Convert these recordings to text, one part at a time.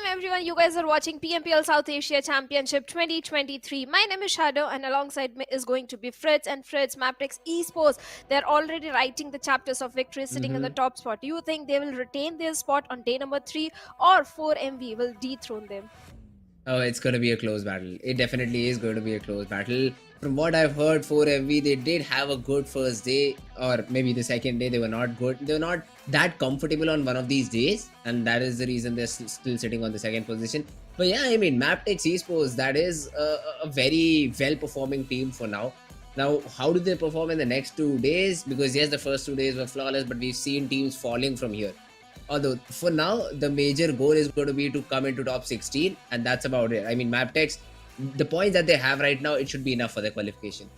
everyone, you guys are watching PMPL South Asia Championship 2023. My name is Shadow and alongside me is going to be Fritz and Fritz, MABETEX Esports. They're already writing the chapters of victory sitting in the top spot. Do you think they will retain their spot on day number 3 or 4MV will dethrone them? Oh, it's going to be a close battle. It definitely is going to be a close battle. From what I've heard, 4MV, they did have a good first day, or maybe the second day they were not good. They were not that comfortable on one of these days, and that is the reason they're still sitting on the second position. But yeah, I mean, MABETEX Esports, that is a very well-performing team for now. Now, how do they perform in the next 2 days? Because yes, the first 2 days were flawless, but we've seen teams falling from here. Although for now, the major goal is going to be to come into top 16, and that's about it. I mean, MABETEX, the points that they have right now, it should be enough for their qualification.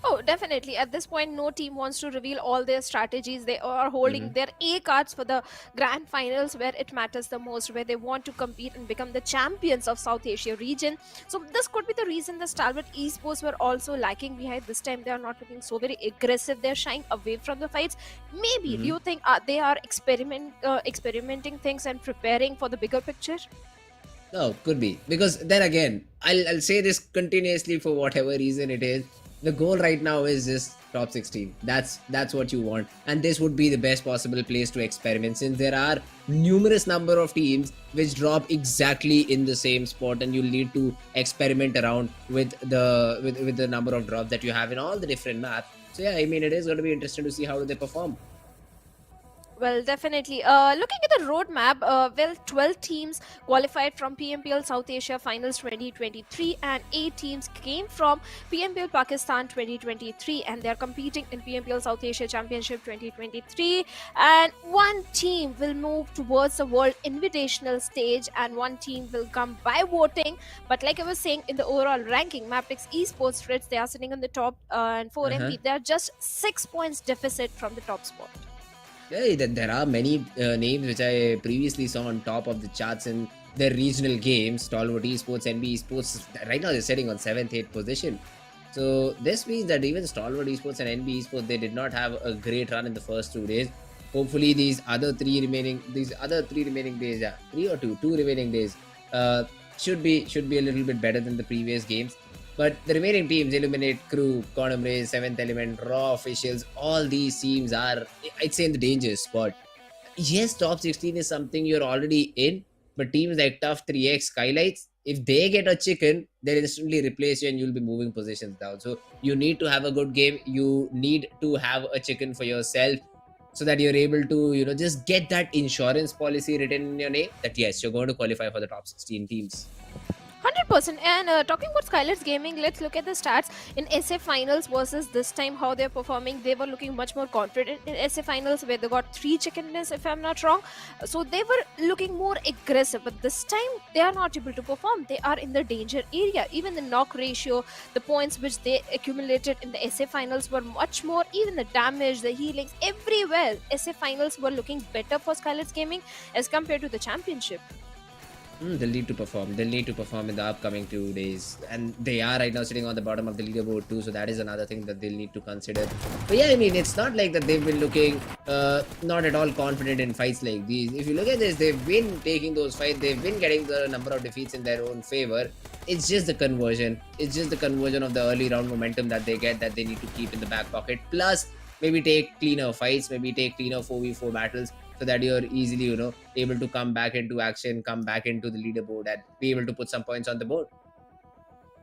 Oh, definitely. At this point, no team wants to reveal all their strategies. They are holding their A cards for the grand finals where it matters the most, where they want to compete and become the champions of South Asia region. So this could be the reason the Stalwart Esports were also lacking behind. This time they are not looking so very aggressive. They're shying away from the fights. Maybe, do you think they are experimenting things and preparing for the bigger picture? No, could be. Because then again, I'll say this continuously for whatever reason it is. The goal right now is just top 16. That's what you want. And this would be the best possible place to experiment, since there are numerous number of teams which drop exactly in the same spot, and you'll need to experiment around with the number of drops that you have in all the different maps. So yeah, I mean, it is going to be interesting to see how do they perform. Well, definitely. Looking at the roadmap, 12 teams qualified from PMPL South Asia Finals 2023 and 8 teams came from PMPL Pakistan 2023 and they're competing in PMPL South Asia Championship 2023. And one team will move towards the World Invitational stage and one team will come by voting. But like I was saying, in the overall ranking, MABETEX Esports, Fritz, they are sitting on the top and 4MP, they are just 6 points deficit from the top spot. Yeah, there are many names which I previously saw on top of the charts in their regional games. Stalwart Esports, NB Esports, right now they're sitting on 7th, 8th position. So this means that even Stalwart Esports and NB Esports, they did not have a great run in the first 2 days. Hopefully these other three remaining days, yeah, 3 or 2 remaining days, should be a little bit better than the previous games. But the remaining teams, Illuminate, Crew, Quantum Rays, 7th Element, Raw Officials, all these teams are, I'd say, in the danger spot. Yes, top 16 is something you're already in, but teams like Tough 3X, SKYLIGHTZ, if they get a chicken, they'll instantly replace you and you'll be moving positions down. So you need to have a good game. You need to have a chicken for yourself so that you're able to, just get that insurance policy written in your name that yes, you're going to qualify for the top 16 teams. 100%. And talking about SKYLIGHTZ Gaming, let's look at the stats in SA Finals versus this time how they're performing. They were looking much more confident in SA Finals where they got 3 chickenness, if I'm not wrong. So they were looking more aggressive, but this time they are not able to perform. They are in the danger area. Even the knock ratio, the points which they accumulated in the SA Finals were much more. Even the damage, the healings, everywhere SA Finals were looking better for SKYLIGHTZ Gaming as compared to the championship. They'll need to perform. They'll need to perform in the upcoming 2 days. And they are right now sitting on the bottom of the leaderboard too. So that is another thing that they'll need to consider. But yeah, I mean, it's not like that they've been looking not at all confident in fights like these. If you look at this, they've been taking those fights. They've been getting the number of defeats in their own favor. It's just the conversion. It's just the conversion of the early round momentum that they get that they need to keep in the back pocket. Plus, maybe take cleaner fights. Maybe take cleaner 4v4 battles, so that you're easily, able to come back into action, come back into the leaderboard and be able to put some points on the board.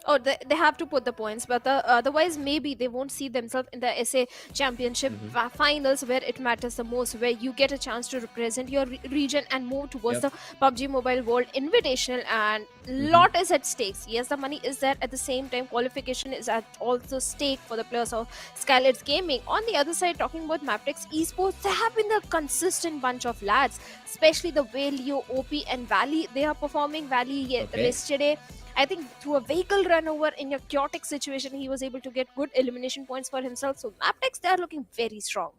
Oh, they have to put the points, but otherwise maybe they won't see themselves in the SA Championship finals where it matters the most, where you get a chance to represent your region and move towards the PUBG Mobile World Invitational, and lot is at stakes. Yes, the money is there. At the same time, qualification is at also stake for the players of SKYLIGHTZ Gaming. On the other side, talking about MABETEX Esports, they have been the consistent bunch of lads, especially the way Leo, OP and Valley, they are performing. Valley yesterday, I think through a vehicle run over in a chaotic situation, he was able to get good elimination points for himself. So MABETEX, they are looking very strong.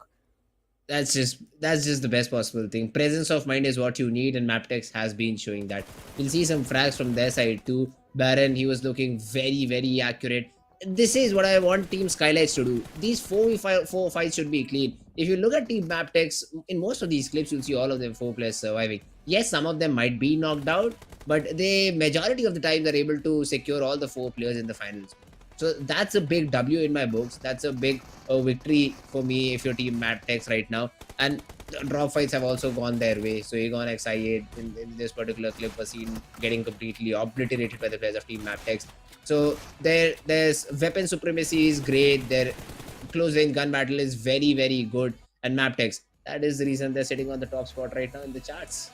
That's just the best possible thing. Presence of mind is what you need, and MABETEX has been showing that. We'll see some frags from their side too. Baron, he was looking very, very accurate. This is what I want Team SKYLIGHTZ to do. These 4v4 fights should be clean. If you look at Team MABETEX, in most of these clips, you'll see all of them 4 players surviving. Yes, some of them might be knocked out, but the majority of the time they're able to secure all the 4 players in the finals. So that's a big W in my books. That's a big victory for me if your team MABETEX right now. And the drop fights have also gone their way. So Aegon XI8 in this particular clip was seen getting completely obliterated by the players of team MABETEX. So there's weapon supremacy is great. Their close range gun battle is very, very good. And MABETEX, that is the reason they're sitting on the top spot right now in the charts.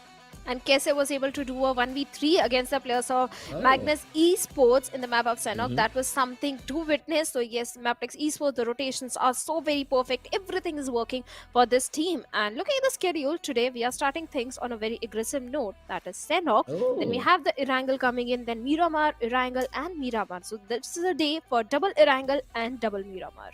And Kese was able to do a 1v3 against the players of Oh. Magnus Esports in the map of Sanhok. Mhm. That was something to witness. So yes, MABETEX Esports, the rotations are so very perfect. Everything is working for this team. And looking at the schedule today, we are starting things on a very aggressive note. That is Sanhok. Then we Oh. have the Erangel coming in, then Miramar, Erangel and Miramar. So this is a day for double Erangel and double Miramar.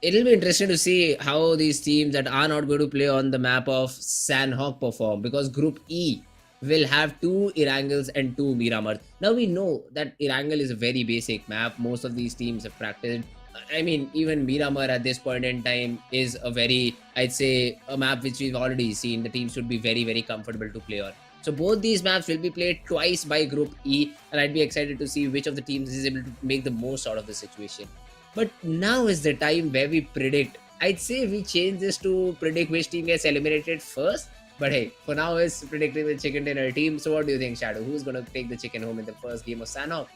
It'll be interesting to see how these teams that are not going to play on the map of Sanhok perform, because Group E will have 2 Erangels and 2 Miramars. Now we know that Erangel is a very basic map. Most of these teams have practiced. I mean, even Miramar at this point in time is a very, I'd say, a map which we've already seen. The team should be very, very comfortable to play on. So both these maps will be played twice by Group E, and I'd be excited to see which of the teams is able to make the most out of the situation. But now is the time where we predict. I'd say we change this to predict which team gets eliminated first. But hey, for now it's predicting the chicken dinner team. So what do you think, Shadow? Who's going to take the chicken home in the first game of Sanhok?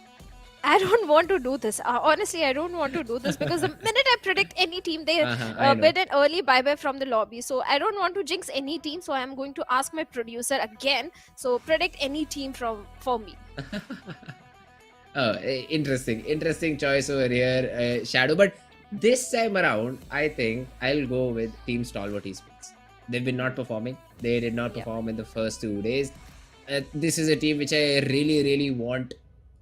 I don't want to do this. Honestly, I don't want to do this because the minute I predict any team, they I know. bid an early bye-bye from the lobby. So I don't want to jinx any team. So I'm going to ask my producer again. So predict any team for me. Oh, interesting choice over here, Shadow. But this time around, I think I'll go with Team Stalwart Esports. They've been not performing. They did not Yeah. perform in the first 2 days. This is a team which I really, really want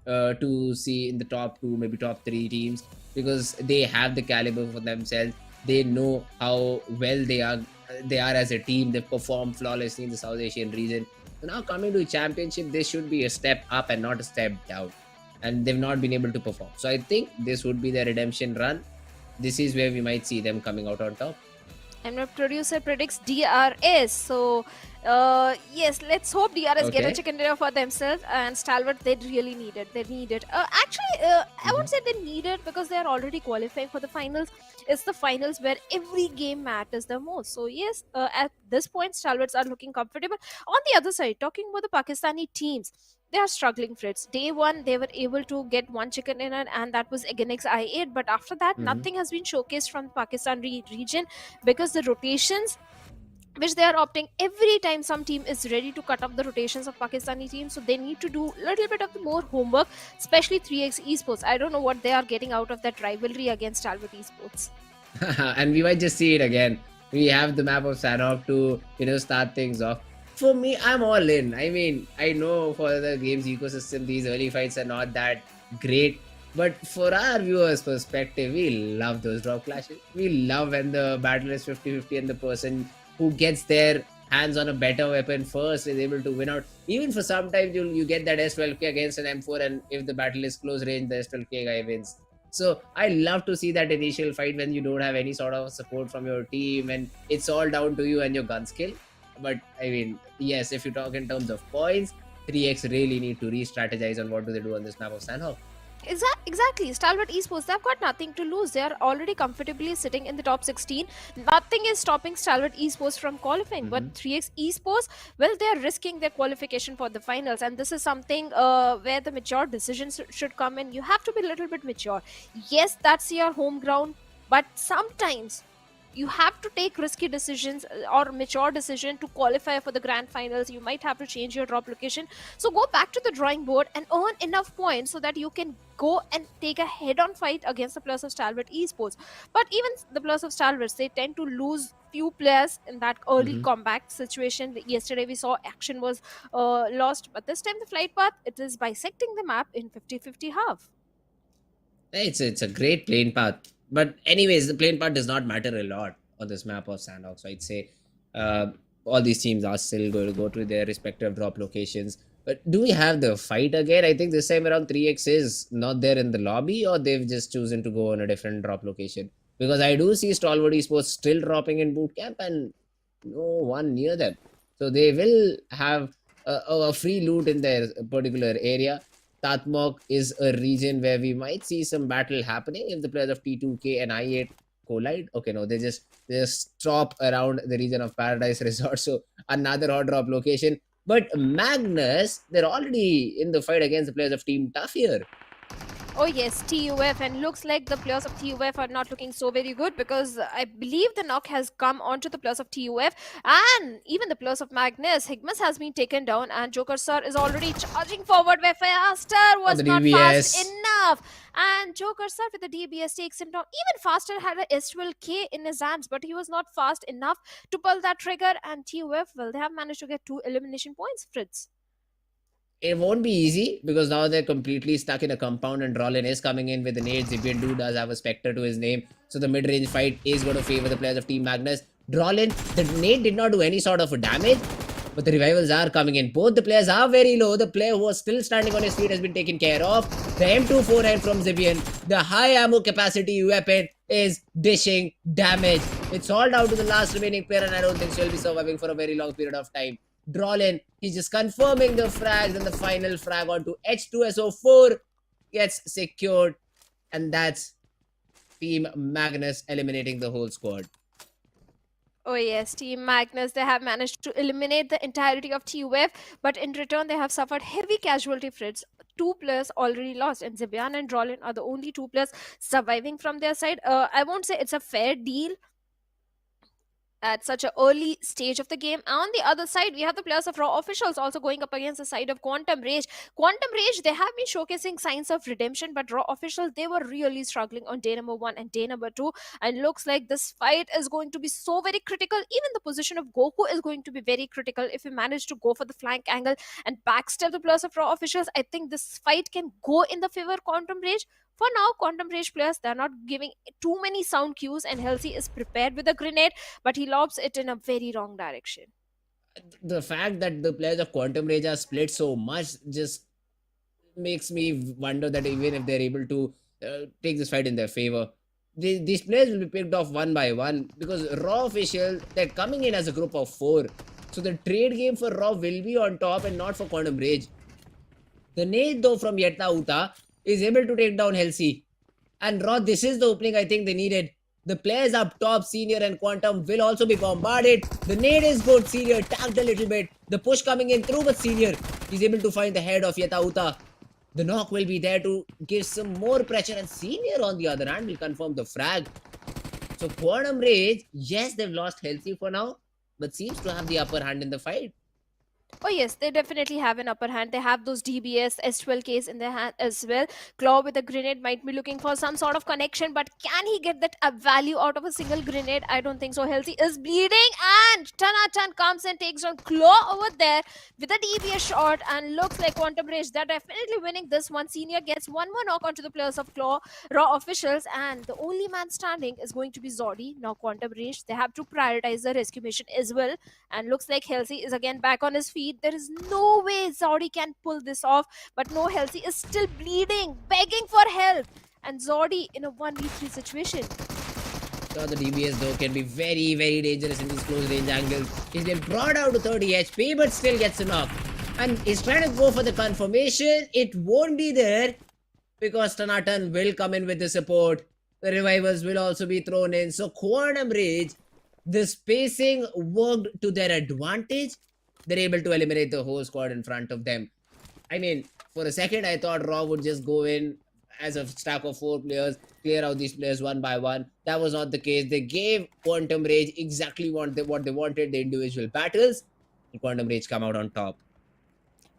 to see in the top 2, maybe top 3 teams, because they have the caliber for themselves. They know how well they are. They are as a team. They perform flawlessly in the South Asian region. So now coming to a championship, this should be a step up and not a step down, and they've not been able to perform. So I think this would be their redemption run. This is where we might see them coming out on top. And my producer predicts DRS. So, yes, let's hope DRS get a Okay. chicken dinner for themselves. And Stalwart, they really need it. They need it. Actually, I won't say they need it because they are already qualifying for the finals. It's the finals where every game matters the most. So, yes, at this point, Stalwarts are looking comfortable. On the other side, talking about the Pakistani teams, they are struggling, Fritz. Day one, they were able to get one chicken dinner, and that was against I8. But after that, Mhm. nothing has been showcased from the Pakistan region because the rotations which they are opting every time some team is ready to cut up the rotations of Pakistani teams, so they need to do a little bit of the more homework, especially 3x Esports. I don't know what they are getting out of that rivalry against Albert Esports. And we might just see it again. We have the map of Sanhok to start things off. For me, I'm all in. I mean, I know for the game's ecosystem, these early fights are not that great. But for our viewers' perspective, we love those drop clashes. We love when the battle is 50-50 and the person who gets their hands on a better weapon first is able to win out. Even for sometimes you get that S12K against an M4, and if the battle is close range, the S12K guy wins. So I love to see that initial fight when you don't have any sort of support from your team and it's all down to you and your gun skill. But I mean, yes, if you talk in terms of points, 3x really need to re-strategize on what do they do on this map of Sanhok. Exactly. Stalwart Esports, they've got nothing to lose. They are already comfortably sitting in the top 16. Nothing is stopping Stalwart Esports from qualifying. But 3x Esports, well, they are risking their qualification for the finals. And this is something where the mature decisions should come in. You have to be a little bit mature. Yes, that's your home ground. But sometimes you have to take risky decisions or mature decision to qualify for the grand finals. You might have to change your drop location, so go back to the drawing board and earn enough points so that you can go and take a head-on fight against the players of Stalwart Esports. But even the players of Stalwart, they tend to lose few players in that early combat situation. Yesterday we saw action was lost, but this time the flight path, it is bisecting the map in 50-50 half. It's a great plane path. But anyways, the plane path does not matter a lot on this map of Sanhok. So I'd say all these teams are still going to go to their respective drop locations. But do we have the fight again? I think this time around 3x is not there in the lobby, or they've just chosen to go on a different drop location. Because I do see Stalwart Esports still dropping in boot camp and no one near them. So they will have a free loot in their particular area. Tatmok is a region where we might see some battle happening if the players of T2K and I8 collide. Okay, no, they just stop around the region of Paradise Resort. So another hot drop location. But Magnus, they're already in the fight against the players of Team Tough here. Oh yes, TUF, and looks like the players of TUF are not looking so very good because I believe the knock has come onto the players of TUF and even the players of Magnus. Higmas has been taken down and Joker Sir is already charging forward where Faster On was the not fast DBS. enough. And Joker Sir with the DBS takes him down. Even Faster had a S12K in his hands, but he was not fast enough to pull that trigger. And TUF, well, they have managed to get 2 elimination points, Fritz. It won't be easy because now they're completely stuck in a compound and Rollin is coming in with the nades. Zibiandu does have a Spectre to his name. So the mid-range fight is going to favor the players of Team Magnus. Rollin, the nade did not do any sort of damage, but the revivals are coming in. Both the players are very low. The player who was still standing on his feet has been taken care of. The M249 from Zibian, the high ammo capacity weapon is dishing damage. It's all down to the last remaining player and I don't think she'll be surviving for a very long period of time. Drolin, he's just confirming the frags and the final frag onto H2SO4 gets secured and that's Team Magnus eliminating the whole squad. Oh yes, Team Magnus, they have managed to eliminate the entirety of TUF, but in return they have suffered heavy casualty, Fritz. Two players already lost, and Zibian and Drolin are the only two players surviving from their side. I won't say it's a fair deal at such an early stage of the game. And on the other side, we have the players of Raw officials also going up against the side of Quantum Rage. Quantum Rage, they have been showcasing signs of redemption, but Raw officials, they were really struggling on day number 1 and day number 2. And looks like this fight is going to be so very critical. Even the position of Goku is going to be very critical. If we manage to go for the flank angle and backstab the players of Raw officials, I think this fight can go in the favor of Quantum Rage. For now, Quantum Rage players, they're not giving too many sound cues, and Halsey is prepared with a grenade, but he lobs it in a very wrong direction. The fact that the players of Quantum Rage are split so much just makes me wonder that even if they're able to take this fight in their favor, these players will be picked off one by one because Raw official, they're coming in as a group of 4. So the trade game for Raw will be on top and not for Quantum Rage. The nade though from Yetta Uta is able to take down Halsey. And Raw, this is the opening I think they needed. The players up top, Senior and Quantum, will also be bombarded. The nade is good. Senior tagged a little bit. The push coming in through, but Senior is able to find the head of Yetta Uta. The knock will be there to give some more pressure, and Senior on the other hand will confirm the frag. So Quantum Rage, yes, they've lost Halsey for now, but seems to have the upper hand in the fight. Oh yes, they definitely have an upper hand. They have those DBS S12Ks in their hand as well. Claw with a grenade might be looking for some sort of connection, but can he get that value out of a single grenade? I don't think so. Healthy is bleeding, and Tanatan comes and takes on Claw over there with a DBS shot, and looks like Quantum Rage, they're definitely winning this one. Senior gets one more knock onto the players of Claw, Raw officials, and the only man standing is going to be Zodi. Now Quantum Rage, they have to prioritize the rescue mission as well, and looks like Halsey is again back on his feet. There is no way Zodi can pull this off, but no, Halsey is still bleeding, begging for help, and Zodi in a 1v3 situation. So the DBS though can be very, very dangerous in these close range angles. He's been brought out to 30 HP but still gets a knock. And he's trying to go for the confirmation. It won't be there because Tanatan will come in with the support. The revivals will also be thrown in. So Quantum Rage, the spacing worked to their advantage. They're able to eliminate the whole squad in front of them. I mean, for a second I thought Raw would just go in as a stack of 4 players, clear out these players one by one. That was not the case. They gave Quantum Rage exactly what they wanted, the individual battles, and Quantum Rage come out on top.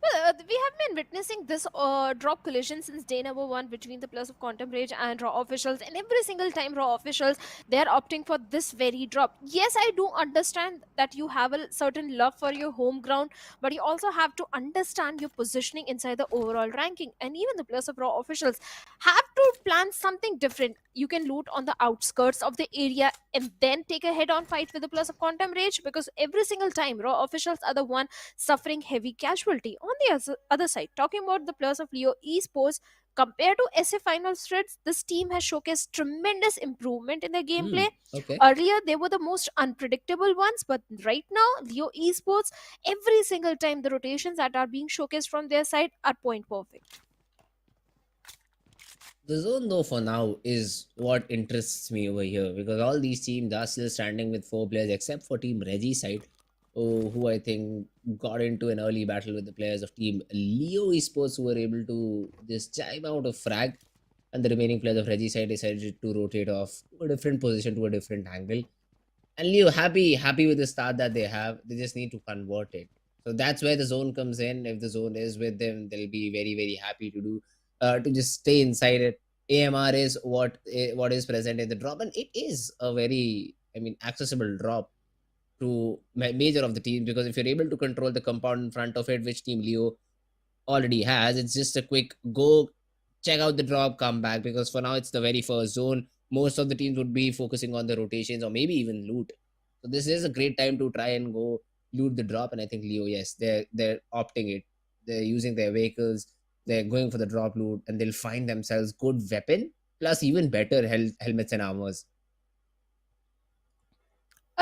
Well, we have been witnessing this drop collision since day number 1 between the players of Quantum Rage and Raw officials, and every single time Raw officials, they are opting for this very drop. Yes, I do understand that you have a certain love for your home ground, but you also have to understand your positioning inside the overall ranking, and even the players of Raw officials have to plan something different. You can loot on the outskirts of the area and then take a head-on fight with the players of Quantum Rage, because every single time Raw officials are the one suffering heavy casualty. On the other side, talking about the players of Leo Esports, Compared to SA finals threats, this team has showcased tremendous improvement in their Hmm. gameplay. Okay. Earlier, they were the most unpredictable ones, but right now, Leo Esports, every single time the rotations that are being showcased from their side are point perfect. The zone, though, for now is what interests me over here because all these teams are still standing with 4 players except for Team Reggie side, who I think got into an early battle with the players of Team Leo Esports who were able to just chime out a frag, and the remaining players of Reggie side decided to rotate off to a different position to a different angle. And Leo happy with the start that they have. They just need to convert it. So that's where the zone comes in. If the zone is with them, they'll be very happy to do to just stay inside it. AMR is what is present in the drop, and it is a very accessible drop to major of the teams because if you're able to control the compound in front of it, which Team Leo already has. It's just a quick go, check out the drop, come back because for now it's the very first zone. Most of the teams would be focusing on the rotations or maybe even loot. So this is a great time to try and go loot the drop. And I think Leo, yes, they're opting it. They're using their vehicles. They're going for the drop loot, and they'll find themselves good weapon plus even better helmets and armors.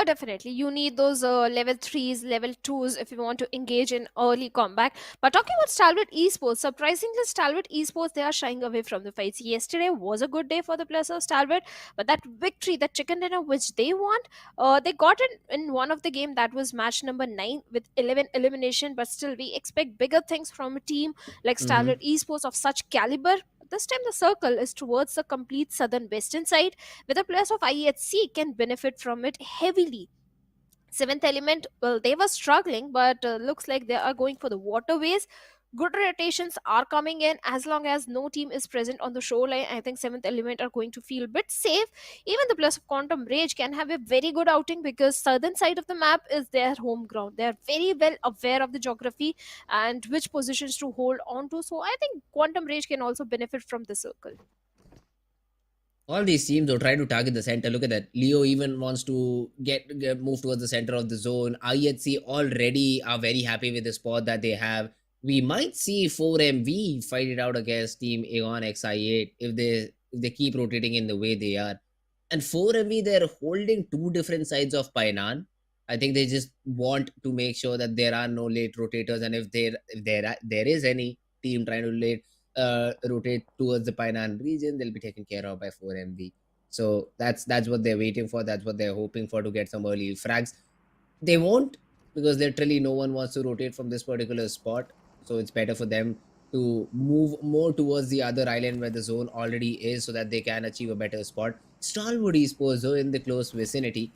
Oh, definitely. You need those level 3s, level 2s if you want to engage in early combat. But talking about Stalwart Esports, surprisingly, Stalwart Esports, they are shying away from the fights. Yesterday was a good day for the players of Stalwart, but that victory, that chicken dinner which they want, they got it in one of the game that was match number 9 with 11 elimination. But still, we expect bigger things from a team like Mm-hmm. Stalwart Esports of such caliber. This time, the circle is towards the complete southern western side where the players of IHC can benefit from it heavily. Seventh element, well, they were struggling, but looks like they are going for the waterways. Good rotations are coming in as long as no team is present on the shoreline. I think seventh element are going to feel a bit safe. Even the players of Quantum Rage can have a very good outing because southern side of the map is their home ground. They are very well aware of the geography and which positions to hold on to. So I think Quantum Rage can also benefit from the circle. All these teams will try to target the center. Look at that. Leo even wants to get move towards the center of the zone. IHC already are very happy with the spot that they have. We might see 4MV fight it out against Team Aegon XI8 if they keep rotating in the way they are. And 4MV, they're holding two different sides of Painan. I think they just want to make sure that there are no late rotators, and if there is any team trying to rotate towards the Painan region, they'll be taken care of by 4MV. So that's what they're waiting for. That's what they're hoping for to get some early frags. They won't because literally no one wants to rotate from this particular spot. So it's better for them to move more towards the other island where the zone already is so that they can achieve a better spot. Stalwart Esports, though, in the close vicinity,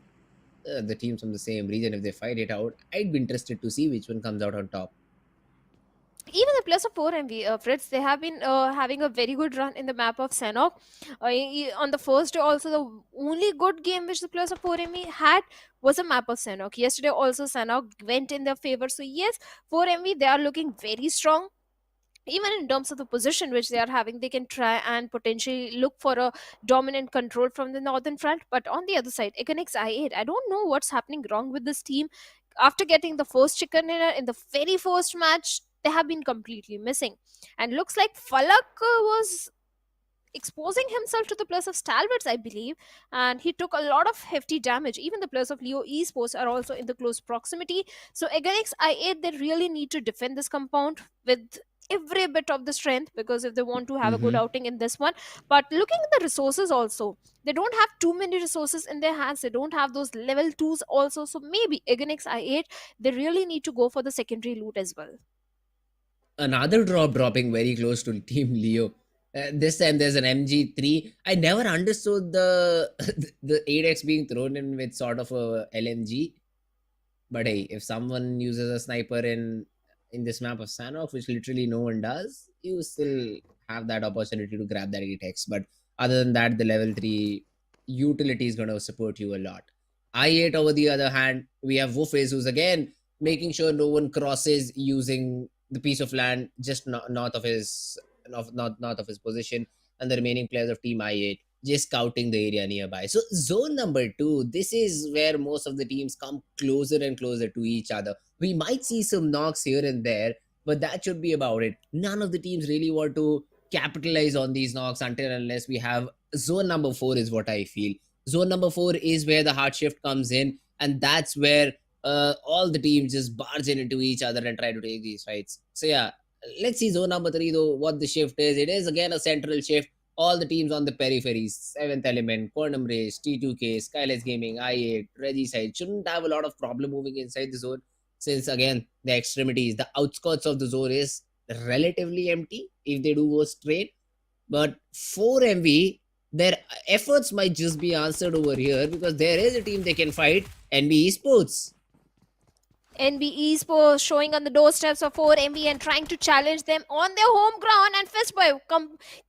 the teams from the same region, if they fight it out, I'd be interested to see which one comes out on top. Even the players of 4MV, Fritz, they have been having a very good run in the map of Sanhok. On the first day, also, the only good game which the players of 4MV had was a map of Sanhok. Yesterday, also, Sanhok went in their favor. So, yes, 4MV, they are looking very strong. Even in terms of the position which they are having, they can try and potentially look for a dominant control from the northern front. But on the other side, Econix I8, I don't know what's happening wrong with this team. After getting the first chicken dinner in the very first match, they have been completely missing. And looks like Falak was exposing himself to the players of Stalwarts, I believe, and he took a lot of hefty damage. Even the players of Leo Esports are also in the close proximity. So against I8, they really need to defend this compound with every bit of the strength because if they want to have a good Mm-hmm. outing in this one. But looking at the resources also, they don't have too many resources in their hands. They don't have those level 2s also. So maybe against I8, they really need to go for the secondary loot as well. Another drop dropping very close to Team Leo. This time there's an MG3. I never understood the the 8x being thrown in with sort of a LMG. But hey, if someone uses a sniper in this map of Sanhok, which literally no one does, you still have that opportunity to grab that 8x. But other than that, the level 3 utility is going to support you a lot. I8, over the other hand, we have Wolfes, who's again making sure no one crosses using the piece of land just north of his north of his position, and the remaining players of Team I8 just scouting the area nearby. So zone number 2, this is where most of the teams come closer and closer to each other. We might see some knocks here and there, but that should be about it. None of the teams really want to capitalize on these knocks until unless we have zone number 4 is what I feel. Zone number 4 is where the hard shift comes in, and that's where all the teams just barge in into each other and try to take these fights. So yeah, let's see zone number 3 though, what the shift is. It is again a central shift. All the teams on the peripheries, Seventh Element, Quantum Race, T2K, SKYLIGHTZ Gaming, I8, Regicide shouldn't have a lot of problem moving inside the zone, since again the extremities, the outskirts of the zone is relatively empty if they do go straight. But 4MV, their efforts might just be answered over here because there is a team they can fight, NB Esports. NB Esports showing on the doorsteps of 4MV and trying to challenge them on their home ground, and Fistboy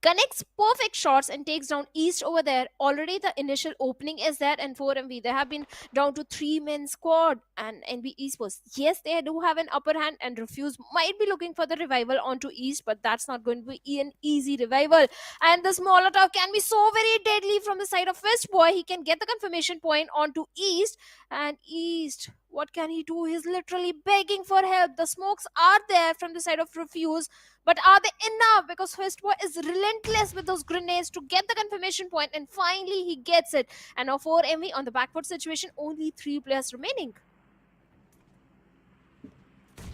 connects perfect shots and takes down East over there. Already the initial opening is there, and 4MV, they have been down to 3-man squad, and NB Esports, yes, they do have an upper hand, and Refuse might be looking for the revival onto East, but that's not going to be an easy revival. And this Molotov can be so very deadly from the side of Fistboy. He can get the confirmation point onto East, and East, what can he do? He's literally begging for help. The smokes are there from the side of Refuse, but are they enough? Because Fistboy is relentless with those grenades to get the confirmation point, and finally he gets it. And now 4MV on the backfoot situation, only 3 players remaining.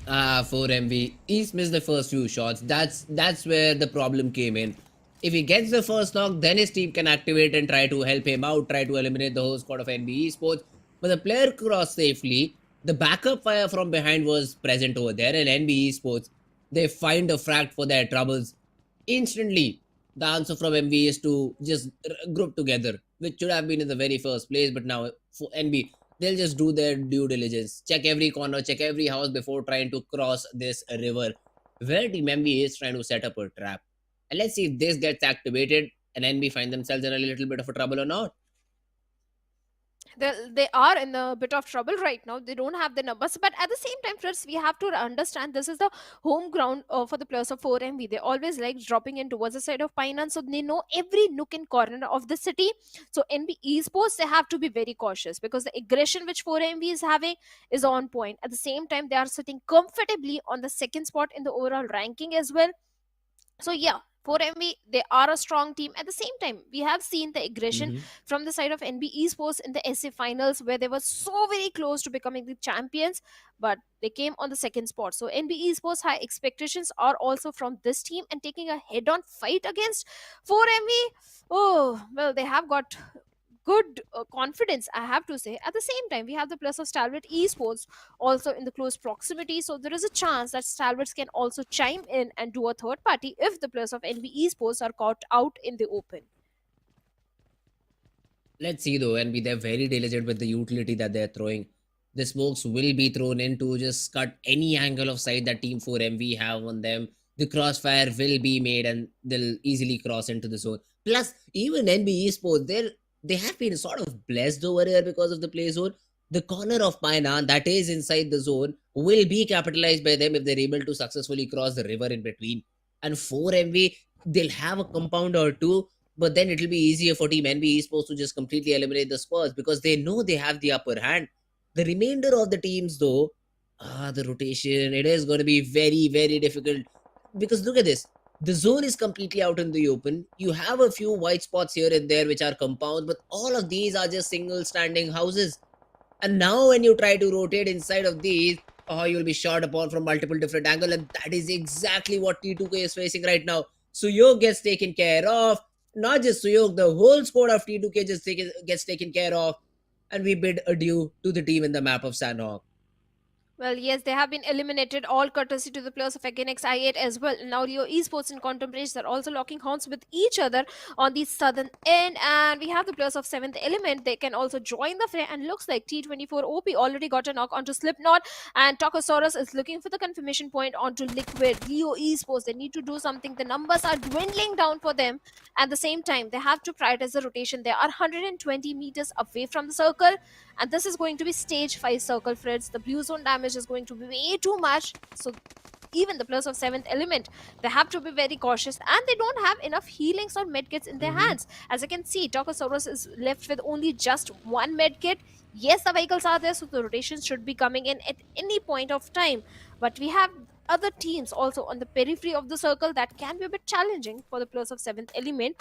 4MV. East missed the first few shots. That's where the problem came in. If he gets the first knock, then his team can activate and try to help him out, try to eliminate the whole squad of NB Esports. But the player crossed safely. The backup fire from behind was present over there, and NB Esports, they find a frag for their troubles. Instantly, the answer from MV is to just group together, which should have been in the very first place. But now, for NB, they'll just do their due diligence, check every corner, check every house before trying to cross this river, where Team MV is trying to set up a trap. And let's see if this gets activated and NB find themselves in a little bit of a trouble or not. They are in a bit of trouble right now. They don't have the numbers, but at the same time, friends, we have to understand this is the home ground for the players of 4MV. They always like dropping in towards the side of Painan, so they know every nook and corner of the city. So NB Esports, they have to be very cautious because the aggression which 4MV is having is on point. At the same time, they are sitting comfortably on the second spot in the overall ranking as well. So yeah, 4MV, they are a strong team. At the same time, we have seen the aggression from the side of NB Esports in the SA finals, where they were so very close to becoming the champions, but they came on the second spot. So NB Esports, high expectations are also from this team, and taking a head-on fight against 4MV, oh well, they have got good confidence, I have to say. At the same time, we have the plus of Stalwart Esports also in the close proximity, so there is a chance that Stalwarts can also chime in and do a third party if the players of NB Esports are caught out in the open. Let's see though, NB, they're very diligent with the utility that they're throwing. The smokes will be thrown in to just cut any angle of sight that Team 4MV have on them. The crossfire will be made and they'll easily cross into the zone. Plus, even NB Esports, they have been sort of blessed over here because of the play zone. The corner of Painan that is inside the zone will be capitalized by them if they're able to successfully cross the river in between. And 4MV, they'll have a compound or two, but then it'll be easier for Team NB Esports to just completely eliminate the squads because they know they have the upper hand. The remainder of the teams, though, the rotation, it is going to be very, very difficult because look at this. The zone is completely out in the open. You have a few white spots here and there which are compounds, but all of these are just single standing houses. And now when you try to rotate inside of these, you'll be shot upon from multiple different angles, and that is exactly what T2K is facing right now. Suyog gets taken care of. Not just Suyog, the whole squad of T2K just gets taken care of. And we bid adieu to the team in the map of Sanhok. Well, yes, they have been eliminated, all courtesy to the players of Againix I8 as well. Now, Leo Esports and Quantum Race are also locking horns with each other on the southern end. And we have the players of 7th Element. They can also join the fray. And looks like T24 OP already got a knock onto Slipknot. And Tokosaurus is looking for the confirmation point onto Liquid. Leo Esports, they need to do something. The numbers are dwindling down for them. At the same time, they have to prioritize the rotation. They are 120 meters away from the circle. And this is going to be stage 5 circle, friends. The blue zone damage is going to be way too much. So even the players of 7th element, they have to be very cautious, and they don't have enough healings or medkits in their Mm-hmm. hands. As I can see, Tokosaurus is left with only just one medkit. Yes, the vehicles are there, so the rotation should be coming in at any point of time, but we have other teams also on the periphery of the circle that can be a bit challenging for the players of 7th element.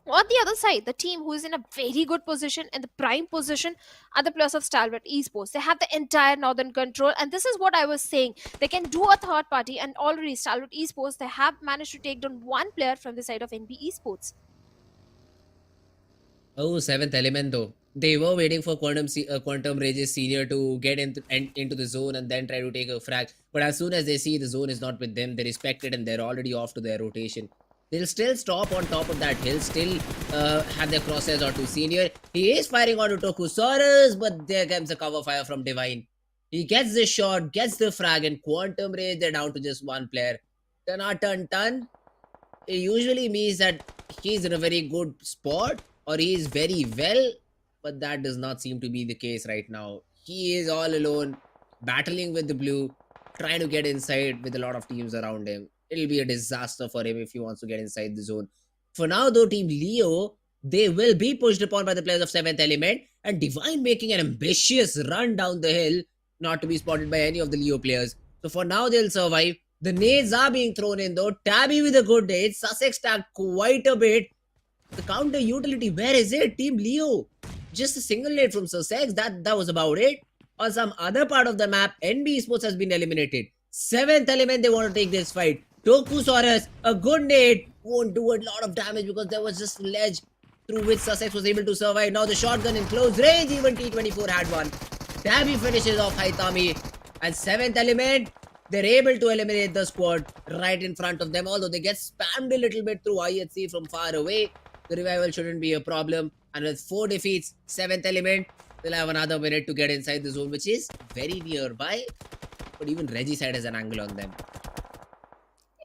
On the other side, the team who is in a very good position and the prime position are the players of Stalwart Esports. They have the entire northern control, and this is what I was saying. They can do a third party, and already Stalwart Esports, they have managed to take down one player from the side of NB Esports. Oh, seventh element though. They were waiting for Quantum Rage's senior to get into the zone and then try to take a frag. But as soon as they see the zone is not with them, they respect it and they're already off to their rotation. They'll still stop on top of that hill, still have their crosshairs onto senior. He is firing onto Tokusaurus, but there comes a cover fire from Divine. He gets the shot, gets the frag, and Quantum Rage, they're down to just one player. Ton. It usually means that he's in a very good spot or he is very well, but that does not seem to be the case right now. He is all alone, battling with the blue, trying to get inside with a lot of teams around him. It'll be a disaster for him if he wants to get inside the zone. For now, though, Team Leo, they will be pushed upon by the players of 7th element, and Divine making an ambitious run down the hill, not to be spotted by any of the Leo players. So for now, they'll survive. The nades are being thrown in though. Tabby with a good nade. Sussex tagged quite a bit. The counter utility, where is it? Team Leo. Just a single nade from Sussex. That was about it. On some other part of the map, NB Esports has been eliminated. 7th element, they want to take this fight. Tokusaurus, a good nade. Won't do a lot of damage because there was just ledge through which Sussex was able to survive. Now the shotgun in close range. Even T24 had one. Tabby finishes off Haitami. And 7th element, they're able to eliminate the squad right in front of them. Although they get spammed a little bit through IHC from far away, the revival shouldn't be a problem. And with 4 defeats, 7th element, they'll have another minute to get inside the zone, which is very nearby. But even Regicide has an angle on them.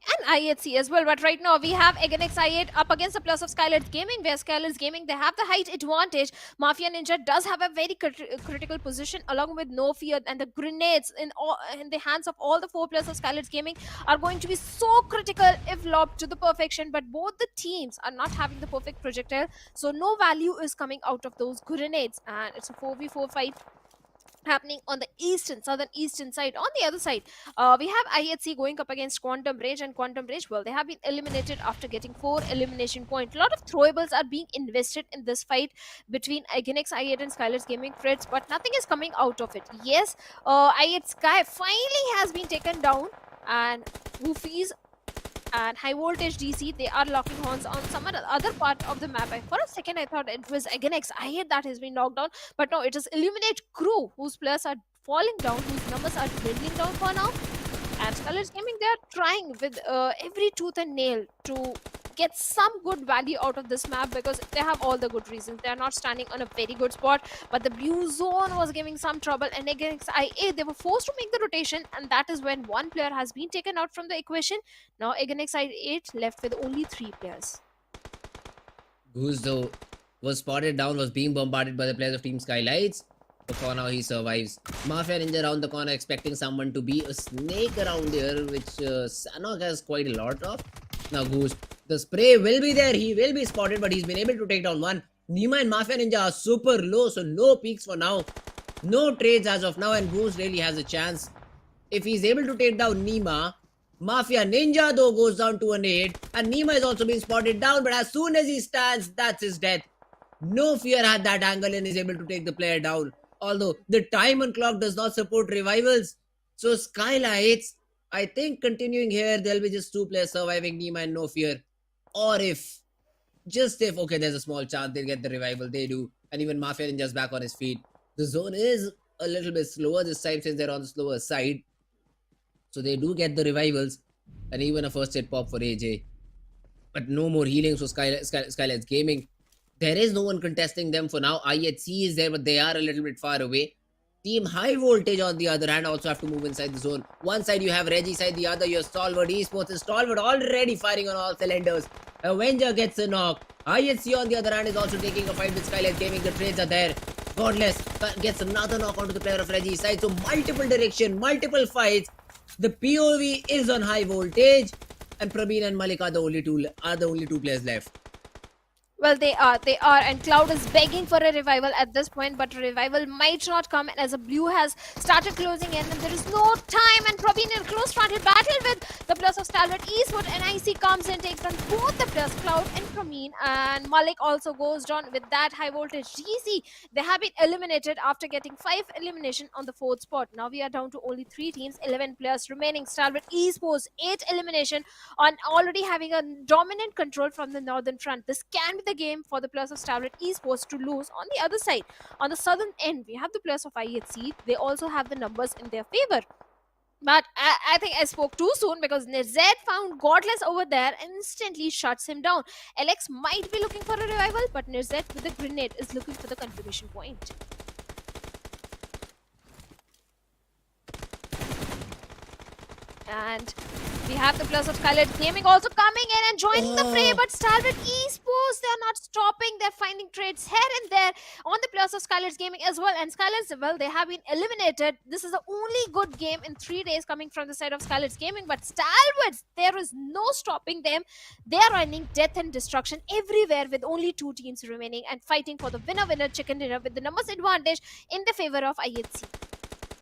And IHC as well, but right now we have Againx I8 up against the plus of SKYLIGHTZ Gaming, where SKYLIGHTZ Gaming, they have the height advantage. Mafia Ninja does have a very critical position along with No Fear, and the grenades in the hands of all the 4 players of SKYLIGHTZ Gaming are going to be so critical if lobbed to the perfection, but both the teams are not having the perfect projectile, so no value is coming out of those grenades, and it's a 4v4 fight happening on the southern eastern side. On the other side, we have IHC going up against Quantum Rage, and Quantum Rage, well, they have been eliminated after getting 4 elimination points. A lot of throwables are being invested in this fight between Againx I8 and SKYLIGHTZ Gaming Freds, but nothing is coming out of it. Yes, I8 Sky finally has been taken down, and Woofies and Highvoltage DC, they are locking horns on some other part of the map. For a second, I thought it was Againx I8 that has been knocked down, but no, it is Illuminate Crew whose players are falling down, whose numbers are dwindling down for now. And SKYLIGHTZ Gaming, they are trying with every tooth and nail to get some good value out of this map, because they have all the good reasons. They are not standing on a very good spot, but the blue zone was giving some trouble, and against IA, they were forced to make the rotation, and that is when one player has been taken out from the equation. Now against IA left with only 3 players. Goose though was spotted down, was being bombarded by the players of Team SKYLIGHTZ. But for now, he survives. Mafia Ninja around the corner, expecting someone to be a snake around here, which Sanhok has quite a lot of. Now Goose, the spray will be there. He will be spotted, but he's been able to take down one. Nima and Mafia Ninja are super low, so no peaks for now. No trades as of now, and Goose really has a chance. If he's able to take down Nima, Mafia Ninja though goes down to a nade, and Nima is also being spotted down, but as soon as he stands, that's his death. No Fear had that angle and is able to take the player down. Although the time and clock does not support revivals. So SKYLIGHTZ, I think continuing here, there'll be just 2 players surviving, Nima and No Fear. Or if, okay, there's a small chance they'll get the revival, they do. And even Mafia Ninja's back on his feet. The zone is a little bit slower this time since they're on the slower side. So they do get the revivals and even a first aid pop for AJ. But no more healings for SKYLIGHTZ Gaming. There is no one contesting them for now. IHC is there, but they are a little bit far away. Team Highvoltage, on the other hand, also have to move inside the zone. One side you have Regicide, the other you have Stalwart Esports. And Stalwart already firing on all cylinders. Avenger gets a knock. IHC, on the other hand, is also taking a fight with SKYLIGHTZ Gaming. The trades are there. Godless gets another knock onto the player of Regicide. So multiple direction, multiple fights. The POV is on high voltage, and Praveen and Malik are the only two players left. Well, they are, and Cloud is begging for a revival at this point, but a revival might not come as a blue has started closing in, and there is no time. And Praveen in a close fronted battle with the players of Stalwart Esports, and IC comes in, takes down both the players, Cloud and Praveen, and Malik also goes down with that high voltage DC. They have been eliminated after getting 5 elimination on the 4th spot. Now we are down to only 3 teams, 11 players remaining. Stalwart Esports 8 elimination on already having a dominant control from the northern front. This can be the game for the players of Stalwart Esports to lose. On the other side, on the southern end, we have the players of IHC. They also have the numbers in their favor. But I think I spoke too soon, because Nirzad found Godless over there and instantly shuts him down. Alex might be looking for a revival, but Nirzad with the grenade is looking for the confirmation point. And we have the players of SKYLIGHTZ Gaming also coming in and joining the fray, but Stalwart Esports, they're not stopping. They're finding trades here and there on the players of SKYLIGHTZ Gaming as well. And SKYLIGHTZ, well, they have been eliminated. This is the only good game in 3 days coming from the side of SKYLIGHTZ Gaming, but Stalwart, there is no stopping them. They are running death and destruction everywhere with only 2 teams remaining and fighting for the winner chicken dinner with the numbers advantage in the favor of IHC.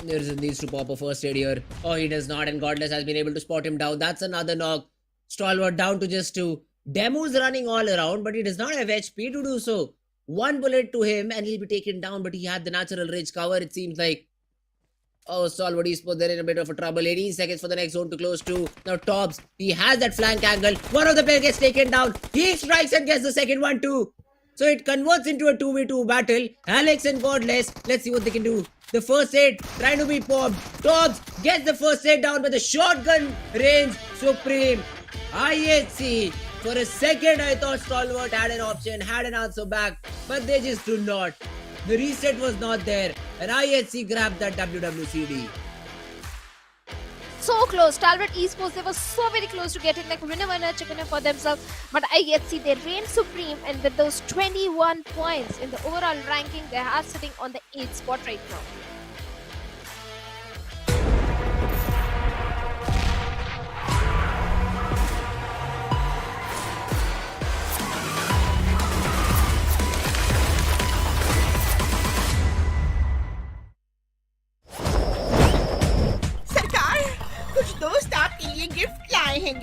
Nirzad needs to pop a first aid here. Oh, he does not, and Godless has been able to spot him down. That's another knock. Stalwart down to just 2. Demu's running all around, but he does not have HP to do so. 1 bullet to him, and he'll be taken down, but he had the natural ridge cover, it seems like. Oh, Stalwart Esports, they're in a bit of a trouble. 18 seconds for the next zone to close to. Now, Tobbs, he has that flank angle. One of the players gets taken down. He strikes and gets the second one too. So it converts into a 2v2 battle. Alex and Godless, let's see what they can do. The first aid trying to be popped. Tobbs gets the first aid down with the shotgun range supreme. IHC. For a second, I thought Stalwart had an option, had an answer back, but they just do not. The reset was not there, and IHC grabbed that WWCD. So close. Stalwart Esports, they were so very close to getting like winner chicken for themselves, but IHC, they reigned supreme, and with those 21 points in the overall ranking, they are sitting on the 8th spot right now. कुछ दोस्त आपके लिए gift लाए हैं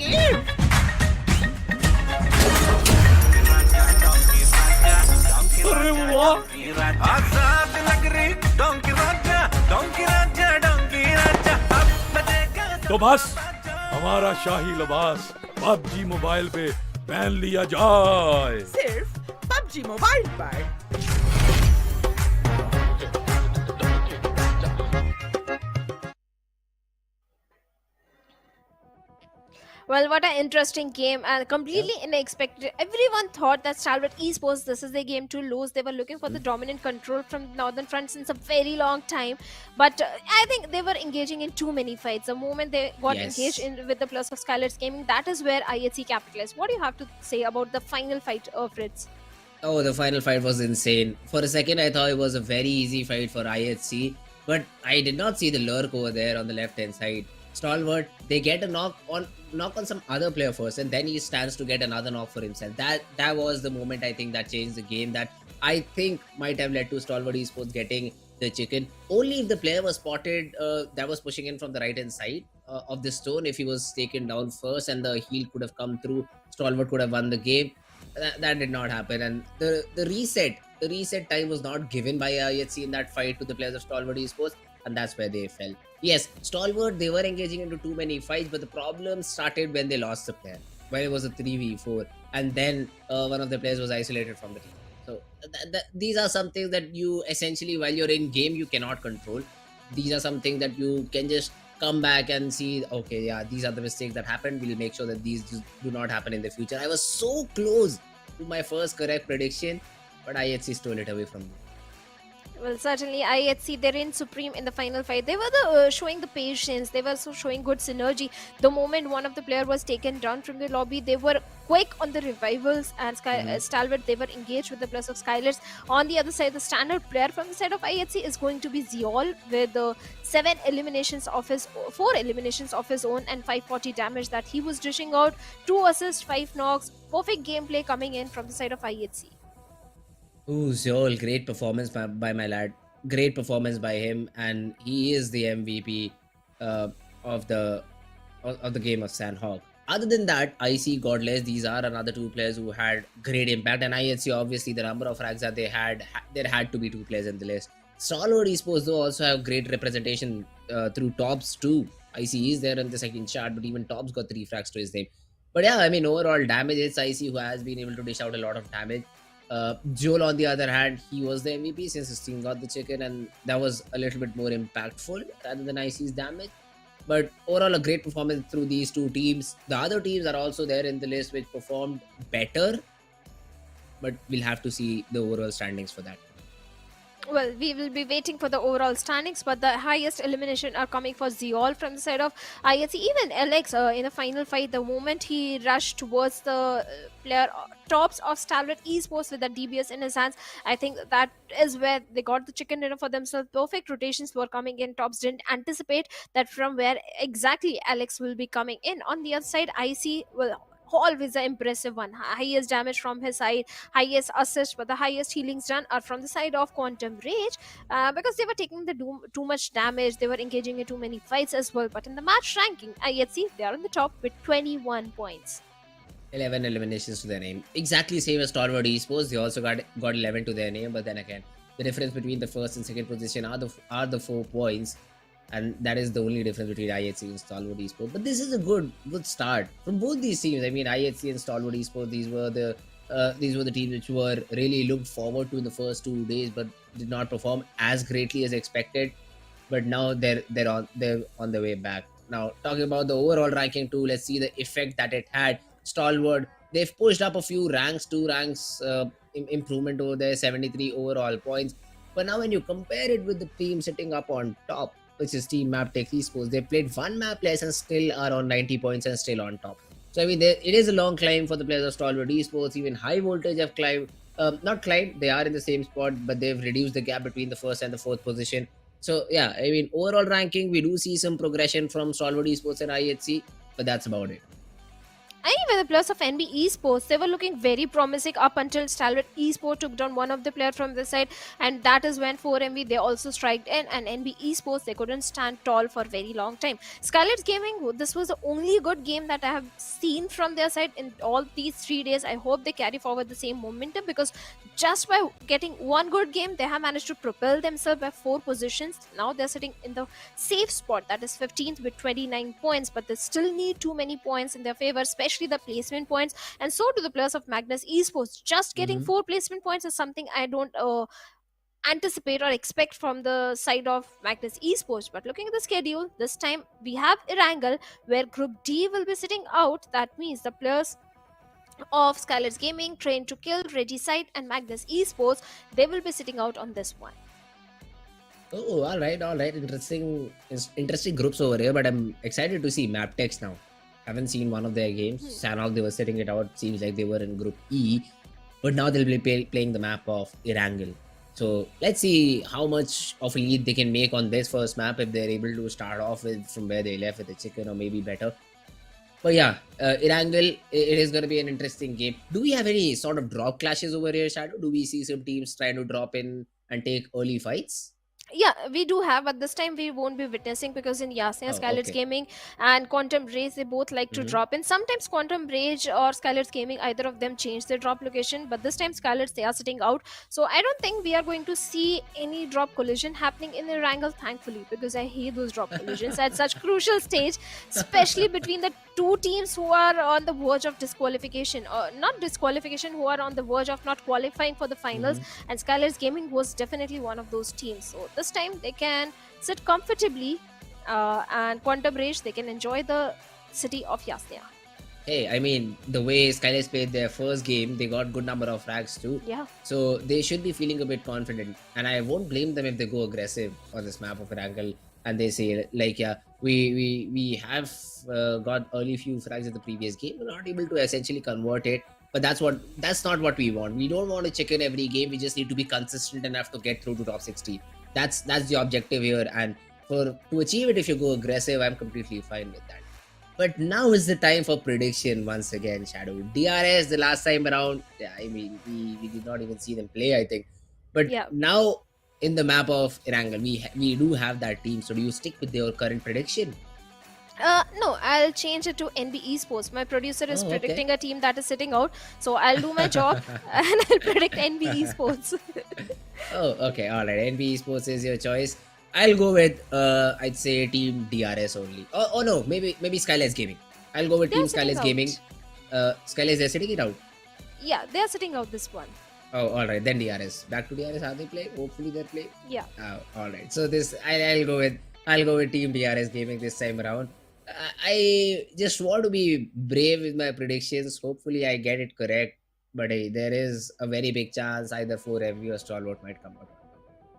अरे वाह! आजाद नगरी donkey राजा तो बस हमारा शाही लिबास पबजी मोबाइल पे पहन लिया जाए सिर्फ पबजी मोबाइल पर Well, what an interesting game, and completely unexpected. Everyone thought that Stalwart Esports, this is their game to lose. They were looking for the dominant control from Northern Front since a very long time. But I think they were engaging in too many fights. The moment they got engaged in with the plus of SKYLIGHTZ Gaming, that is where IHC capitalized. What do you have to say about the final fight of Ritz? Oh, the final fight was insane. For a second, I thought it was a very easy fight for IHC, but I did not see the lurk over there on the left-hand side. Stalwart, they get a knock on some other player first, and then he stands to get another knock for himself. That was the moment, I think, that changed the game, that I think might have led to Stalwart Esports getting the chicken. Only if the player was spotted that was pushing in from the right hand side of the stone, if he was taken down first and the heal could have come through, Stalwart could have won the game. That did not happen, and the reset time was not given by IHC in that fight to the players of Stalwart Esports, and that's where they fell. Yes, Stalwart, they were engaging into too many fights, but the problem started when they lost the player, when it was a 3v4, and then one of the players was isolated from the team. So these are some things that you essentially, while you're in game, you cannot control. These are some things that you can just come back and see, okay, yeah, these are the mistakes that happened. We'll make sure that these do not happen in the future. I was so close to my first correct prediction, but IHC stole it away from me. Well, certainly, IHC, they reigned supreme in the final fight. They were showing the patience. They were also showing good synergy. The moment one of the player was taken down from the lobby, they were quick on the revivals. And Stalwart, they were engaged with the plus of SKYLIGHTZ. On the other side, the standard player from the side of IHC is going to be Zeol with 4 eliminations of his own and 540 damage that he was dishing out. 2 assists, 5 knocks. Perfect gameplay coming in from the side of IHC. Ooh, Zol, great performance by my lad. Great performance by him, and he is the MVP of the game of Sanhok. Other than that, IC, Godless, these are another 2 players who had great impact, and IHC, obviously the number of frags that they had, there had to be 2 players in the list. Stalwart Esports though also have great representation through Tops too. IC is there in the second chart, but even Tops got 3 frags to his name. But yeah, I mean, overall damage, it's IC who has been able to dish out a lot of damage. Joel, on the other hand, he was the MVP since his team got the chicken, and that was a little bit more impactful rather than IC's damage. But overall, a great performance through these 2 teams. The other teams are also there in the list which performed better, but we'll have to see the overall standings for that. Well, we will be waiting for the overall standings, but the highest elimination are coming for Zeol from the side of IHC. Even Alex in the final fight, the moment he rushed towards the player Tops of Stalwart Esports with the DBS in his hands, I think that is where they got the chicken dinner for themselves. Perfect rotations were coming in. Tops didn't anticipate that from where exactly Alex will be coming in. On the other side, IC will always an impressive one. Highest damage from his side, highest assist, but the highest healings done are from the side of Quantum Rage because they were taking the too much damage. They were engaging in too many fights as well. But in the match ranking, IHC, they are on the top with 21 points. 11 eliminations to their name. Exactly same as Stalwart Esports. They also got 11 to their name, but then again, the difference between the first and second position are the 4 points. And that is the only difference between IHC and Stalwart Esports. But this is a good start from both these teams. I mean, IHC and Stalwart Esports, these were the teams which were really looked forward to in the first 2 days, but did not perform as greatly as expected. But now they're on the way back. Now talking about the overall ranking too, let's see the effect that it had. Stalwart, they've pushed up a few ranks, 2 ranks improvement over there, 73 overall points. But now when you compare it with the team sitting up on top, which is Team MABETEX Esports, they played 1 map less and still are on 90 points and still on top. So I mean, it is a long climb for the players of Stalwart Esports. Even Highvoltage have climbed, not climbed, they are in the same spot, but they've reduced the gap between the first and the 4th position. So yeah, I mean, overall ranking, we do see some progression from Stalwart Esports and IHC, but that's about it. And even the players of NB Esports, they were looking very promising up until Stalwart Esports took down one of the players from the side, and that is when 4MV they also striked in, and NB Esports they couldn't stand tall for a very long time. SKYLIGHTZ Gaming, this was the only good game that I have seen from their side in all these 3 days. I hope they carry forward the same momentum, because just by getting one good game, they have managed to propel themselves by 4 positions. Now they're sitting in the safe spot, that is 15th with 29 points, but they still need too many points in their favor, especially the placement points, and so do the players of Magnus Esports. Just getting 4 placement points is something I don't anticipate or expect from the side of Magnus Esports. But looking at the schedule, this time we have Erangel, where Group D will be sitting out. That means the players of SKYLIGHTZ Gaming, Train to Kill, Regicide, and Magnus Esports, they will be sitting out on this one. Oh, all right. Interesting groups over here, but I'm excited to see MABETEX now. Haven't seen one of their games. Sanhok, they were setting it out. Seems like they were in Group E, but now they'll be playing the map of Erangel. So let's see how much of a lead they can make on this first map if they're able to start off with from where they left with the chicken, or maybe better. But yeah, Erangel, it is going to be an interesting game. Do we have any sort of drop clashes over here, Shadow? Do we see some teams trying to drop in and take early fights? Yeah, we do have, but this time we won't be witnessing, because in Yasnia, SKYLIGHTZ okay. Gaming and Quantum Rage, they both like to drop in. Sometimes Quantum Rage or SKYLIGHTZ Gaming, either of them change their drop location, but this time SKYLIGHTZ, they are sitting out. So I don't think we are going to see any drop collision happening in Erangel, thankfully, because I hate those drop collisions at such crucial stage, especially between the 2 teams who are on the verge of disqualification, or not disqualification, who are on the verge of not qualifying for the finals, and SKYLIGHTZ Gaming was definitely one of those teams. So this time they can sit comfortably, and Quantum Rage, they can enjoy the city of Yasnia. Hey, I mean, the way SKYLIGHTZ played their first game, they got good number of frags too. Yeah. So they should be feeling a bit confident. And I won't blame them if they go aggressive on this map of Erangel and they say, like, yeah, we have got early few frags in the previous game. We're not able to essentially convert it. But that's not what we want. We don't want to chicken every game. We just need to be consistent enough to get through to top 16. That's the objective here. And to achieve it, if you go aggressive, I'm completely fine with that. But now is the time for prediction once again, Shadow. DRS the last time around, yeah, I mean, we did not even see them play, I think. But Yeah. now in the map of Erangel, we do have that team. So do you stick with your current prediction? No, I'll change it to NB Esports. My producer is Oh, okay. predicting a team that is sitting out, so I'll do my job and I'll predict NB Esports. Oh, okay, all right. NB Esports is your choice. I'll go with I'd say Team DRS only. Oh no, maybe SKYLIGHTZ Gaming. I'll go with They're Team sitting SKYLIGHTZ Gaming. SKYLIGHTZ, they're sitting it out. Yeah, they are sitting out this one. Oh, all right. Then DRS. Back to DRS. How they play? Hopefully they play. Yeah. Oh, all right. So this I'll go with Team DRS Gaming this time around. I just want to be brave with my predictions. Hopefully I get it correct. But there is a very big chance either 4MV or Stalwart might come out.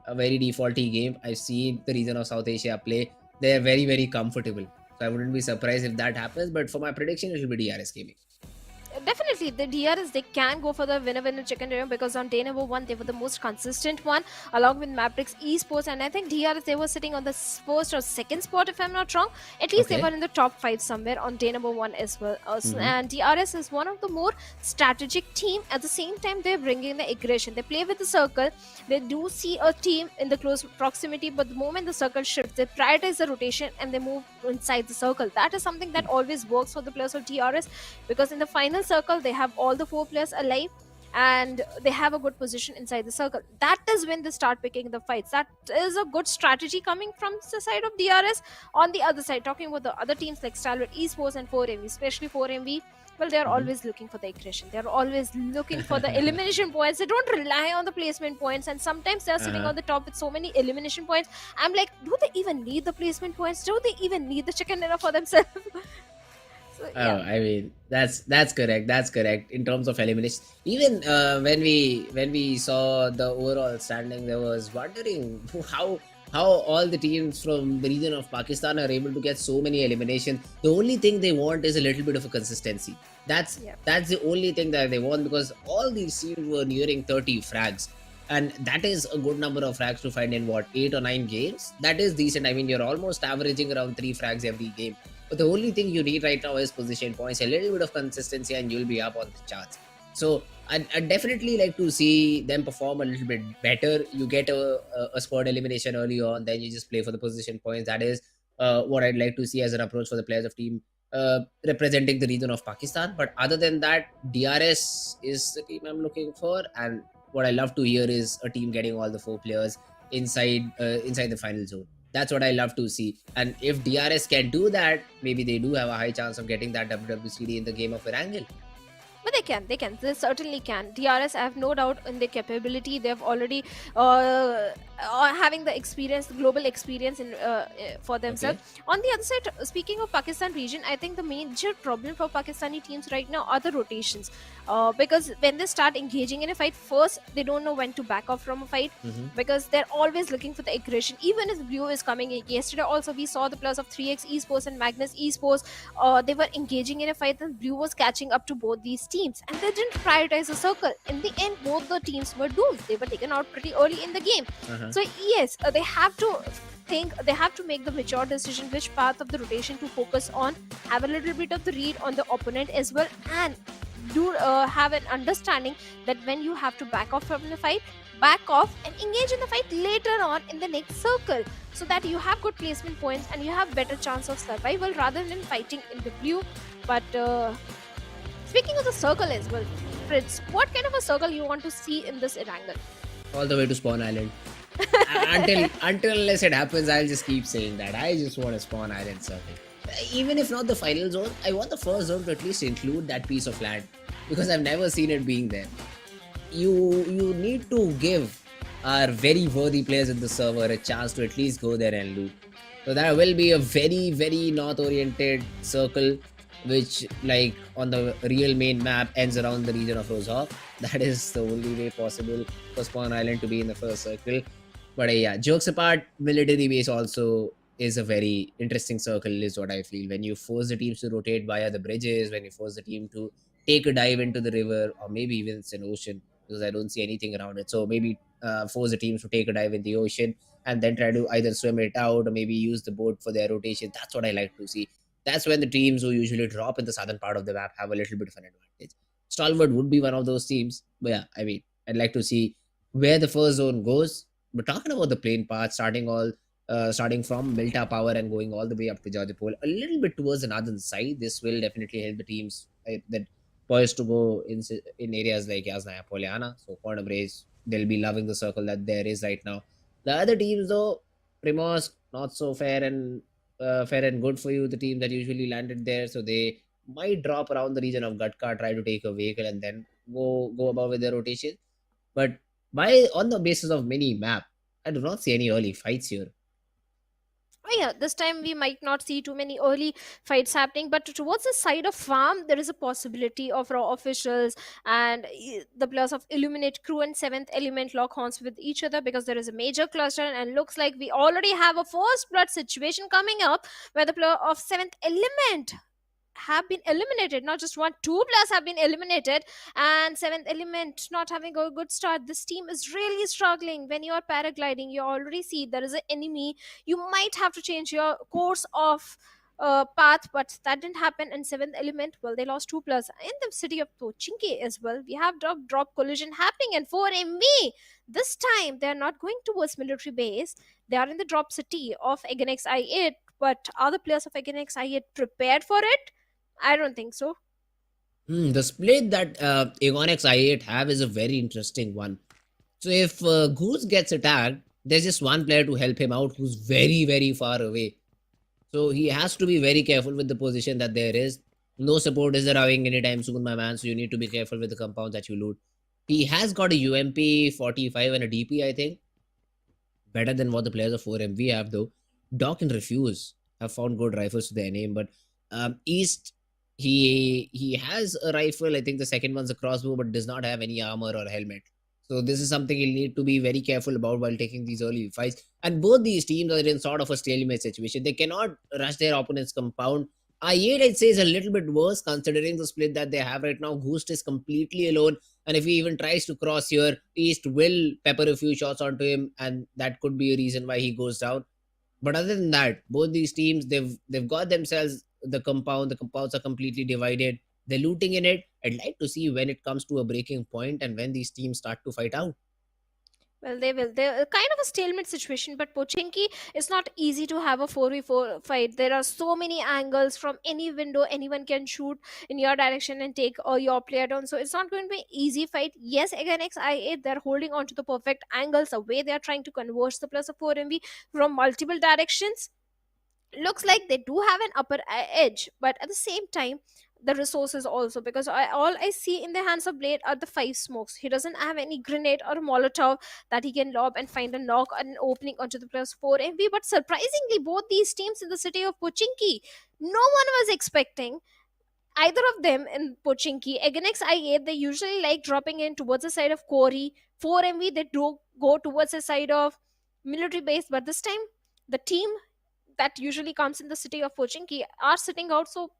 A very defaulty game. I've seen the region of South Asia play. They're very, very comfortable. So I wouldn't be surprised if that happens. But for my prediction, it will be DRS Gaming. Definitely, the DRS, they can go for the winner chicken dinner because on day number 1 they were the most consistent one along with MABETEX Esports, and I think DRS, they were sitting on the first or second spot if I'm not wrong. At least they Okay. were in the top 5 somewhere on day number 1 as well. Mhm. And DRS is one of the more strategic team. At the same time, they're bringing the aggression. They play with the circle. They do see a team in the close proximity, but the moment the circle shifts, they prioritize the rotation and they move inside the circle. That is something that always works for the players of DRS, because in the final circle they have all the 4 players alive and they have a good position inside the circle. That is when they start picking the fights. That is a good strategy coming from the side of DRS. On the other side, talking about the other teams like Stalwart Esports and 4MV, especially 4MV, well, they're Mhm. always looking for the aggression. They're always looking for the elimination points. They don't rely on the placement points, and sometimes they're sitting Uh-huh. on the top with so many elimination points. I'm like, do they even need the placement points? Do they even need the chicken dinner for themselves? So, Oh, yeah. I mean that's correct. That's correct in terms of elimination. Even when we saw the overall standing, there was wondering how all the teams from the region of Pakistan are able to get so many eliminations. The only thing they want is a little bit of a consistency. That's Yeah. that's the only thing that they want, because all these teams were nearing 30 frags. And that is a good number of frags to find in what, 8 or 9 games. That is decent. I mean, you're almost averaging around 3 frags every game. But the only thing you need right now is position points, a little bit of consistency, and you'll be up on the charts. So I'd definitely like to see them perform a little bit better. You get a squad elimination early on, then you just play for the position points. That is what I'd like to see as an approach for the players of team representing the region of Pakistan. But other than that, DRS is the team I'm looking for. And what I love to hear is a team getting all the 4 players inside the final zone. That's what I love to see. And if DRS can do that, maybe they do have a high chance of getting that WWCD in the game of Erangel. But they certainly can. DRS, I have no doubt in their capability. They've already having the experience, the global experience for themselves. On the other side, speaking of Pakistan region, I think the major problem for Pakistani teams right now are the rotations. Because when they start engaging in a fight, first they don't know when to back off from a fight, because they're always looking for the aggression. Even if Blue is coming in, yesterday also we saw the players of 3x Esports and Magnus Esports. They were engaging in a fight and Blue was catching up to both these teams, and they didn't prioritize the circle. In the end, both the teams were doomed. They were taken out pretty early in the game. So yes, they have to make the mature decision which path of the rotation to focus on, have a little bit of the read on the opponent as well, and do have an understanding that when you have to back off from the fight, back off and engage in the fight later on in the next circle, so that you have good placement points and you have better chance of survival rather than fighting in the blue. But speaking of the circle as well, Fritz, what kind of a circle you want to see in this Erangel? All the way to Spawn Island. until unless it happens, I'll just keep saying that. I just want a Spawn Island circle. Even if not the final zone, I want the first zone to at least include that piece of land, because I've never seen it being there. You need to give our very worthy players in the server a chance to at least go there and loot. So that will be a very, very north-oriented circle. which like on the real main map ends around the region of Rozhov. That is the only way possible for Spawn Island to be in the first circle. But yeah, jokes apart, military base also is a very interesting circle, is what I feel. When you force the teams to rotate via the bridges, when you force the team to take a dive into the river, or maybe even it's an ocean, because I don't see anything around it. So maybe force the teams to take a dive in the ocean and then try to either swim it out or maybe use the boat for their rotation. That's what I like to see. That's when the teams who usually drop in the southern part of the map have a little bit of an advantage. Stalwart would be one of those teams. But yeah, I mean, I'd like to see where the first zone goes. But talking about the plane path, starting from Milta Power and going all the way up to Jajapol, a little bit towards the northern side, this will definitely help the teams that poised to go in areas like Yasnaya Poliana. So Corner Brace, they'll be loving the circle that there is right now. The other teams though, Primos, not so fair and good for you, the team that usually landed there. So they might drop around the region of Gatka, try to take a vehicle, and then go above with their rotation. But by on the basis of mini map, I do not see any early fights here. Oh yeah, this time we might not see too many early fights happening, but towards the side of farm, there is a possibility of raw officials and the players of Illuminate Crew and Seventh Element lock horns with each other, because there is a major cluster, and looks like we already have a first blood situation coming up where the player of Seventh Element have been eliminated. Not just one, two players have been eliminated, and Seventh Element not having a good start. This team is really struggling. When you are paragliding, you already see there is an enemy. You might have to change your course of path, but that didn't happen. And Seventh Element, well, they lost two players in the city of Pochinki as well. We have drop collision happening, and for me, this time they're not going towards military base. They are in the drop city of Aganex I8. But are the players of Aganex I8 prepared for it? I don't think so. The split that Agonix I8 have is a very interesting one. So if Goose gets attacked, there's just one player to help him out who's very, very far away. So he has to be very careful with the position that there is. No support is arriving anytime soon, my man. So you need to be careful with the compounds that you loot. He has got a UMP 45 and a DP, I think. Better than what the players of 4MV have, though. Doc and Refuse have found good rifles to their name, but East, he has a rifle. I think the second one's a crossbow, but does not have any armor or helmet. So this is something you'll need to be very careful about while taking these early fights. And both these teams are in sort of a stalemate situation. They cannot rush their opponent's compound. I8, I'd say, is a little bit worse considering the split that they have right now. Ghost is completely alone. And if he even tries to cross here, East will pepper a few shots onto him. And that could be a reason why he goes down. But other than that, both these teams, they've got themselves the compound. The compounds are completely divided. They're looting in it. I'd like to see when it comes to a breaking point and when these teams start to fight out. Well, they will. They're kind of a stalemate situation, but Pochinki is not easy to have a 4v4 fight. There are so many angles from any window. Anyone can shoot in your direction and take your player down. So it's not going to be an easy fight. Yes, again, XI8, they're holding on to the perfect angles. The way they're trying to converge the plus of 4MV from multiple directions. Looks like they do have an upper edge, but at the same time, the resources also, because all I see in the hands of Blade are the five smokes. He doesn't have any grenade or molotov that he can lob and find a knock and an opening onto the plus 4MV. But surprisingly, both these teams in the city of Pochinki, no one was expecting either of them in Pochinki. Against I8, they usually like dropping in towards the side of Kori. 4MV, they do go towards the side of military base, but this time the team that usually comes in the city of Pochinki are sitting out. So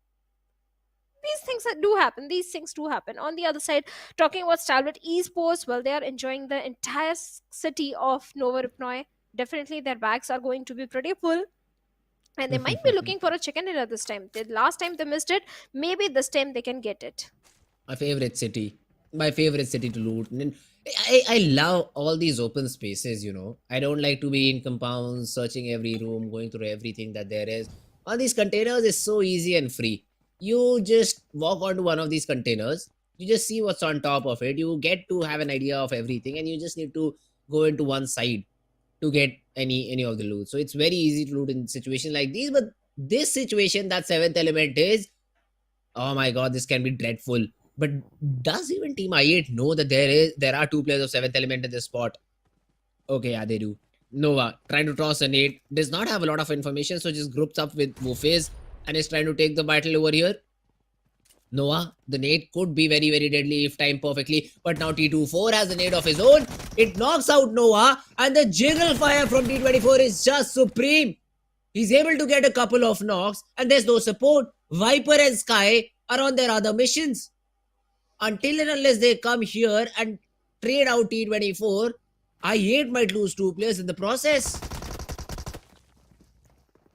these things do happen. These things do happen. On the other side, talking about Stalwart Esports, well, they are enjoying the entire city of Novoripnoi. Definitely, their bags are going to be pretty full. And they might be looking for a chicken dinner this time. The last time they missed it, maybe this time they can get it. My favorite city to loot. And I love all these open spaces, you know. I don't like to be in compounds, searching every room, going through everything that there is. On these containers is so easy and free. You just walk onto one of these containers, you just see what's on top of it, you get to have an idea of everything, and you just need to go into one side to get any of the loot. So it's very easy to loot in situations like these. But this situation that seventh element is, oh my god, this can be dreadful. But does even Team I8 know that there are two players of seventh element in this spot? Okay, yeah, they do. Nova trying to toss a nade, does not have a lot of information, so just groups up with Wufez and is trying to take the battle over here. Noah, the nade could be very, very deadly if timed perfectly. But now T24 has a nade of his own. It knocks out Noah. And the jiggle fire from T24 is just supreme. He's able to get a couple of knocks. And there's no support. Viper and Sky are on their other missions. Until and unless they come here and trade out T24, I8 might lose 2 players in the process.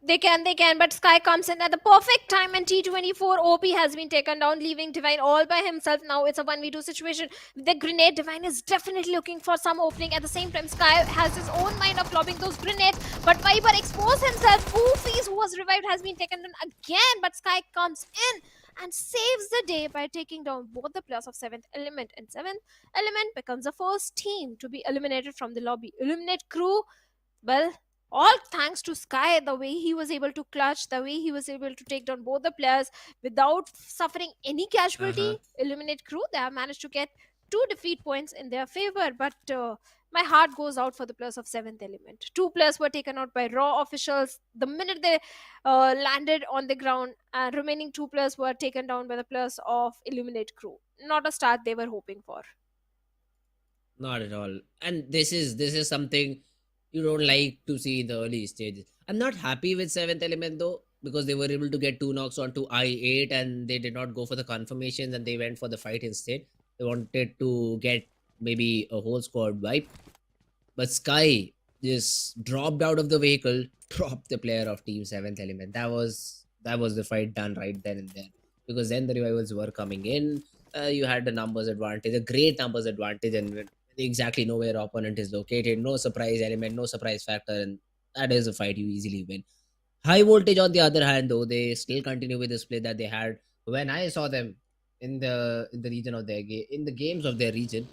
They can, but Sky comes in at the perfect time and T24 OP has been taken down, leaving Divine all by himself. Now it's a 1v2 situation. The grenade, Divine is definitely looking for some opening. At the same time, Sky has his own mind of lobbing those grenades, but Viper exposed himself. Goofies, who was revived, has been taken down again, but Sky comes in and saves the day by taking down both the players of 7th Element. And 7th Element becomes the first team to be eliminated from the lobby. Eliminate Crew, well, all thanks to Sky, the way he was able to clutch, the way he was able to take down both the players without suffering any casualty. Eliminate Crew, they have managed to get 2 defeat points in their favor, but my heart goes out for the players of 7th Element. 2 players were taken out by Raw officials the minute they landed on the ground, and remaining 2 players were taken down by the players of Eliminate Crew. Not a start they were hoping for. Not at all. And this is something you don't like to see in the early stages. I'm not happy with 7th Element though, because they were able to get 2 knocks onto I8 and they did not go for the confirmations and they went for the fight instead. They wanted to get maybe a whole squad wipe. But Sky just dropped out of the vehicle, dropped the player of Team 7th Element. That was the fight done right then and there. Because then the revivals were coming in. You had the numbers advantage, a great numbers advantage, and exactly know where opponent is located. No surprise element, no surprise factor, and that is a fight you easily win. Highvoltage, on the other hand, though, they still continue with the split that they had when I saw them in the region of their in the games of their region.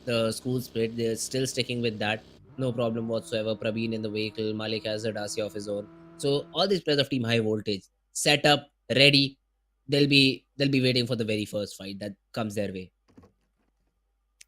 The school split, they're still sticking with that. No problem whatsoever. Praveen in the vehicle, Malik has a Dacia of his own. So all these players of Team Highvoltage set up, ready. They'll be waiting for the very first fight that comes their way.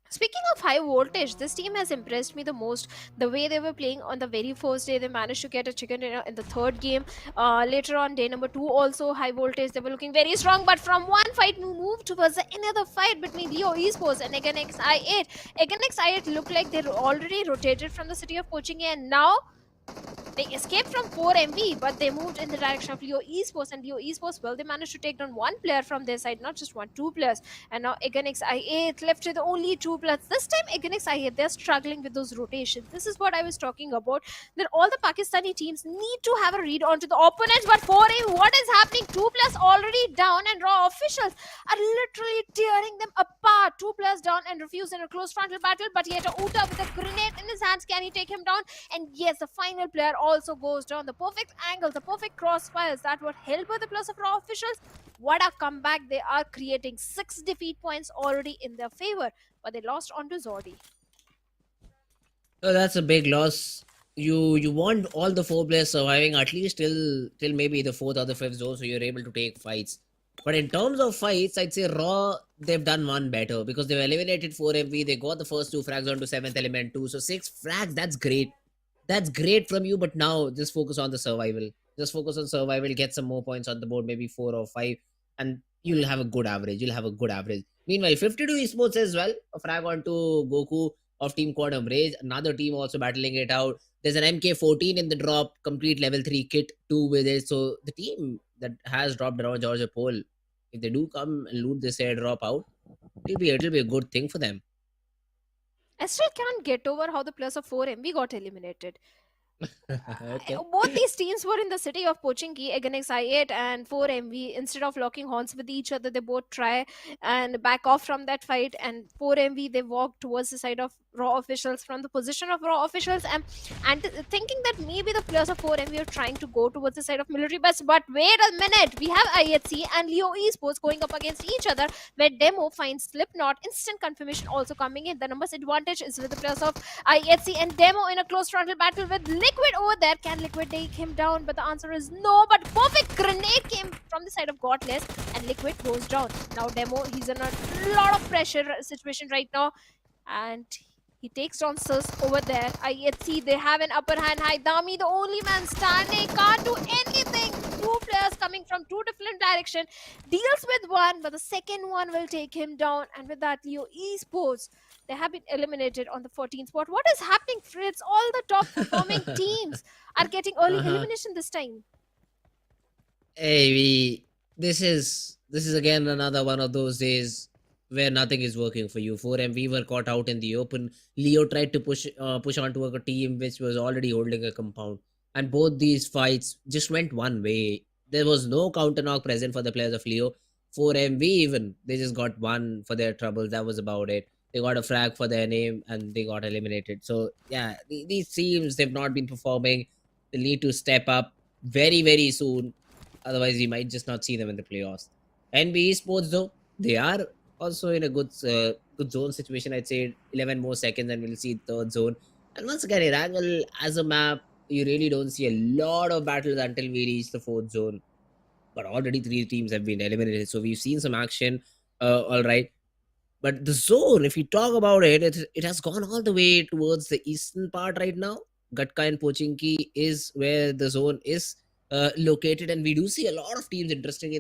Speaking of Highvoltage, this team has impressed me the most. The way they were playing on the very first day, they managed to get a chicken dinner in the 3rd game. Later on, day number 2, also Highvoltage, they were looking very strong. But from one fight, we moved towards another fight between Leo Esports and Aganex I8. Aganex I8 looked like they already rotated from the city of Pochinki, and now they escaped from 4MV, but they moved in the direction of Leo Esports, and Leo Esports, well, they managed to take down 1 player from their side, not just 1, 2 players. And now Aganex I8 left with only 2 players. This time Aganex I8, they're struggling with those rotations. This is what I was talking about, that all the Pakistani teams need to have a read onto the opponents. But 4MV, what is happening? 2 players already down, and Raw officials are literally tearing them apart. 2 players down and refused in a close frontal battle, but yet Uta with a grenade in his hands, can he take him down? And yes, the final player also goes down. The perfect angle, the perfect crossfires that were held by the plus of Raw officials. What a comeback they are creating. 6 defeat points already in their favor, but they lost onto Zordi. So that's a big loss. You want all the 4 players surviving at least till maybe the 4th or the 5th zone, so you're able to take fights. But in terms of fights, I'd say Raw, they've done one better because they've eliminated 4MV. They got the first 2 frags onto 7th Element too. So 6 frags, that's great. That's great from you, but now just focus on the survival. Just focus on survival, get some more points on the board, maybe 4 or 5, and you'll have a good average. Meanwhile, 52 Esports as well, a frag onto Goku of Team Quantum Rage. Another team also battling it out. There's an MK14 in the drop, complete level 3 kit 2 with it. So the team that has dropped around Georgia Pole, if they do come and loot this airdrop out, it'll be a good thing for them. I still can't get over how the players of 4MV got eliminated. Okay. Both these teams were in the city of Pochinki, Aganex I8 and 4MV. Instead of locking horns with each other, they both try and back off from that fight. And 4MV, they walk towards the side of Raw officials, from the position of Raw officials, and thinking that maybe the players of 4MV are trying to go towards the side of military bus. But wait a minute, we have IHC and Leo Esports going up against each other, where Demo finds Slipknot. Instant confirmation also coming in. The numbers advantage is with the players of IHC, and Demo in a close frontal battle with Liquid over there. Can Liquid take him down? But the answer is no. But perfect grenade came from the side of Godless, and Liquid goes down. Now Demo, he's in a lot of pressure situation right now, and he takes down Sus over there. IHC, they have an upper hand. Haidami, the only man standing, can't do anything. 2 players players coming from two different directions. Deals with one, but the second one will take him down. And with that, Leo Esports, they have been eliminated on the 14th spot. What is happening, Fritz? All the top performing teams are getting early elimination this time. Hey, this is again another one of those days where nothing is working for you. 4MV were caught out in the open. Leo tried to push onto a team which was already holding a compound, and both these fights just went one way. There was no counter knock present for the players of Leo. 4MV even, they just got one for their troubles. That was about it. They got a frag for their name and they got eliminated. So yeah, these teams, they've not been performing. They need to step up very, very soon. Otherwise, we might just not see them in the playoffs. NB Esports, though, they are also in a good zone situation. I'd say 11 more seconds and we'll see third zone. And once again, Erangel as a map, you really don't see a lot of battles until we reach the fourth zone. But already 3 teams have been eliminated. So we've seen some action. All right. But the zone, if you talk about it, it has gone all the way towards the eastern part right now. Gatka and Pochinki is where the zone is located, and we do see a lot of teams interested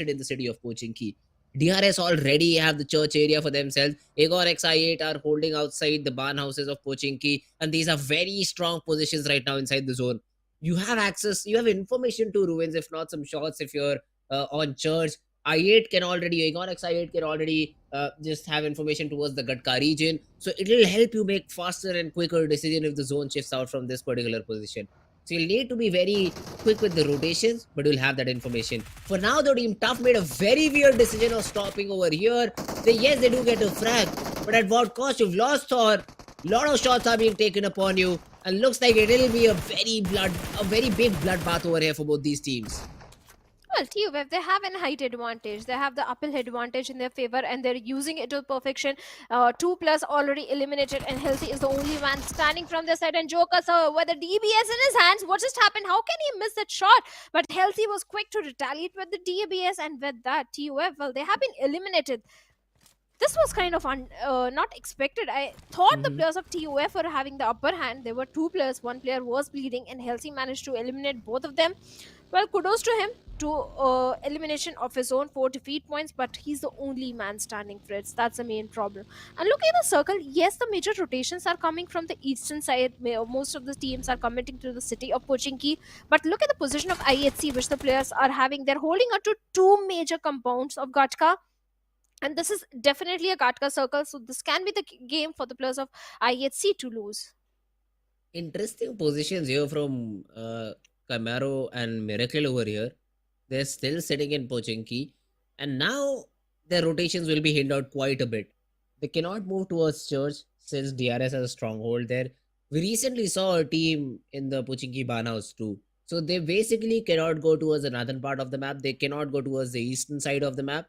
in the city of Pochinki. DRS already have the church area for themselves. Igor XI8 are holding outside the barn houses of Pochinki, and these are very strong positions right now inside the zone. You have access, you have information to ruins, if not some shots, if you're on church. I8 can already, Igor XI8 can already just have information towards the Gatka region. So it will help you make faster and quicker decision if the zone shifts out from this particular position. So you'll need to be very quick with the rotations, but you'll have that information. For now, the team Tough made a very weird decision of stopping over here. Yes, they do get a frag, but at what cost? You've lost Thor. A lot of shots are being taken upon you, and looks like it will be a very big bloodbath over here for both these teams. Well, TUF, they have an height advantage. They have the uphill advantage in their favor, and they're using it to perfection. 2+ already eliminated, and Healthy is the only man standing from their side. And Joker, so with the DBS in his hands, what just happened? How can he miss that shot? But Healthy was quick to retaliate with the DBS, and with that, TUF, well, they have been eliminated. This was kind of not expected. I thought the players of TUF were having the upper hand. There were 2 players. One player was bleeding, and Healthy managed to eliminate both of them. Well, kudos to him to elimination of his own 4 defeat points, but he's the only man standing, Fritz. That's the main problem. And looking at the circle, yes, the major rotations are coming from the eastern side. Most of the teams are committing to the city of Pochinki. But look at the position of IHC, which the players are having. They're holding on to 2 major compounds of Gatka. And this is definitely a Gatka circle, so this can be the game for the players of IHC to lose. Interesting positions here from Camaro and Miracle over here. They're still sitting in Pochinki, and now their rotations will be hindered quite a bit. They cannot move towards Church since DRS has a stronghold there. We recently saw a team in the Pochinki Barn House too. So they basically cannot go towards the northern part of the map. They cannot go towards the eastern side of the map.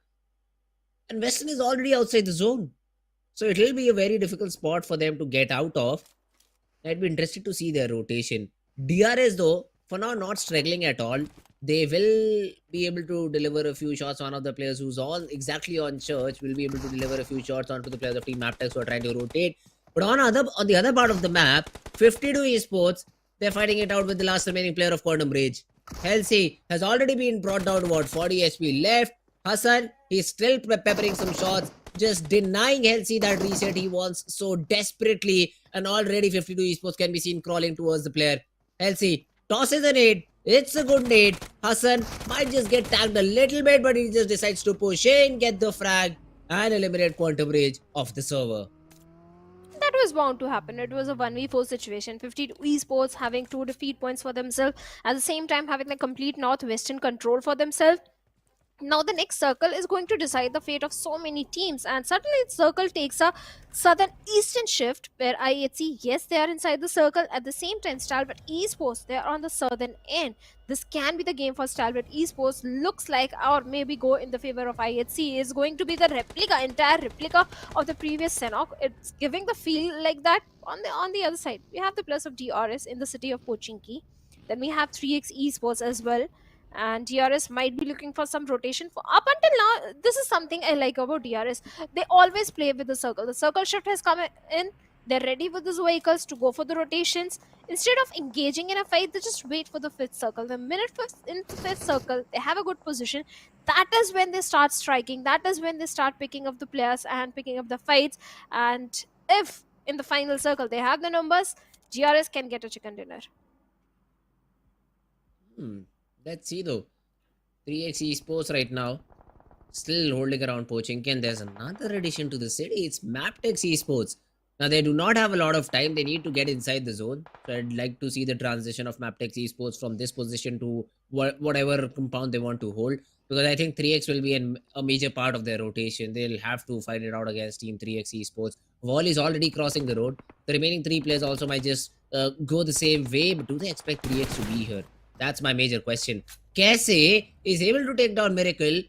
And Western is already outside the zone. So it will be a very difficult spot for them to get out of. I'd be interested to see their rotation. DRS though, for now not struggling at all. They will be able to deliver a few shots. One of the players who's all exactly on Church will be able to deliver a few shots onto the players of Team MABETEX who are trying to rotate. But on the other part of the map, 52 Esports, they're fighting it out with the last remaining player of Quantum Rage. Halsey has already been brought down to about 40 HP left. Hassan, he's still peppering some shots, just denying Halsey that reset he wants so desperately. And already 52 Esports can be seen crawling towards the player. Halsey tosses a nade. It's a good nade. Hassan might just get tagged a little bit, but he just decides to push in, get the frag, and eliminate Quantum Rage off the server. That was bound to happen. It was a 1v4 situation. 52 Esports having 2 defeat points for themselves, at the same time having the complete northwestern control for themselves. Now the next circle is going to decide the fate of so many teams, and suddenly the circle takes a southern eastern shift where IHC, yes, they are inside the circle. At the same time, Stalwart Esports, they are on the southern end. This can be the game for Stalwart Esports. Looks like, or maybe go in the favor of IHC, is going to be the entire replica of the previous Sanhok. It's giving the feel like that. On the other side, we have the plus of DRS in the city of Pochinki. Then we have 3x Esports as well. And DRS might be looking for some rotation. For up until now, this is something I like about DRS. They always play with the circle. The circle shift has come in. They're ready with those vehicles to go for the rotations. Instead of engaging in a fight, they just wait for the fifth circle. The minute into fifth circle, they have a good position. That is when they start striking. That is when they start picking up the players and picking up the fights. And if in the final circle they have the numbers, GRS can get a chicken dinner. Let's see though. 3x Esports right now still holding around poaching, and there's another addition to the city. It's MABETEX Esports. Now they do not have a lot of time. They need to get inside the zone. So I'd like to see the transition of MABETEX Esports from this position to whatever compound they want to hold. Because I think 3x will be a major part of their rotation. They'll have to fight it out against Team 3x Esports. Wall is already crossing the road. The remaining 3 players also might just go the same way. But do they expect 3x to be here? That's my major question. Kese is able to take down Miracle,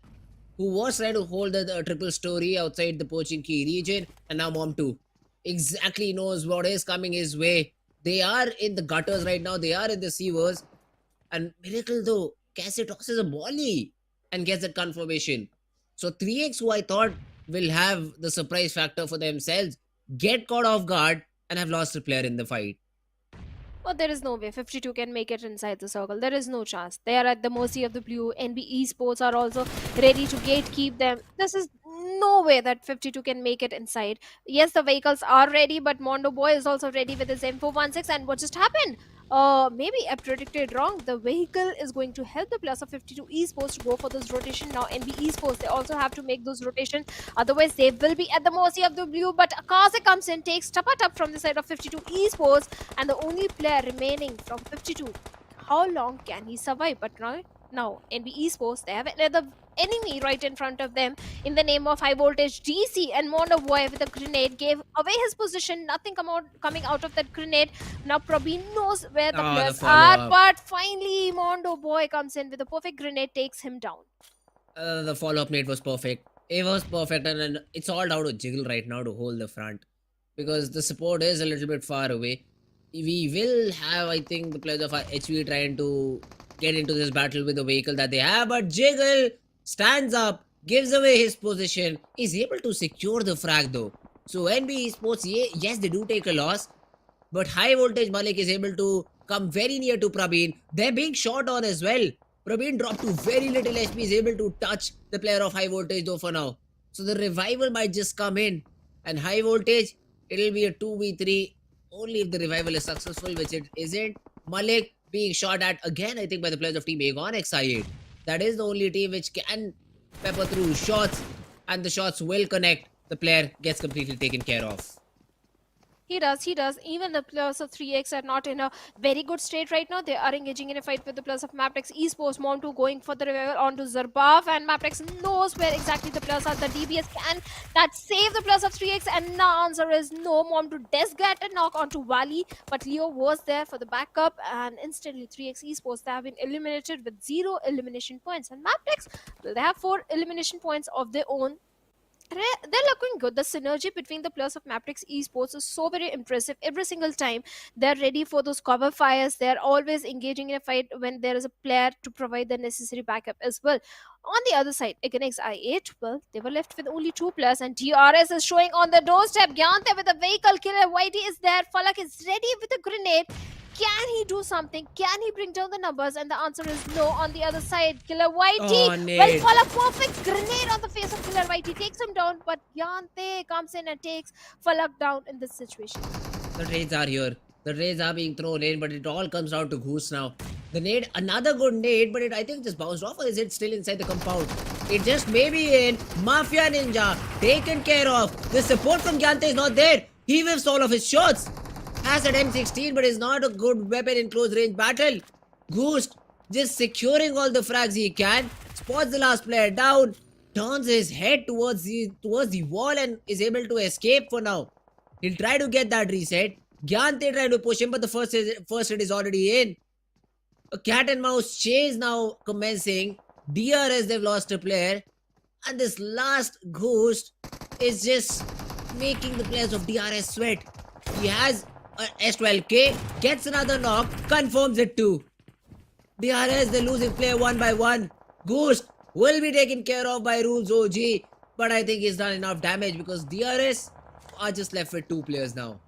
who was trying to hold the triple story outside the poaching key region, and now Mom 2 exactly knows what is coming his way. They are in the gutters right now, they are in the sewers, and Miracle though, Kese tosses a volley and gets that confirmation. So 3x, who I thought will have the surprise factor for themselves, get caught off guard and have lost a player in the fight. Oh, there is no way 52 can make it inside the circle. There is no chance. They are at the mercy of the blue. NB Esports are also ready to gatekeep them. This is no way that 52 can make it inside. Yes, the vehicles are ready, but Mondo Boy is also ready with his M416. And what just happened? Maybe I predicted wrong. The vehicle is going to help the players of 52 Esports to go for this rotation. Now, NB Esports, they also have to make those rotations. Otherwise, they will be at the mercy of the blue. But Akaze comes in, takes Tapatab from the side of 52 Esports, and the only player remaining from 52. How long can he survive? But now NB Esports, they have another enemy right in front of them in the name of Highvoltage DC, and Mondo Boy with a grenade gave away his position. Nothing coming out of that grenade. Now Probeen knows where the players are, but finally Mondo Boy comes in with a perfect grenade, takes him down. The follow-up nade was perfect. It was perfect, and it's all down to Jiggle right now to hold the front, because the support is a little bit far away. We will have, I think, the players of HV trying to get into this battle with the vehicle that they have, but Jiggle stands up, gives away his position, is able to secure the frag though. So NB Esports, yes, they do take a loss, but Highvoltage Malik is able to come very near to Probeen. They're being shot on as well. Probeen dropped to very little HP, is able to touch the player of Highvoltage though for now. So the revival might just come in, and Highvoltage, it'll be a 2v3 only if the revival is successful, which it isn't. Malik being shot at again, I think, by the players of Team Aegon XI8. That is the only team which can pepper through shots, and the shots will connect. The player gets completely taken care of. He does. Even the players of 3x are not in a very good state right now. They are engaging in a fight with the players of MABETEX Esports. Mom2 going for the revival onto Zarbaf, and MABETEX knows where exactly the players are. The DBS can that save the players of 3x, and the answer is no. Mom2 does get a knock onto Wally, but Leo was there for the backup, and instantly 3x Esports, they have been eliminated with 0 elimination points. And MABETEX, well, they have 4 elimination points of their own. They're looking good. The synergy between the players of MABETEX Esports is so very impressive. Every single time they're ready for those cover fires. They're always engaging in a fight when there is a player to provide the necessary backup as well. On the other side, against I8, well, they were left with only 2 players, and DRS is showing on the doorstep. Gyante with a vehicle killer. Whitey is there. Falak is ready with a grenade. Can he do something? Can he bring down the numbers? And the answer is no. On the other side, Killer Whitey. Well, Falak, perfect grenade on the face of Killer Whitey. Takes him down, but Gyante comes in and takes Falak down in this situation. The raids are here. The raids are being thrown in, but it all comes down to Goose now. The nade, another good nade, but it, I think, just bounced off, or is it still inside the compound? It just may be in. Mafia Ninja taken care of. The support from Gyante is not there. He whiffs all of his shots. Has an M16, but is not a good weapon in close range battle. Goose just securing all the frags he can. Spots the last player down. Turns his head towards the wall and is able to escape for now. He'll try to get that reset. Gyante trying to push him, but the first hit is already in. A cat and mouse chase now commencing. DRS, they've lost a player. And this last Ghost is just making the players of DRS sweat. He has a S12K, gets another knock, confirms it too. DRS, they're losing player 1 by 1. Ghost will be taken care of by Rules OG, but I think he's done enough damage because DRS are just left with 2 players now.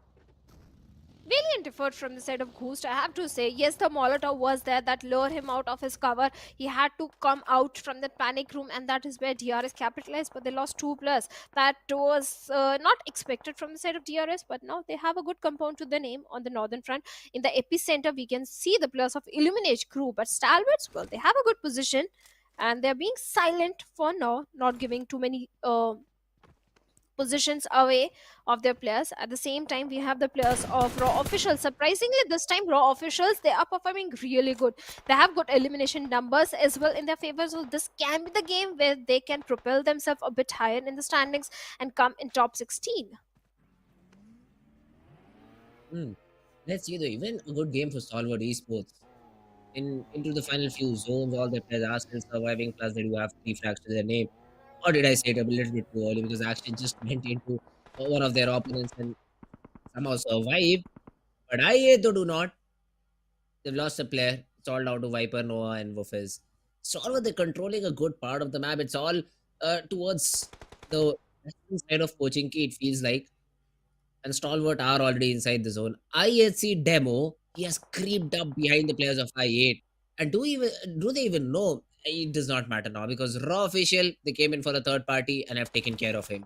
Valiant effort from the side of Ghost, I have to say. Yes, the Molotov was there that lured him out of his cover. He had to come out from the panic room, and that is where DRS capitalized, but they lost 2 plus. That was not expected from the side of DRS, but now they have a good compound to the name on the northern front. In the epicenter, we can see the players of Illuminate crew, but Stalwarts, well, they have a good position, and they're being silent for now, not giving too many positions away of their players. At the same time, we have the players of Raw Officials. Surprisingly, this time Raw Officials, they are performing really good. They have good elimination numbers as well in their favor, so this can be the game where they can propel themselves a bit higher in the standings and come in top 16. Hmm. Let's see though, even a good game for Stalwart Esports. Into the final few zones, all the players are still surviving, plus they do have 3 frags to their name. Or did I say it a little bit too early because Action just went into one of their opponents and somehow survived. But I do not. They've lost a player. It's all down to Viper, Noah, and Wolfes. Stalwart, they're controlling a good part of the map. It's all towards the western side of Pochinki, it feels like. And Stalwart are already inside the zone. IHC Demo, he has creeped up behind the players of I8. And do they even know? It does not matter now because Raw Official, they came in for a third party and have taken care of him.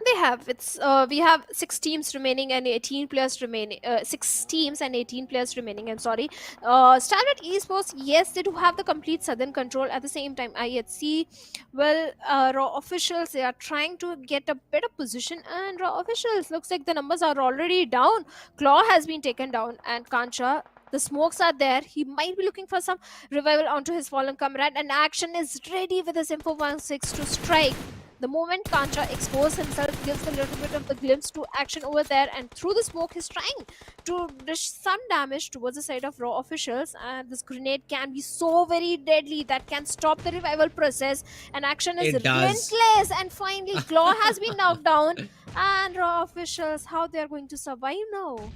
They have. It's we have 6 teams remaining and 18 players remaining. 6 teams and 18 players remaining. I'm sorry. Stalwart Esports, yes, they do have the complete southern control. At the same time, IHC, well, Raw Officials, they are trying to get a better position, and Raw Officials looks like the numbers are already down. Claw has been taken down, and Kancha. The smokes are there. He might be looking for some revival onto his fallen comrade, and Action is ready with his Info 16 to strike. The moment Kancha exposes himself, gives a little bit of the glimpse to Action over there, and through the smoke, he's trying to dish some damage towards the side of Raw Officials. And this grenade can be so very deadly that can stop the revival process. And Action is It does. relentless. And finally, Claw has been knocked down. And Raw Officials, how they are going to survive now?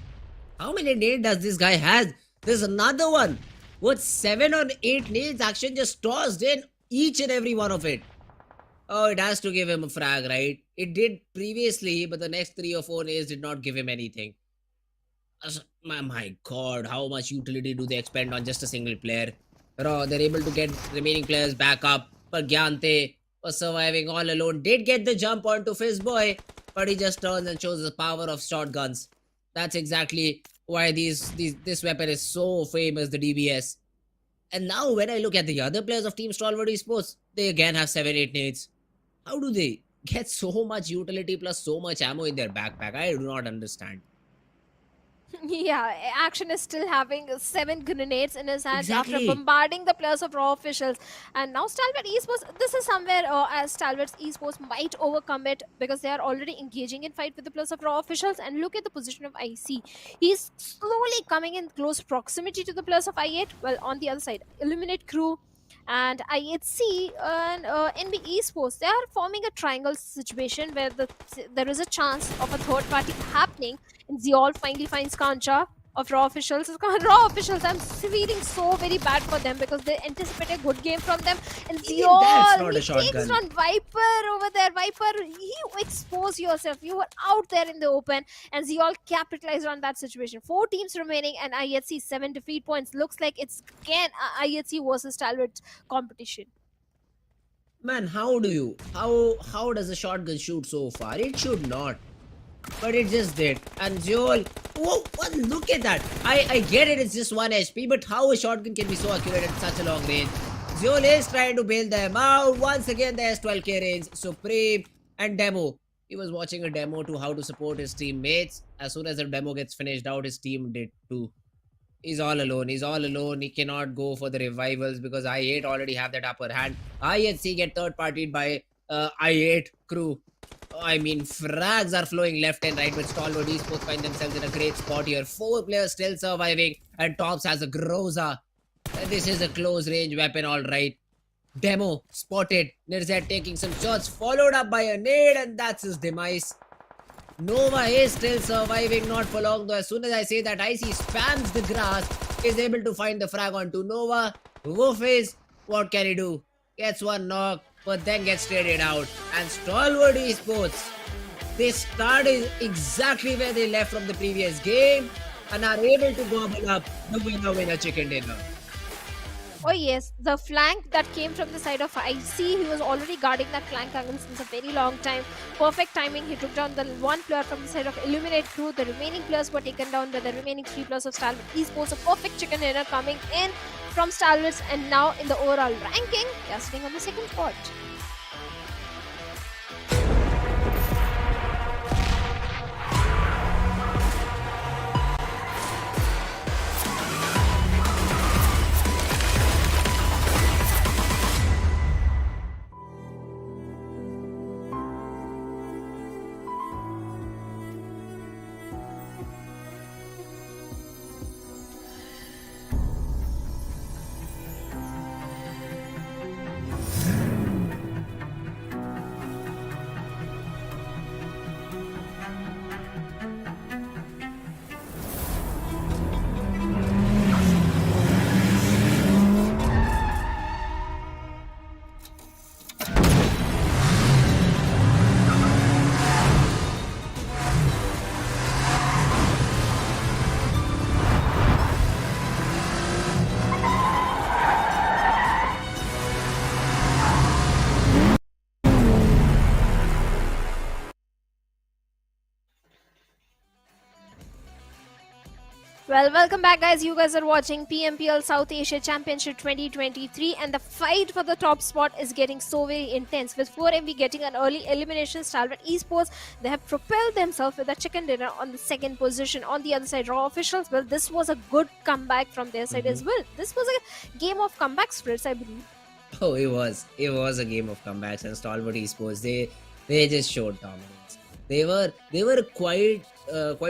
How many nades does this guy has? There's another one. What, 7 or 8 nades? Action just tossed in each and every one of it. Oh, it has to give him a frag, right? It did previously, but the next 3 or 4 nades did not give him anything. My god, how much utility do they expend on just a single player? Raw, they're able to get remaining players back up, but Gyante was surviving all alone. Did get the jump onto Fizzboy, but he just turns and shows the power of shotguns. That's exactly why this weapon is so famous, the DBS. And now when I look at the other players of Team Stalwart Esports, they again have 7-8 nades. How do they get so much utility plus so much ammo in their backpack? I do not understand. Yeah, Action is still having 7 grenades in his hands after Exactly. bombarding the players of Raw Officials. And now Stalwart Esports, this is somewhere as Stalwart Esports might overcome it because they are already engaging in fight with the players of Raw Officials. And look at the position of IC. He's slowly coming in close proximity to the players of I8. Well, on the other side, Illuminate Crew and IHC and NB Esports, they are forming a triangle situation where there is a chance of a third party happening. And Zeol finally finds Kancha of Raw Officials. Raw Officials, I'm feeling so very bad for them because they anticipate a good game from them. And Even that's Zeol, not he a shotgun. takes on Viper over there. Viper, you expose yourself. You were out there in the open. And Zeol capitalized on that situation. 4 teams remaining and IHC 7 defeat points. Looks like it's again IHC versus Stalwart competition. Man, how does a shotgun shoot so far? It should not. But it just did. And Joel, whoa, what, look at that. I get it, it's just 1 HP, but how a shotgun can be so accurate at such a long range? Joel is trying to bail them out. Once again, there's 12k range. Supreme and Demo. He was watching a demo to how to support his teammates. As soon as the demo gets finished out, his team did too. He's all alone. He's all alone. He cannot go for the revivals because I8 already have that upper hand. IHC get third partied by I8 crew. I mean, frags are flowing left and right, but Stalwart Esports find themselves in a great spot here. 4 players still surviving, and Tops has a Groza. This is a close range weapon, alright. Demo spotted. Nirzet taking some shots, followed up by a nade, and that's his demise. Nova is still surviving, not for long though. As soon as I say that, Icy spams the grass, is able to find the frag onto Nova. Wolfes, what can he do? Gets one knock, but then gets traded out. And Stalwart Esports, They started exactly where they left from the previous game and are able to gobble up the winner chicken dinner. Oh yes, the flank that came from the side of IC, he was already guarding that flank angle since a very long time. Perfect timing, he took down the one player from the side of Illuminate Crew. The remaining players were taken down by the remaining 3 players of Stalwart Esports. A perfect chicken dinner coming in from Stalwarts, and now in the overall ranking, they are sitting on the second spot. Well, welcome back, guys. You guys are watching PMPL South Asia Championship 2023, and the fight for the top spot is getting so very intense. With 4MV getting an early elimination, Stalwart Esports, they have propelled themselves with a chicken dinner on the second position. On the other side, Raw Officials, well, this was a good comeback from their side as well. This was a game of comeback spirits, I believe. Oh, it was a game of comebacks, and Stalwart Esports, they just showed dominance. They were quite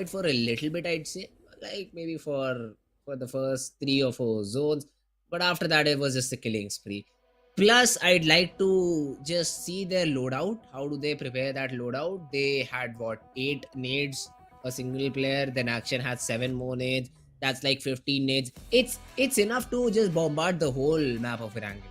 for a little bit, I'd say, like maybe for the first 3 or 4 zones, but after that it was just a killing spree. Plus, I'd like to just see their loadout. How do they prepare that loadout? They had 8 nades, a single player, then Action had 7 more nades. That's like 15 nades. It's enough to just bombard the whole map of Erangel.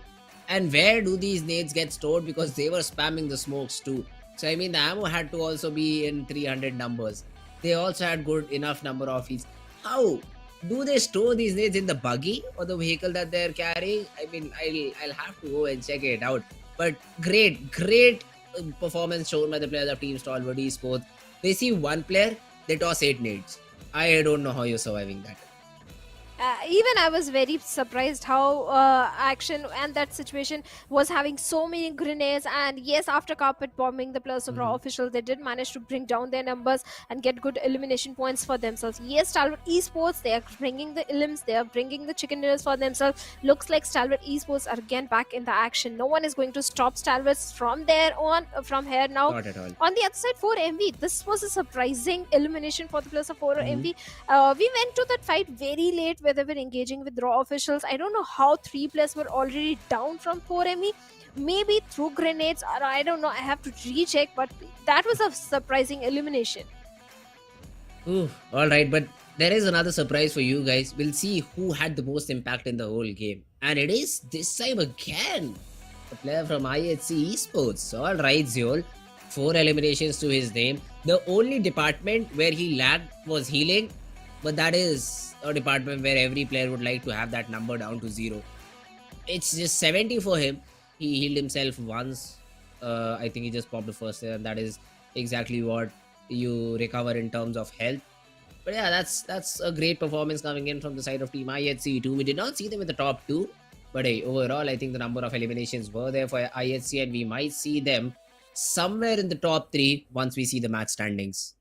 And where do these nades get stored? Because they were spamming the smokes too. So I mean, the ammo had to also be in 300 numbers. They also had good enough number of hits. How do they store these nades, in the buggy or the vehicle that they're carrying? I mean, I'll have to go and check it out. But great performance shown by the players of Team Stalwart Esports. They see one player, they toss 8 nades. I don't know how you're surviving that. Even I was very surprised how Action and that situation was having so many grenades. And yes, after carpet bombing the players of Raw Officials, they did manage to bring down their numbers and get good elimination points for themselves. Yes, Stalwart Esports, they are bringing the elims, they are bringing the chicken dinners for themselves. Looks like Stalwart Esports are again back in the action. No one is going to stop Stalwarts from there on, from here now. Not at all. On the other side, 4MV, this was a surprising elimination for the players of 4MV. We went to that fight very late where they were engaging with Raw Officials. I don't know how 3 players were already down from 4ME. Maybe through grenades, or I don't know. I have to recheck, but that was a surprising elimination. Ooh, all right, but there is another surprise for you guys. We'll see who had the most impact in the whole game, and it is this time again a player from IHC Esports. All right, Ziol, 4 eliminations to his name. The only department where he lagged was healing, but that is a department where every player would like to have that number down to 0. It's just 70 for him. He healed himself once. I think he just popped the first layer, and that is exactly what you recover in terms of health. But yeah, that's a great performance coming in from the side of Team IHC too. We did not see them in the top 2, but hey, overall, I think the number of eliminations were there for IHC, and we might see them somewhere in the top 3 once we see the match standings.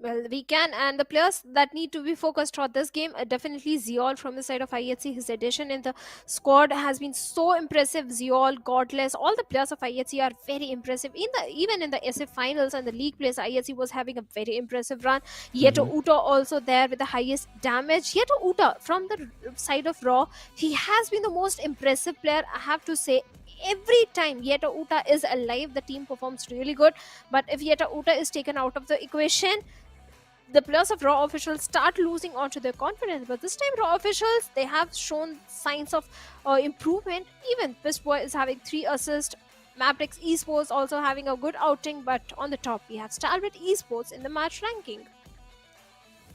Well, we can, and the players that need to be focused for this game, definitely Ziol from the side of IHC. His addition in the squad has been so impressive. Ziol, Godless, all the players of IHC are very impressive. Even in the SF finals and the league plays, IHC was having a very impressive run. Yeto Uta also there with the highest damage. Yeto Uta from the side of Raw, he has been the most impressive player, I have to say. Every time Yeto Uta is alive, the team performs really good. But if Yeto Uta is taken out of the equation, the players of Raw Officials start losing onto their confidence. But this time, Raw Officials, they have shown signs of improvement. Even Fistboy is having 3 assists. MABETEX Esports also having a good outing, but on the top we have Stalwart Esports in the match ranking.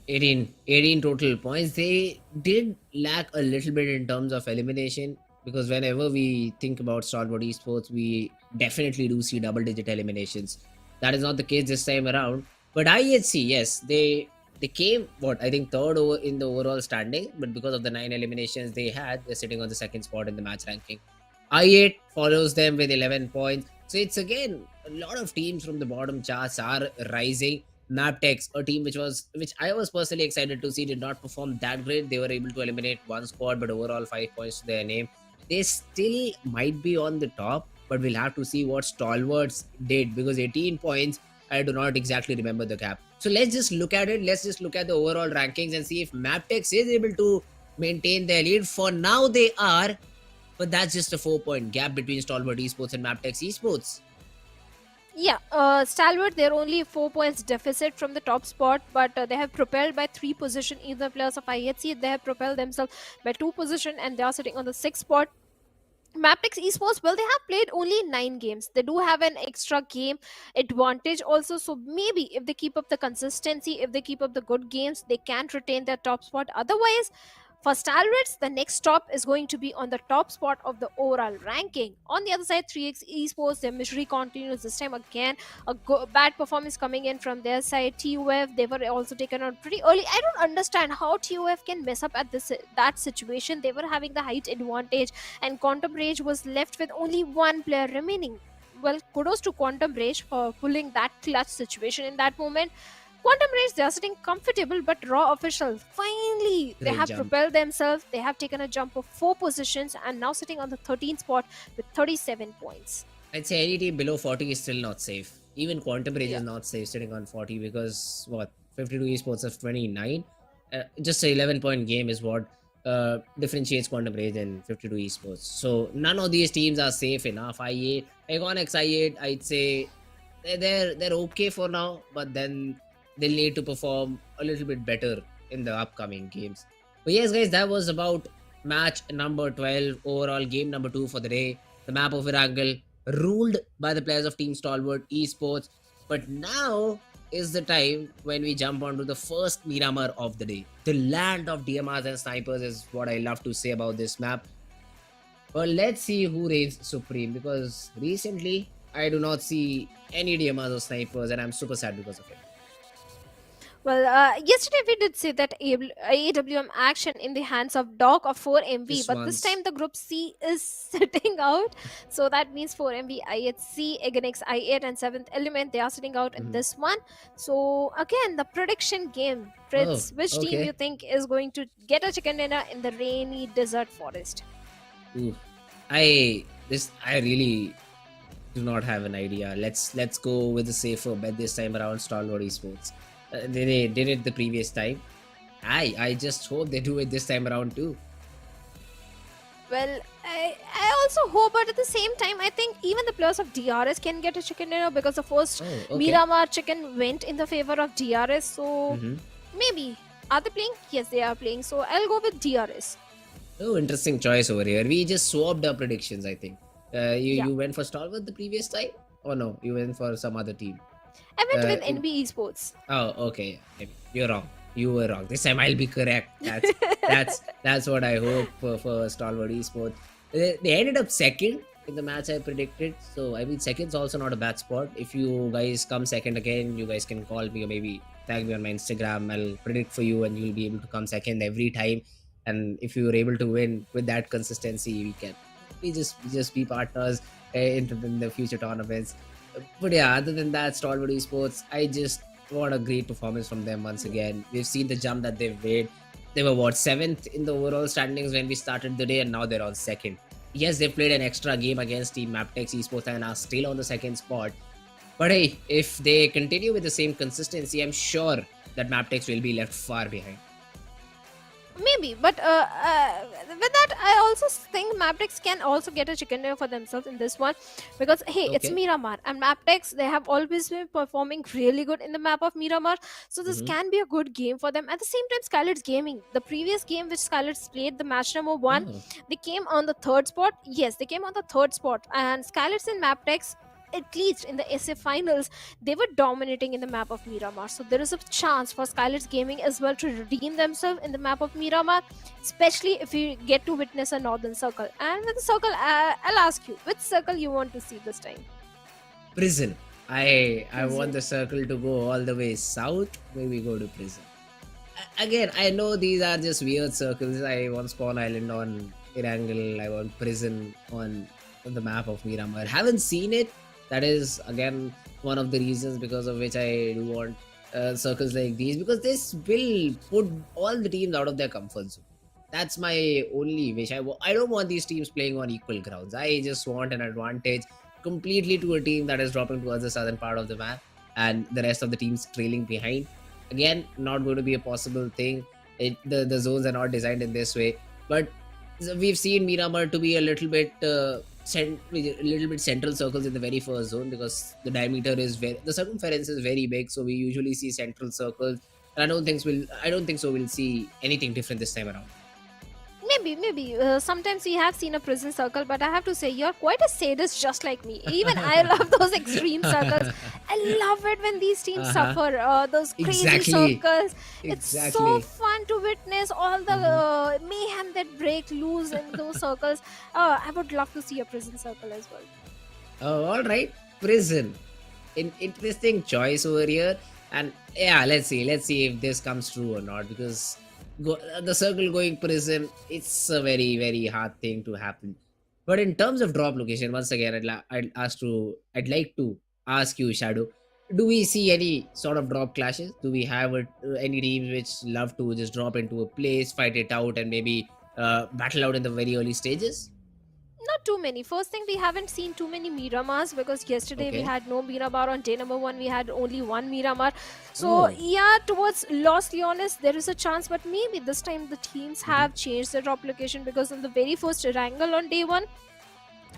18 total points. They did lack a little bit in terms of elimination, because whenever we think about Stalwart Esports, we definitely do see double-digit eliminations. That is not the case this time around. But IHC, yes, they came I think third over in the overall standing, but because of the 9 eliminations they had, they're sitting on the second spot in the match ranking. I8 follows them with 11 points. So it's again a lot of teams from the bottom charts are rising. MABETEX, a team which I was personally excited to see, did not perform that great. They were able to eliminate one squad, but overall 5 points to their name. They still might be on the top, but we'll have to see what Stalwarts did, because 18 points, I do not exactly remember the cap. So let's just look at it. Let's just look at the overall rankings and see if MABETEX is able to maintain their lead. For now, they are, but that's just a 4-point gap between Stalwart Esports and MABETEX Esports. Yeah, Stalwart, they're only 4 points deficit from the top spot, but they have propelled by 3 position. Even the players of IHC, they have propelled themselves by 2 position, and they are sitting on the 6th spot. MABETEX Esports, well, they have played only 9 games. They do have an extra game advantage also. So maybe if they keep up the consistency, if they keep up the good games, they can retain their top spot. Otherwise, for Stalwarts, the next stop is going to be on the top spot of the overall ranking. On the other side, 3x Esports, their misery continues this time again. Bad performance coming in from their side. TUF, they were also taken out pretty early. I don't understand how TUF can mess up at that situation. They were having the height advantage, and Quantum Rage was left with only 1 player remaining. Well, kudos to Quantum Rage for pulling that clutch situation in that moment. Quantum Rage, they are sitting comfortable, but Raw officials, finally, they Great have jump. propelled themselves. They have taken a jump of 4 positions and now sitting on the 13th spot with 37 points. I'd say any team below 40 is still not safe. Even Quantum Rage Yeah. is not safe sitting on 40, because 52 Esports of 29. Just a 11-point game is what differentiates Quantum Rage and 52 Esports. So none of these teams are safe enough. I8, Iconics I8, I'd say they're okay for now, but then they'll need to perform a little bit better in the upcoming games. But yes, guys, that was about match number 12, overall game number 2 for the day. The map of Erangel, ruled by the players of Team Stalwart Esports. But now is the time when we jump onto the first Miramar of the day. The land of DMRs and snipers is what I love to say about this map. But let's see who reigns supreme, because recently I do not see any DMRs or snipers, and I'm super sad because of it. Well, yesterday we did see that AWM action in the hands of Dog of 4MV, but this time the Group C is sitting out. So that means 4MV, IHC, Eganix, I8 and 7th Element, they are sitting out in this one. So again, the prediction game. Fritz, which team you think is going to get a chicken dinner in the rainy desert forest? Ooh, I really do not have an idea. Let's go with the safer bet this time around, Stalwart Esports. They did it the previous time. I just hope they do it this time around too. Well, I also hope, but at the same time, I think even the players of DRS can get a chicken dinner, because the first Miramar chicken went in the favor of DRS. So maybe. Are they playing? Yes, they are playing. So I'll go with DRS. Oh, interesting choice over here. We just swapped our predictions, I think. You went for Stalwart the previous time? Or no, you went for some other team? I went with NB Esports. Oh, okay. You're wrong. You were wrong. This time I'll be correct. That's what I hope for Stalwart Esports. They ended up second in the match I predicted. So I mean, second's also not a bad spot. If you guys come second again, you guys can call me or maybe tag me on my Instagram. I'll predict for you, and you'll be able to come second every time. And if you were able to win with that consistency, we just be partners in the future tournaments. But yeah, other than that, Stalwart Esports, I just want a great performance from them once again. We've seen the jump that they've made. They were 7th in the overall standings when we started the day, and now they're on 2nd. Yes, they played an extra game against Team MABETEX Esports and are still on the 2nd spot. But hey, if they continue with the same consistency, I'm sure that MABETEX will be left far behind. Maybe, but with that, I also think MABETEX can also get a chicken dinner for themselves in this one, because hey, it's Okay. Miramar and MABETEX. They have always been performing really good in the map of Miramar, so this Mm-hmm. can be a good game for them. At the same time, SKYLIGHTZ Gaming, the previous game which SKYLIGHTZ played, the match number one, Oh. they came on the third spot. Yes, they came on the third spot, and SKYLIGHTZ and MABETEX, at least in the SA finals, they were dominating in the map of Miramar. So there is a chance for SKYLIGHTZ Gaming as well to redeem themselves in the map of Miramar, especially if we get to witness a northern circle. And with the circle, I'll ask you, which circle you want to see this time? Prison. I Prison. want the circle to go all the way south. Maybe go to prison. Again, I know these are just weird circles. I want Spawn Island on Erangel. I want prison on the map of Miramar. Haven't seen it. That is again one of the reasons because of which I do want circles like these, because this will put all the teams out of their comfort zone. That's my only wish. I don't want these teams playing on equal grounds. I just want an advantage completely to a team that is dropping towards the southern part of the map and the rest of the teams trailing behind. Again, not going to be a possible thing. The zones are not designed in this way, but we've seen Miramar to be a little bit central circles in the very first zone, because the diameter is the circumference is very big, so we usually see central circles. And I don't think so we'll see anything different this time around. Maybe. Sometimes we have seen a prison circle, but I have to say, you're quite a sadist just like me. Even I love those extreme circles. I love it when these teams suffer those crazy Exactly. circles. It's so Exactly. fun to witness all the mayhem that break loose in those circles. I would love to see a prison circle as well. Oh, all right, prison. Interesting choice over here, and yeah, let's see if this comes true or not, because the circle going prison, it's a very very hard thing to happen. But in terms of drop location, once again, I'd like to ask you, Shadow, do we see any sort of drop clashes? Do we have any teams which love to just drop into a place, fight it out, and maybe battle out in the very early stages? Not too many. First thing, we haven't seen too many Miramars, because yesterday we Okay. had no Miramar. On day number one, we had only one Miramar. So, Oh. yeah, towards Los Leones, there is a chance, but maybe this time the teams Mhm. have changed their drop location, because on the very first Erangel on day one,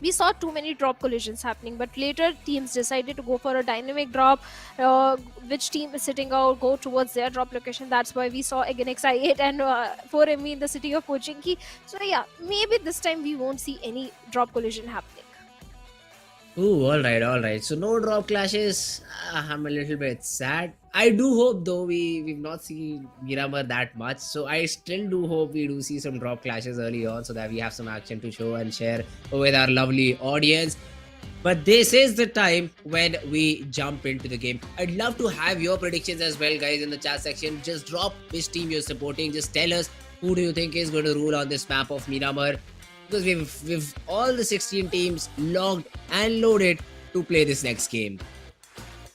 we saw too many drop collisions happening, but later teams decided to go for a dynamic drop. Which team is sitting out, go towards their drop location. That's why we saw again XI8 and 4ME in the city of Pochinki. So yeah, maybe this time we won't see any drop collision happening. Ooh, all right. So no drop clashes. I'm a little bit sad. I do hope though we've not seen Miramar that much. So I still do hope we do see some drop clashes early on, so that we have some action to show and share with our lovely audience. But this is the time when we jump into the game. I'd love to have your predictions as well, guys, in the chat section. Just drop which team you're supporting. Just tell us who do you think is going to rule on this map of Miramar, because we've all the 16 teams logged and loaded to play this next game.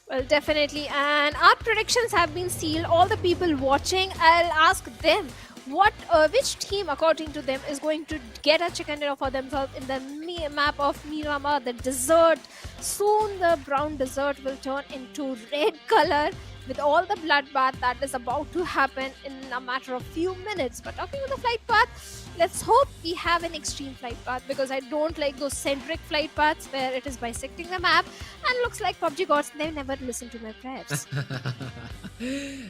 Well, definitely. And our predictions have been sealed. All the people watching, I'll ask them which team, according to them, is going to get a chicken dinner for themselves in the map of Miramar, the desert. Soon the brown desert will turn into red color with all the bloodbath that is about to happen in a matter of few minutes. But talking about the flight path, let's hope we have an extreme flight path, because I don't like those centric flight paths where it is bisecting the map and looks like PUBG gods, they never listen to my prayers.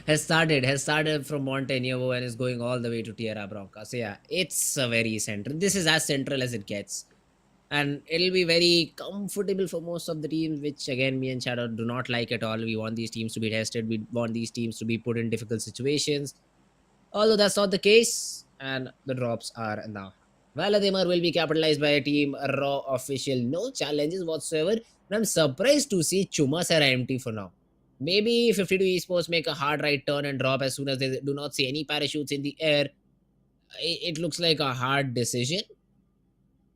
has started from Montenegro and is going all the way to Tierra Bronca. So yeah, it's a very central. This is as central as it gets, and it'll be very comfortable for most of the teams, which again me and Shadow do not like at all. We want these teams to be tested. We want these teams to be put in difficult situations. Although that's not the case, and the drops are now. Vladimir will be capitalized by a team raw official, no challenges whatsoever. And I'm surprised to see Chumasera empty for now. Maybe 52 Esports make a hard right turn and drop as soon as they do not see any parachutes in the air. It looks like a hard decision.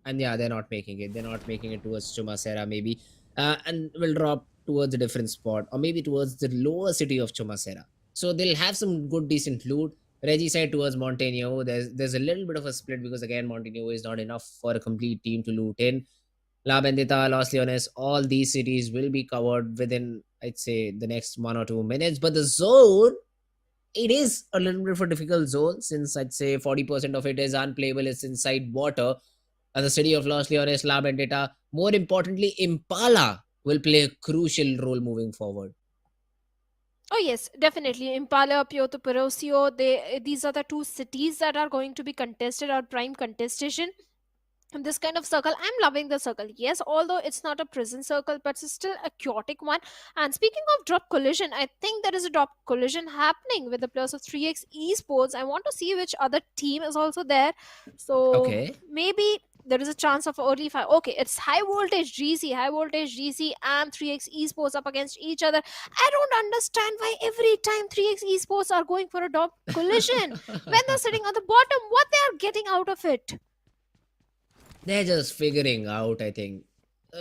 And yeah, they're not making it. They're not making it towards Chumasera, maybe. And will drop towards a different spot, or maybe towards the lower city of Chumasera. So they'll have some good, decent loot. Regicide towards Montenegro. There's a little bit of a split, because again, Montenegro is not enough for a complete team to loot in. La Bendita, Los Leones, all these cities will be covered within, I'd say, the next 1 or 2 minutes. But the zone it is a little bit of a difficult zone since I'd say 40% of it is unplayable, it's inside water. And the city of Los Leones, La Vendetta, more importantly, Impala will play a crucial role moving forward. Oh yes, definitely. Impala, Kyoto, Perosio, these are the two cities that are going to be contested or prime contestation in this kind of circle. I'm loving the circle, yes, although it's not a prison circle, but it's still a chaotic one. And speaking of drop collision, I think there is a drop collision happening with the players of 3x esports. I want to see which other team is also there, so Okay. maybe there is a chance of early fight. Okay, it's high voltage gc and 3x esports up against each other. I don't understand why every time 3x esports are going for a drop collision when they're sitting on the bottom, what they are getting out of it. They're just figuring out, I think.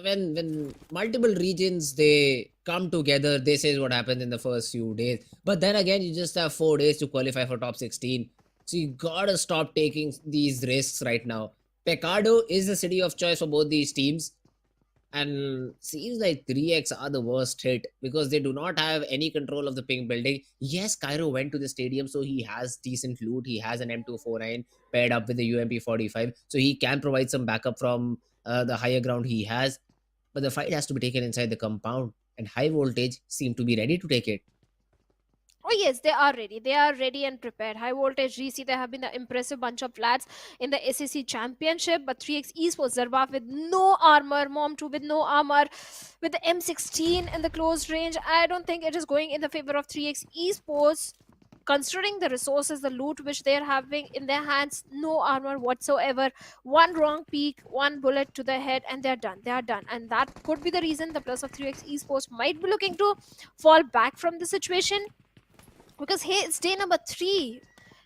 When multiple regions they come together, this is what happens in the first few days. But then again, you just have 4 days to qualify for top 16. So you gotta stop taking these risks right now. Pecado is the city of choice for both these teams. And seems like 3x are the worst hit because they do not have any control of the pink building. Yes, Cairo went to the stadium, so he has decent loot. He has an M249 paired up with the UMP45, so he can provide some backup from the higher ground he has. But the fight has to be taken inside the compound, and high voltage seem to be ready to take it. Oh yes, they are ready. They are ready and prepared. High voltage GC, they have been the impressive bunch of lads in the SAC championship. But 3x esports, Zarbaf with no armor, Mom 2 with no armor, with the M16 in the close range. I don't think it is going in the favor of 3x esports. Considering the resources, the loot which they are having in their hands, no armor whatsoever. One wrong peek, one bullet to the head, and they're done. They are done. And that could be the reason the plus of 3x esports might be looking to fall back from the situation, because hey, it's day number 3,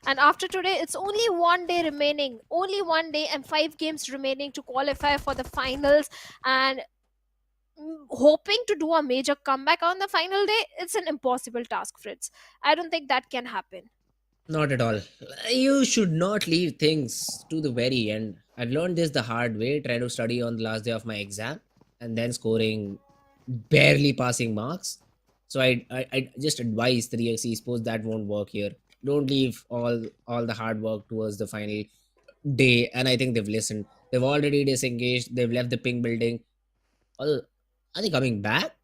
and after today it's only one day remaining, only one day and 5 games remaining to qualify for the finals. And hoping to do a major comeback on the final day, it's an impossible task, Fritz. I don't think that can happen. Not at all. You should not leave things to the very end. I've learned this the hard way, trying to study on the last day of my exam and then scoring barely passing marks. So I just advise 3x esports that won't work here. Don't leave all the hard work towards the final day. And I think they've listened. They've already disengaged. They've left the pink building. Are are they coming back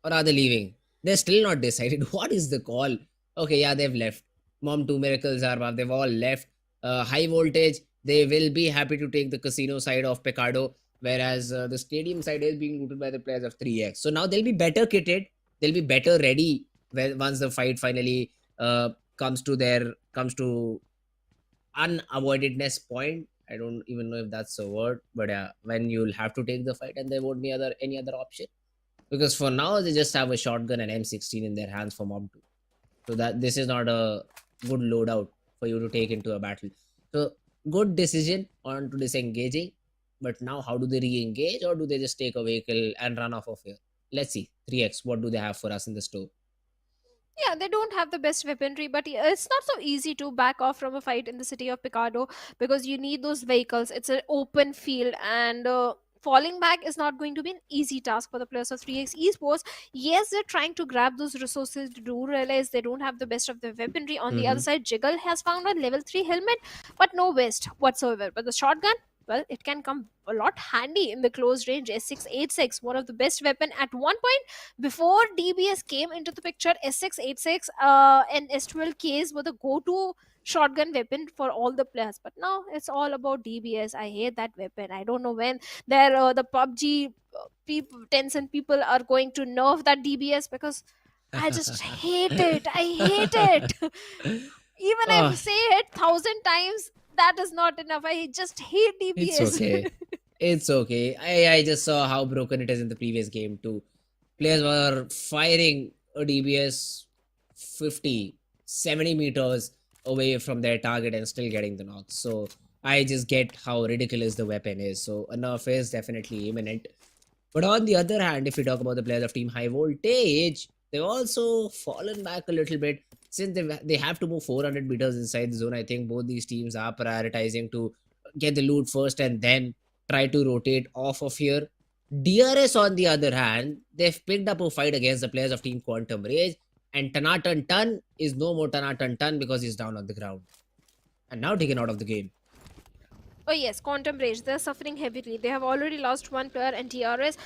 or are they leaving? They're still not decided. What is the call? Okay, yeah, they've left. Mom 2 Miracles are above. They've all left. High voltage, they will be happy to take the casino side of Pecado, whereas the stadium side is being looted by the players of 3x. So now they'll be better kitted. They'll be better ready when once the fight finally comes to unavoidedness point. I don't even know if that's a word, but yeah, when you'll have to take the fight and there won't be any other option, because for now they just have a shotgun and M16 in their hands for Mob 2. So that this is not a good loadout for you to take into a battle. So good decision on to disengaging, but now how do they re-engage, or do they just take a vehicle and run off of here? Let's see. 3x, what do they have for us in the store? Yeah, they don't have the best weaponry, but yeah, it's not so easy to back off from a fight in the city of Picado, because you need those vehicles. It's an open field, and falling back is not going to be an easy task for the players of 3x esports. Yes, they're trying to grab those resources. Do realize they don't have the best of the weaponry. On the other Mm-hmm. side, Jiggle has found a level 3 helmet, but no vest whatsoever. But the shotgun, well, it can come a lot handy in the close range. S686, one of the best weapon at one point before DBS came into the picture. S686 and S12Ks were the go-to shotgun weapon for all the players, but now it's all about DBS. I hate that weapon. I don't know when the PUBG people, Tencent people are going to nerf that DBS, because I just hate it. I hate it. Even I Oh, say it 1,000 times, that is not enough. I just hate it's DBS. okay. It's okay. I just saw how broken it is in the previous game too. Players were firing a DBS 50, 70 meters away from their target and still getting the knocks. So I just get how ridiculous the weapon is. So a nerf is definitely imminent. But on the other hand, if we talk about the players of Team High Voltage, they've also fallen back a little bit since they have to move 400 meters inside the zone. I think both these teams are prioritizing to get the loot first and then try to rotate off of here. DRS, on the other hand, they've picked up a fight against the players of Team Quantum Rage. And Tanatan Tan is no more Tanatan Tan because he's down on the ground and now taken out of the game. Oh yes, Quantum Rage. They're suffering heavily. They have already lost one player and DRS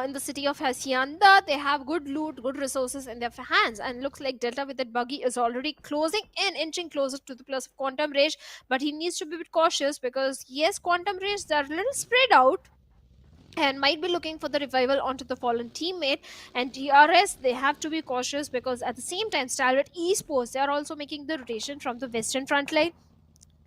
in the city of Hacienda. They have good loot, good resources in their hands, and looks like Delta with that buggy is already closing in, inching closer to the plus of Quantum Rage. But he needs to be a bit cautious because yes, Quantum Rage, they're a little spread out and might be looking for the revival onto the fallen teammate. And DRS, they have to be cautious because at the same time, Stalwart Esports, they are also making the rotation from the western front line.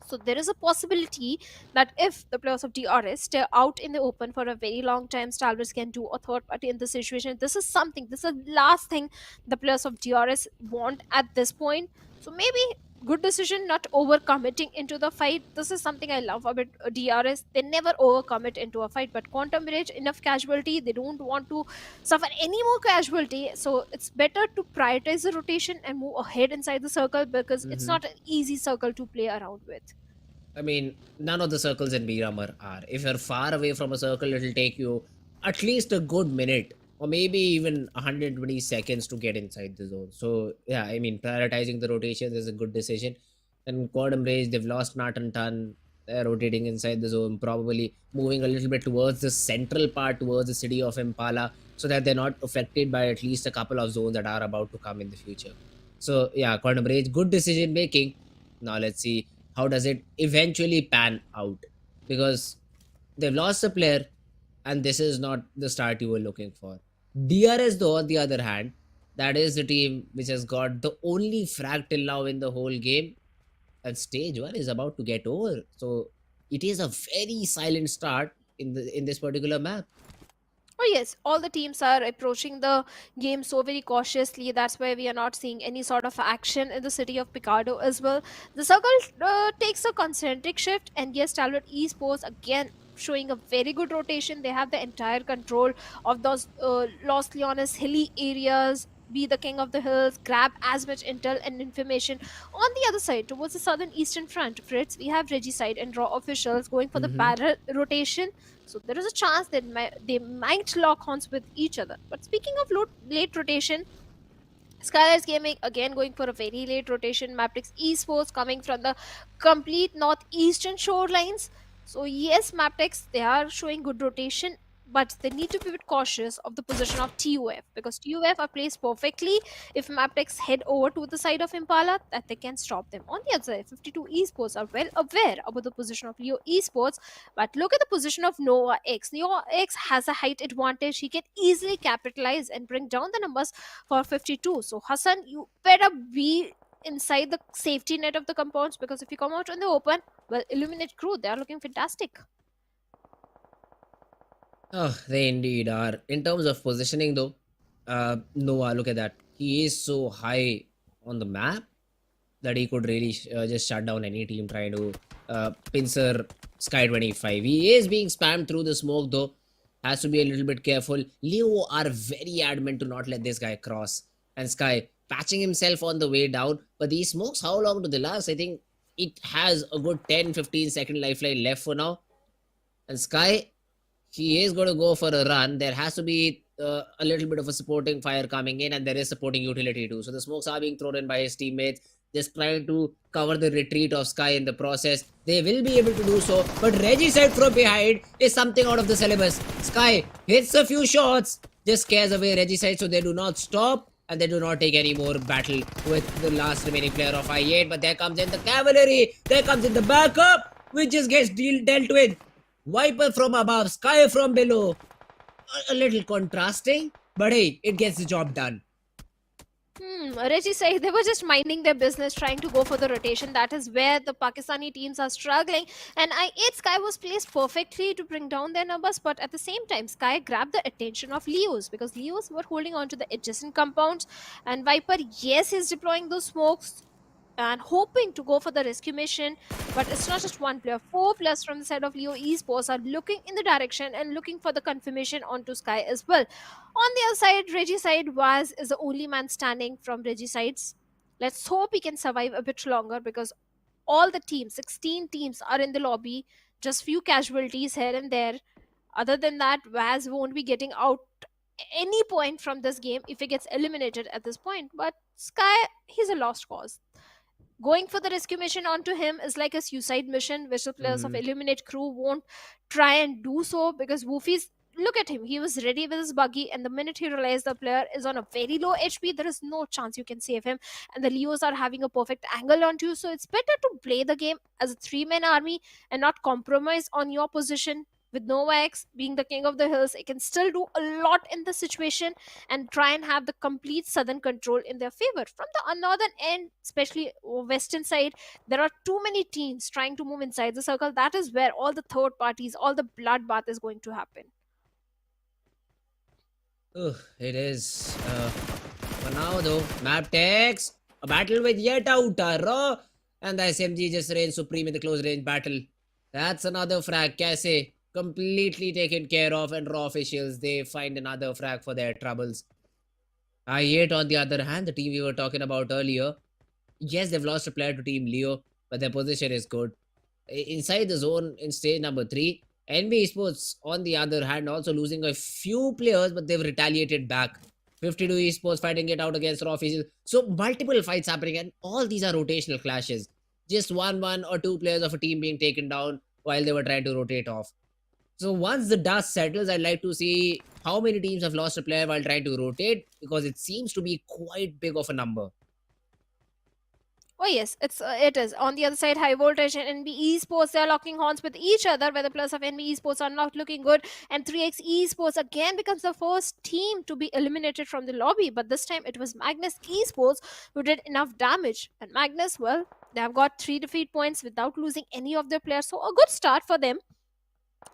So there is a possibility that if the players of DRS stay out in the open for a very long time, Stalwarts can do a third party in this situation. This is something, this is the last thing the players of DRS want at this point. So maybe good decision not overcommitting into the fight. This is something I love about DRS. They never overcommit into a fight, but Quantum Rage, enough casualty. They don't want to suffer any more casualty. So it's better to prioritize the rotation and move ahead inside the circle because it's Mhm. not an easy circle to play around with. I mean, none of the circles in Miramar are. If you're far away from a circle, it'll take you at least a good minute or maybe even 120 seconds to get inside the zone. So, yeah, I mean, prioritizing the rotation is a good decision. And Quantum Rage, they've lost Natan Tan. They're rotating inside the zone, probably moving a little bit towards the central part, towards the city of Impala, so that they're not affected by at least a couple of zones that are about to come in the future. So, yeah, Quantum Rage, good decision making. Now, let's see how does it eventually pan out, because they've lost a player and this is not the start you were looking for. DRS, though, on the other hand, that is the team which has got the only frag till now in the whole game, and stage 1 is about to get over. So it is a very silent start in this particular map. Oh yes, all the teams are approaching the game so very cautiously. That's why we are not seeing any sort of action in the city of Picardo as well. The circle takes a concentric shift, and yes, Talbot Esports again showing a very good rotation. They have the entire control of those Los Leones hilly areas. Be the king of the hills, grab as much intel and information. On the other side, towards the southern eastern front, Fritz, we have Regicide and Raw officials going for the Mm-hmm. barrel rotation, so there is a chance that they might lock horns with each other. But speaking of late rotation, SKYLIGHTZ Gaming again going for a very late rotation. MABETEX Esports coming from the complete northeastern shorelines. So yes, MABETEX, they are showing good rotation, but they need to be a bit cautious of the position of TUF because TUF are placed perfectly. If MABETEX head over to the side of Impala, that they can stop them. On the other side, 52 Esports are well aware about the position of Leo Esports, but look at the position of Nova X. Nova X has a height advantage. He can easily capitalize and bring down the numbers for 52. So Hassan, you better be inside the safety net of the compounds because if you come out in the open, well, Illuminate crew, they are looking fantastic. Oh, they indeed are. In terms of positioning, though, Noah, look at that. He is so high on the map that he could really just shut down any team trying to pincer Sky 25. He is being spammed through the smoke, though. Has to be a little bit careful. Leo are very adamant to not let this guy cross. And Sky patching himself on the way down. But these smokes, how long do they last? I think it has a good 10-15 second lifeline left for now. And Sky, he is going to go for a run. There has to be a little bit of a supporting fire coming in, and there is supporting utility too. So the smokes are being thrown in by his teammates, just trying to cover the retreat of Sky in the process. They will be able to do so, but Regicide from behind is something out of the syllabus. Sky hits a few shots, just scares away Regicide, so they do not stop and they do not take any more battle with the last remaining player of I8. But there comes in the cavalry, there comes in the backup, which just gets dealt with. Viper from above, Sky from below. A little contrasting, but hey, it gets the job done. Reggie said they were just minding their business, trying to go for the rotation. That is where the Pakistani teams are struggling. And I8 Sky was placed perfectly to bring down their numbers, but at the same time, Sky grabbed the attention of Leos because Leos were holding on to the adjacent compounds. And Viper, yes, is deploying those smokes and hoping to go for the rescue mission, but it's not just one player. 4 players from the side of Leo Esports are looking in the direction and looking for the confirmation onto Sky as well. On the other side, Regicide was is the only man standing from Regicide's. Let's hope he can survive a bit longer because all the teams, 16 teams, are in the lobby. Just few casualties here and there. Other than that, Vaz won't be getting out any point from this game if he gets eliminated at this point. But Sky, he's a lost cause. Going for the rescue mission onto him is like a suicide mission, which the players of Mhm. Eliminate Crew won't try and do so, because Woofy's, look at him, he was ready with his buggy, and the minute he realized the player is on a very low HP, there is no chance you can save him. And the Leos are having a perfect angle onto you, so it's better to play the game as a three-man army and not compromise on your position. With Nova X being the king of the hills, it can still do a lot in the situation and try and have the complete southern control in their favor. From the northern end, especially western side, there are too many teams trying to move inside the circle. That is where all the third parties, all the bloodbath is going to happen. It is. For now, though, MABETEX, a battle with yet outer Raw, and the SMG just reigns supreme in the close range battle. That's another frag. Kaise completely taken care of, and Raw officials, they find another frag for their troubles. I8, on the other hand, the team we were talking about earlier, yes, they've lost a player to Team Leo, but their position is good. Inside the zone in stage number 3, NB Esports, on the other hand, also losing a few players, but they've retaliated back. 52 Esports fighting it out against Raw officials. So multiple fights happening, and all these are rotational clashes. Just one or two players of a team being taken down while they were trying to rotate off. So once the dust settles, I'd like to see how many teams have lost a player while trying to rotate, because it seems to be quite big of a number. Oh yes, it is. On the other side, Highvoltage and NB Esports, they are locking horns with each other, where the players of NB Esports are not looking good, and 3x Esports again becomes the first team to be eliminated from the lobby. But this time it was Magnus Esports who did enough damage. And Magnus, well, they have got 3 defeat points without losing any of their players, so a good start for them.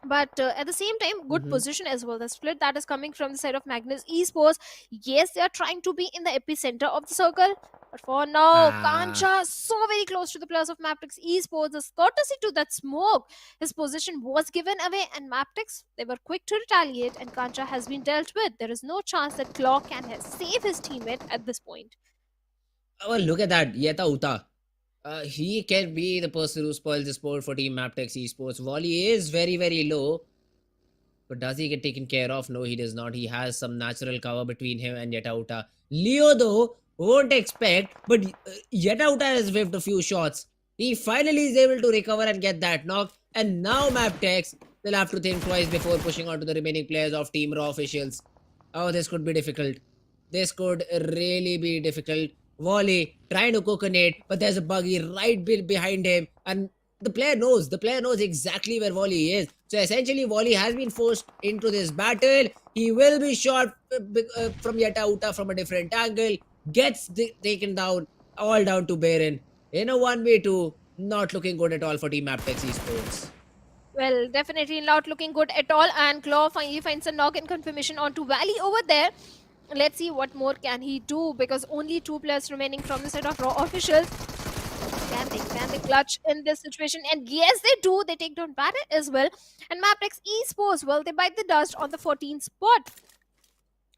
But at the same time, good Mhm. position as well. The split that is coming from the side of Magnus Esports, yes, they are trying to be in the epicenter of the circle, but for now, Ah. Kancha so very close to the players of MABETEX Esports. As courtesy to that smoke, his position was given away, and MABETEX, they were quick to retaliate, and Kancha has been dealt with. There is no chance that Claw can save his teammate at this point. Well, look at that. Yeta Uta. He can be the person who spoils the sport for Team MABETEX Esports. Volley is very, very low. But does he get taken care of? No, he does not. He has some natural cover between him and Yetauta. Leo, though, won't expect, but Yetauta has whiffed a few shots. He finally is able to recover and get that knock. And now MABETEX will have to think twice before pushing on to the remaining players of Team Raw officials. Oh, this could be difficult. This could really be difficult. Volley trying to coconut, but there's a buggy right behind him, and the player knows exactly where Volley is. So essentially, Volley has been forced into this battle. He will be shot from Yetauta from a different angle, gets taken down, all down to Baron. In a 1v2, not looking good at all for Team MABETEX Esports. Well, definitely not looking good at all. And Claw finally finds a knock in confirmation onto Valley over there. Let's see what more can he do, because only 2 players remaining from the set of Raw officials. Can they clutch in this situation? And yes, they do. They take down Barrett as well. And MABETEX Esports, well, they bite the dust on the 14th spot.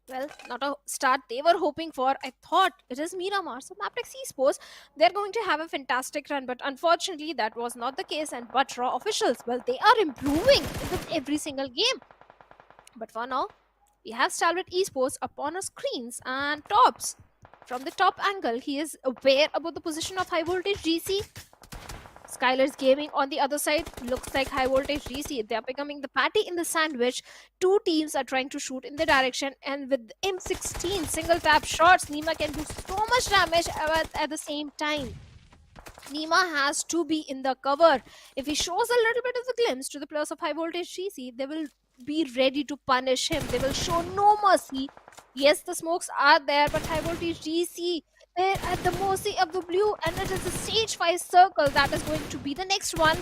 Well, not a start they were hoping for. I thought it is Miramar. So MABETEX Esports, they're going to have a fantastic run. But unfortunately, that was not the case. And but Raw officials, well, they are improving with every single game. But for now, we have Stalwart Esports up on our screens and tops. From the top angle, he is aware about the position of Highvoltage DC. SKYLIGHTZ Gaming on the other side, looks like Highvoltage DC. They are becoming the patty in the sandwich. 2 teams are trying to shoot in the direction, and with M16 single tap shots, Nima can do so much damage at the same time. Nima has to be in the cover. If he shows a little bit of the glimpse to the players of Highvoltage DC, they will be ready to punish him. They will show no mercy. Yes, the smokes are there, but Highvoltage DC, they're at the mercy of the blue, and it is the stage 5 circle that is going to be the next one.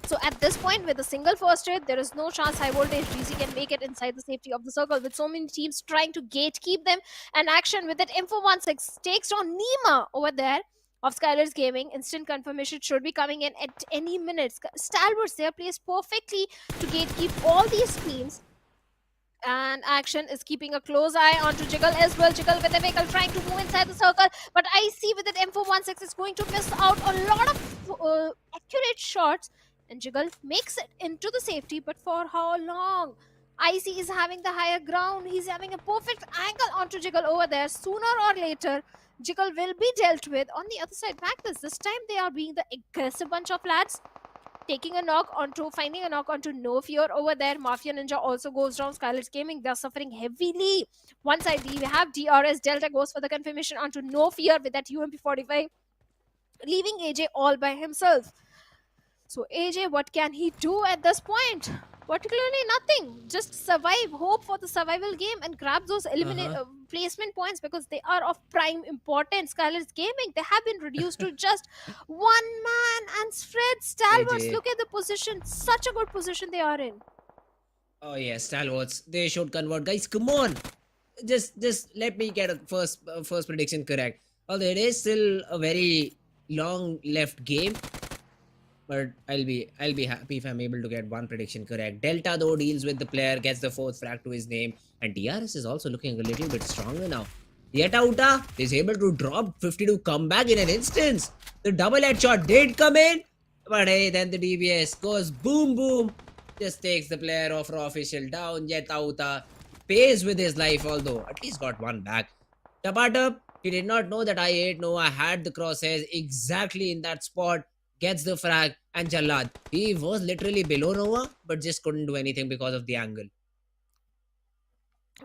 So at this point, with a single first hit, there is no chance Highvoltage DC can make it inside the safety of the circle, with so many teams trying to gatekeep them. And action with that M416 takes on Nima over there of SKYLIGHTZ Gaming. Instant confirmation should be coming in at any minute. Stalwarts, they are placed perfectly to gatekeep all these teams. And action is keeping a close eye onto Jiggle as well. Jiggle with the vehicle trying to move inside the circle, but I see with that M416 is going to miss out a lot of accurate shots, and Jiggle makes it into the safety, but for how long? IC is having the higher ground. He's having a perfect angle onto Jiggle over there. Sooner or later, Jiggle will be dealt with. On the other side, Magnus, this time they are being the aggressive bunch of lads. Finding a knock onto No Fear over there. Mafia Ninja also goes down. SKYLIGHTZ Gaming, they're suffering heavily. One side, we have DRS. Delta goes for the confirmation onto No Fear with that UMP 45, leaving AJ all by himself. So AJ, what can he do at this point? Particularly nothing. Just survive, hope for the survival game, and grab those placement points because they are of prime importance. SKYLIGHTZ Gaming, they have been reduced to just one man, and Fred Stalwarts, AJ. look at the position. Such a good position they are in. Oh yeah, Stalwarts. They should convert, guys. Come on, just let me get a first prediction correct. Although it is still a very long left game, but I'll be happy if I'm able to get one prediction correct. Delta though deals with the player, gets the 4th frag to his name, and DRS is also looking a little bit stronger now. Yet Auta is able to drop 52 comeback in an instance. The double headshot did come in, but hey, then the DBS goes boom boom, just takes the player of Raw official down. Yet Auta pays with his life, although at least got one back. Tapatup, he did not know that I8 Noah had the crosshairs exactly in that spot. Gets the frag, and Jallad, he was literally below Noah, but just couldn't do anything because of the angle.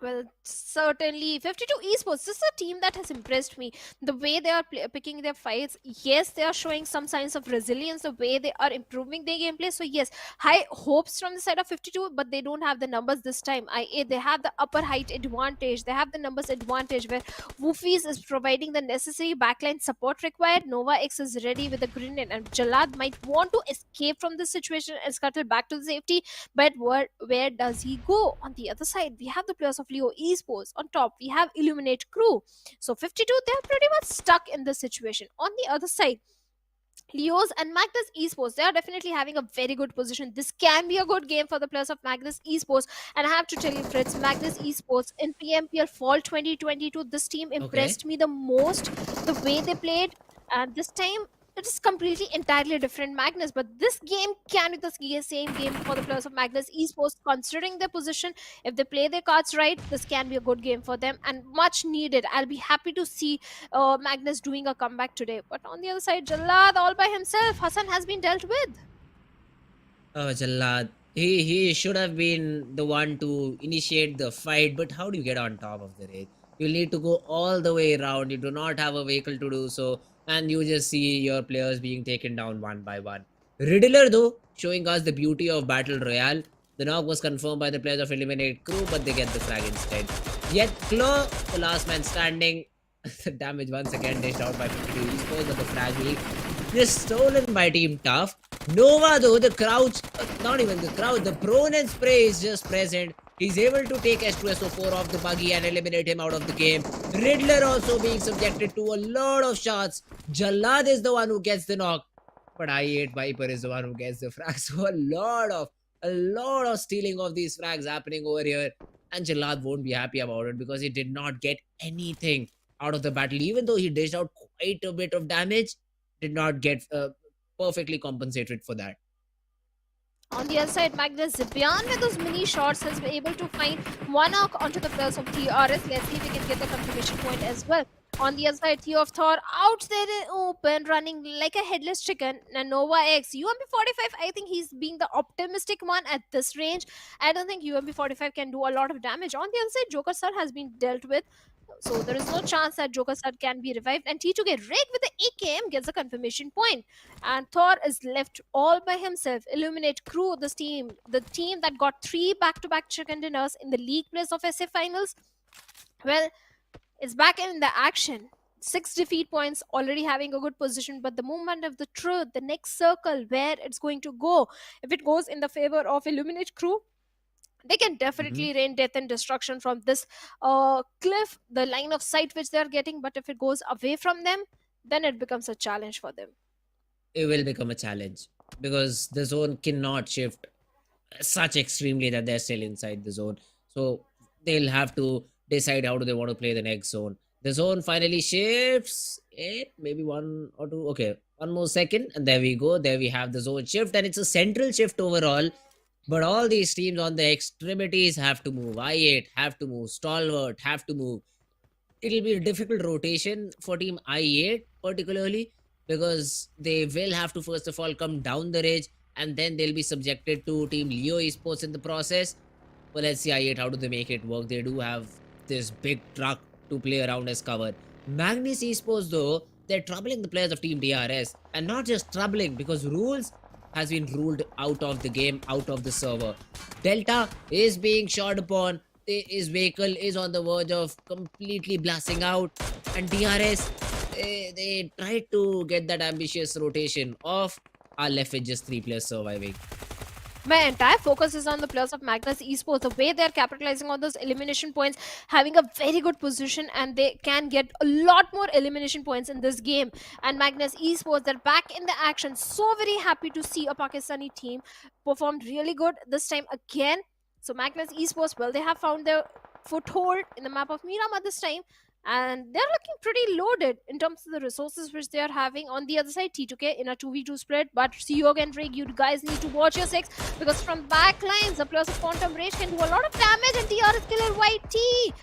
Well, certainly 52 Esports, this is a team that has impressed me. The way they are picking their fights, yes, they are showing some signs of resilience, the way they are improving their gameplay. So yes, high hopes from the side of 52, but they don't have the numbers this time. They have the upper height advantage, they have the numbers advantage, where Woofies is providing the necessary backline support required. Nova X is ready with a grenade, and Jalad might want to escape from this situation and scuttle back to the safety, but where does he go? On the other side, we have the players of Leo Esports. On top, we have Illuminate Crew. So 52, they're pretty much stuck in this situation. On the other side, Leos and Magnus Esports, they are definitely having a very good position. This can be a good game for the players of Magnus Esports. And I have to tell you, Fritz, Magnus Esports in PMPL Fall 2022, this team impressed me the most. The way they played, and this time it is completely entirely different Magnus, but this game can be the same game for the players of Magnus Esports, considering their position. If they play their cards right, this can be a good game for them and much needed. I'll be happy to see Magnus doing a comeback today. But on the other side, Jallad all by himself, Hassan has been dealt with. Oh, Jallad, he should have been the one to initiate the fight, but how do you get on top of the race? You'll need to go all the way around. You do not have a vehicle to do so, and you just see your players being taken down one by one. Riddler, though, showing us the beauty of Battle Royale. The knock was confirmed by the players of Eliminate Crew, but they get the flag instead. Yet Claw, the last man standing, the damage once again dished out by 52 Esports, but the flag will just stolen by Team Tough. Nova, though, the crouch, not even the crouch, the prone and spray is just present. He's able to take S2SO4 off the buggy and eliminate him out of the game. Riddler also being subjected to a lot of shots. Jallad is the one who gets the knock, but I8 Viper is the one who gets the frag. So a lot of stealing of these frags happening over here, and Jallad won't be happy about it because he did not get anything out of the battle. Even though he dished out quite a bit of damage, did not get perfectly compensated for that. On the other side, Magnus Zibian with those mini shots has been able to find one knock onto the players of DRS. Let's see if we can get the confirmation point as well. On the other side, Theo of Thor out there in open, running like a headless chicken. And Nova X, UMP45, I think he's being the optimistic one at this range. I don't think UMP45 can do a lot of damage. On the other side, Joker Sir has been dealt with. So there is no chance that Joker Sir can be revived. And T2 get rigged with the AKM gets a confirmation point. And Thor is left all by himself. Illuminate Crew, this team, the team that got 3 back-to-back chicken dinners in the league plays of SA Finals. Well, it's back in the action. 6 defeat points, already having a good position, but the moment of the truth, the next circle, where it's going to go, if it goes in the favor of Illuminate Crew, they can definitely rain death and destruction from this cliff, the line of sight which they're getting. But if it goes away from them, then it becomes a challenge for them. It will become a challenge because the zone cannot shift such extremely that they're still inside the zone. So they'll have to decide how do they want to play the next zone. The zone finally shifts. Maybe 1 or 2. Okay, one more second, and there we go. There we have the zone shift, and it's a central shift overall. But all these teams on the extremities have to move. I8 have to move. Stalwart have to move. It'll be a difficult rotation for team I8 particularly, because they will have to first of all come down the ridge, and then they'll be subjected to team Leo Esports in the process. Well, let's see I8 how do they make it work. They do have this big truck to play around as cover. Magnus Esports though, they're troubling the players of team DRS, and not just troubling, because rules has been ruled out of the game, out of the server. Delta is being shot upon. His vehicle is on the verge of completely blasting out, and DRS, they tried to get that ambitious rotation off, are left with just 3 players surviving. My entire focus is on the players of Magnus Esports, the way they're capitalizing on those elimination points, having a very good position, and they can get a lot more elimination points in this game. And Magnus Esports, they're back in the action. So very happy to see a Pakistani team performed really good this time again. So Magnus Esports, well, they have found their foothold in the map of Miramar this time, and they're looking pretty loaded in terms of the resources which they are having. On the other side, T2K in a 2v2 split, but Sanhok and Drake, you guys need to watch your 6, because from back lines the players of Quantum Rage can do a lot of damage, and DRS killer YT.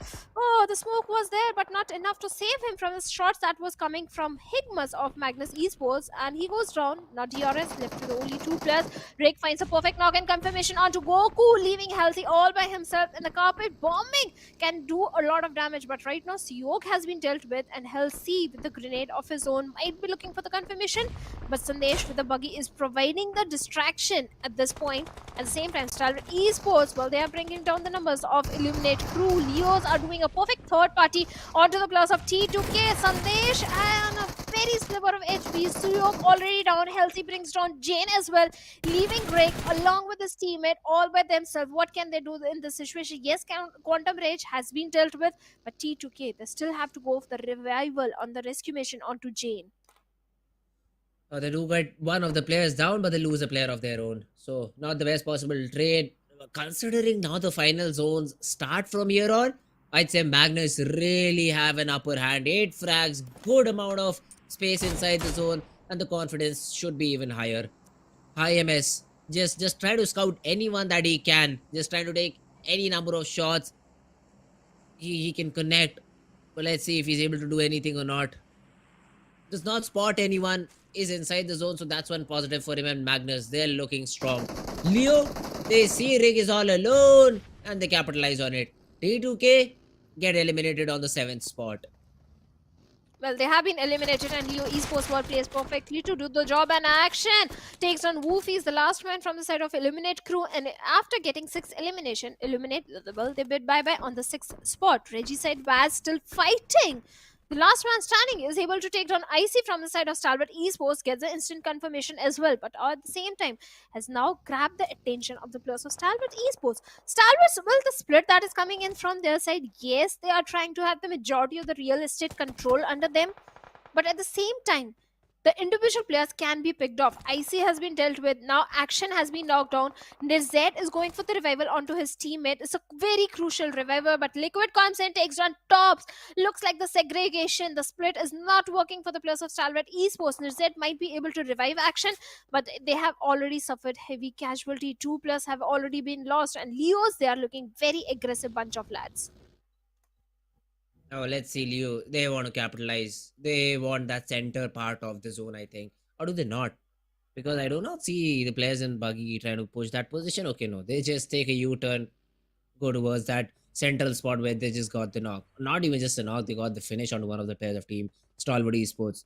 Oh, the smoke was there, but not enough to save him from the shots that was coming from Higmas of Magnus Esports, and he goes down. Now DRS left with only 2 players. Drake finds a perfect knock and confirmation onto Goku, leaving Healthy all by himself, and the carpet bombing can do a lot of damage. But right now Sanhok has been dealt with, and Healthy with the grenade of his own might be looking for the confirmation, but Sandesh with the buggy is providing the distraction at this point. At the same time, Stalwart Esports, well, they are bringing down the numbers of Illuminate crew. Leos are doing a perfect third party onto the players of T2K. Sandesh and a very sliver of HP. Sanhok already down. Healthy brings down Jane as well, leaving Greg along with his teammate all by themselves. What can they do in this situation? Yes, Quantum Rage has been dealt with, but T2K, they still have to go for the revival on the rescue mission onto Jane. They do get one of the players down, but they lose a player of their own. So, not the best possible trade. Considering now the final zones start from here on, I'd say Magnus really have an upper hand. 8 frags, good amount of space inside the zone, and the confidence should be even higher. High MS, just try to scout anyone that he can. Just try to take any number of shots. He can connect. But let's see if he's able to do anything or not. Does not spot anyone, is inside the zone, so that's one positive for him. And Magnus, they're looking strong. Leo, they see Rig is all alone, and they capitalize on it. T2K get eliminated on the 7th spot. Well, they have been eliminated, and Leo Esports well plays perfectly to do the job, and action takes on Woofy is the last man from the side of Illuminate crew, and after getting 6 elimination, Illuminate, well, they bid bye-bye on the 6th spot. Regicide Vaz still fighting. The last man standing is able to take down Icy from the side of Stalwart Esports, gets the instant confirmation as well, but at the same time has now grabbed the attention of the players of Stalwart Esports. Stalwart, well, the split that is coming in from their side, yes, they are trying to have the majority of the real estate control under them, but at the same time, the individual players can be picked off. IC has been dealt with. Now Action has been knocked down. Nirzet is going for the revival onto his teammate. It's a very crucial revival, but Liquid comes in, takes down Tops. Looks like the segregation, the split is not working for the players of Stalwart Esports. Nirzet might be able to revive Action, but they have already suffered heavy casualty. 2 players have already been lost, and Leos, they are looking very aggressive bunch of lads. Now let's see Leo. They want to capitalize. They want that center part of the zone, I think. Or do they not? Because I do not see the players in buggy trying to push that position. Okay, no. They just take a U-turn, go towards that central spot where they just got the knock. Not even just a knock, they got the finish on one of the players of team, Stalwart Esports.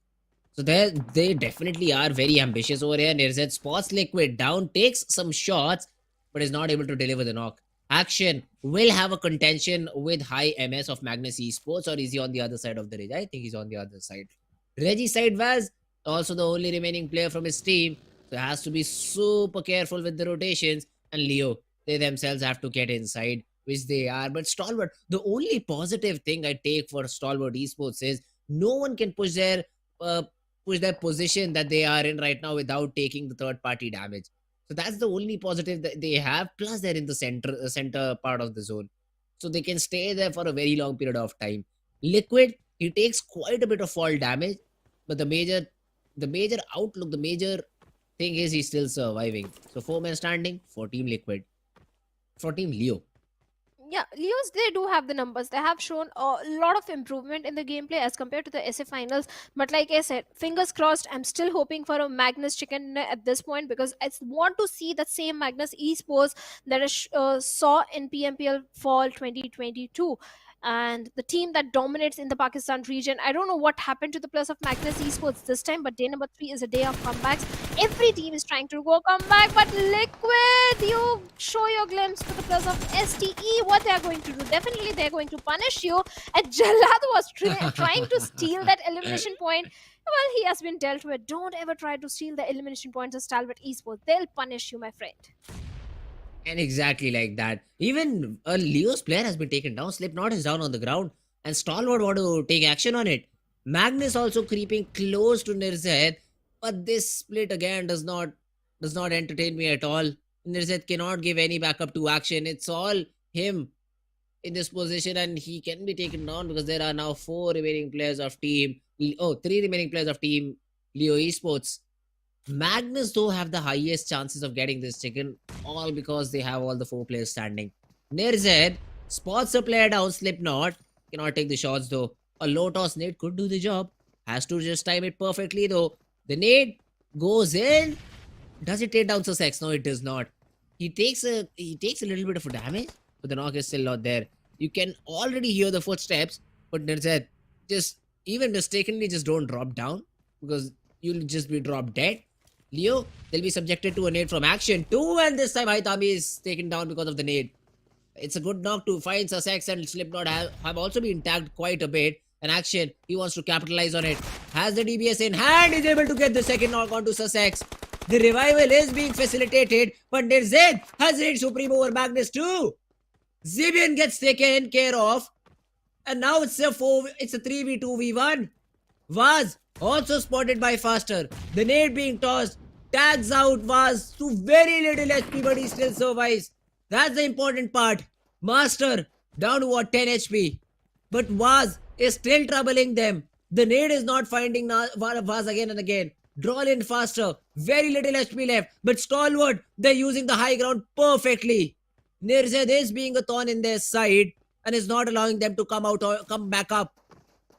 So they definitely are very ambitious over here. Nirzet spots Liquid down, takes some shots, but is not able to deliver the knock. Action will have a contention with high MS of Magnus Esports, or is he on the other side of the ridge? I think he's on the other side. Regicide Vaz, also the only remaining player from his team, so has to be super careful with the rotations. And Leo, they themselves have to get inside, which they are. But Stalwart, the only positive thing I take for Stalwart Esports is no one can push their position that they are in right now without taking the third party damage. So that's the only positive that they have. Plus, they're in the center part of the zone, so they can stay there for a very long period of time. Liquid, he takes quite a bit of fall damage, but the major outlook, the major Thing is, he's still surviving. So 4 men standing for Team Liquid. For Team Leo. Yeah, Leos, they do have the numbers. They have shown a lot of improvement in the gameplay as compared to the SA finals. But like I said, fingers crossed, I'm still hoping for a Magnus chicken dinner at this point, because I want to see the same Magnus Esports that I saw in PMPL Fall 2022. And the team that dominates in the Pakistan region. I don't know what happened to the players of Magnus Esports this time, but day number 3 is a day of comebacks. Every team is trying to go comeback, but Liquid, you show your glimpse to the players of STE what they are going to do. Definitely, they are going to punish you. And Jallad was trying to steal that elimination point. Well, he has been dealt with. Don't ever try to steal the elimination points of Stalwart Esports. They'll punish you, my friend. And exactly like that. Even a Leo's player has been taken down. Slipknot is down on the ground. And Stalwart want to take action on it. Magnus also creeping close to Nirzed. But this split again does not entertain me at all. Nirzed cannot give any backup to action. It's all him in this position, and he can be taken down because there are now 3 remaining players of Team Leo Esports. Magnus though have the highest chances of getting this chicken, all because they have all the 4 players standing. Nirzed spots a player down. Slipknot cannot take the shots though. A low toss nade could do the job. Has to just time it perfectly though. The nade goes in. Does it take down Sussex? No, it does not. He takes a little bit of a damage, but the knock is still not there. You can already hear the footsteps, but Nirzed just even mistakenly just don't drop down, because you'll just be dropped dead. Leo, they'll be subjected to a nade from action too, and this time Haitami is taken down because of the nade. It's a good knock to find. Sussex and Slipknot have also been tagged quite a bit. And action, he wants to capitalize on it. Has the DBS in hand, is able to get the second knock onto Sussex. The revival is being facilitated, but Nirzed has hit Supreme over Magnus too. Zibian gets taken care of, and now it's a 3v2v1. Vaz also spotted by Faster. The nade being tossed, tags out Vaz to very little HP, but he still survives. That's the important part. Master down to 10 HP, but Vaz is still troubling them. The nade is not finding Vaz again and again. Draw in Faster. Very little HP left. But Stalwart, they're using the high ground perfectly. Nirzed is being a thorn in their side and is not allowing them to come out or come back up.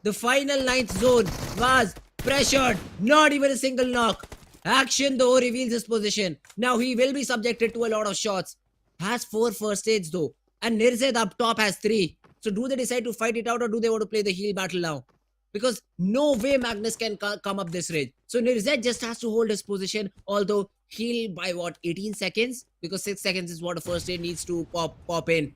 The final 9th zone. Vaz pressured. Not even a single knock. Action though reveals his position. Now he will be subjected to a lot of shots. Has 4 first aids though. And Nirzed up top has 3. So do they decide to fight it out, or do they want to play the heal battle now? Because no way Magnus can come up this range. So Nirzed just has to hold his position, although heal by 18 seconds? Because 6 seconds is what a first aid needs to pop in.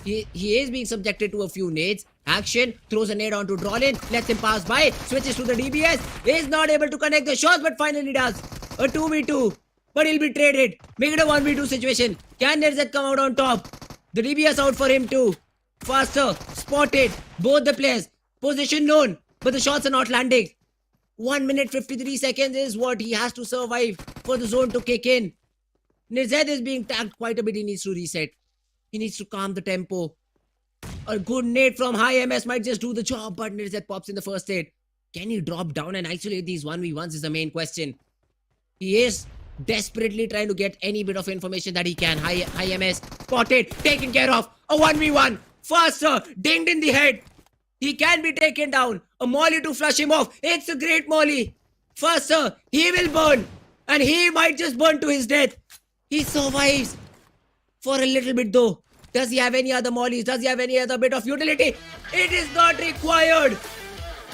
He is being subjected to a few nades. Action, throws a nade onto Drolin, lets him pass by, switches to the DBS, is not able to connect the shots, but finally does. A 2v2, but he'll be traded. Make it a 1v2 situation. Can Nirzed come out on top? The DBS out for him too. Faster, spotted, both the players. Position known, but the shots are not landing. 1 minute 53 seconds is what he has to survive for the zone to kick in. Nirzed is being tagged quite a bit. He needs to reset. He needs to calm the tempo. A good nade from high MS might just do the job, but Nirzed pops in the first aid. Can he drop down and isolate these 1v1s is the main question. He is desperately trying to get any bit of information that he can. High MS, spotted, taken care of. A 1v1. Faster, dinged in the head. He can be taken down. A molly to flush him off. It's a great molly. Faster, he will burn. And he might just burn to his death. He survives. For a little bit though. Does he have any other mollies? Does he have any other bit of utility? It is not required.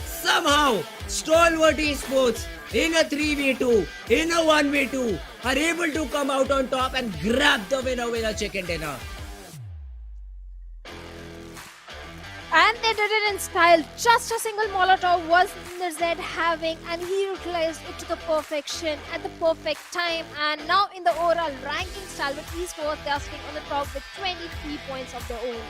Somehow, Stalwart Esports in a 3v2, in a 1v2, are able to come out on top and grab the winner with a chicken dinner. And they did it in style. Just a single Molotov was Nirzed having, and he utilized it to the perfection at the perfect time. And now in the overall ranking, Stalwart Esports, they are sitting on the top with 23 points of their own.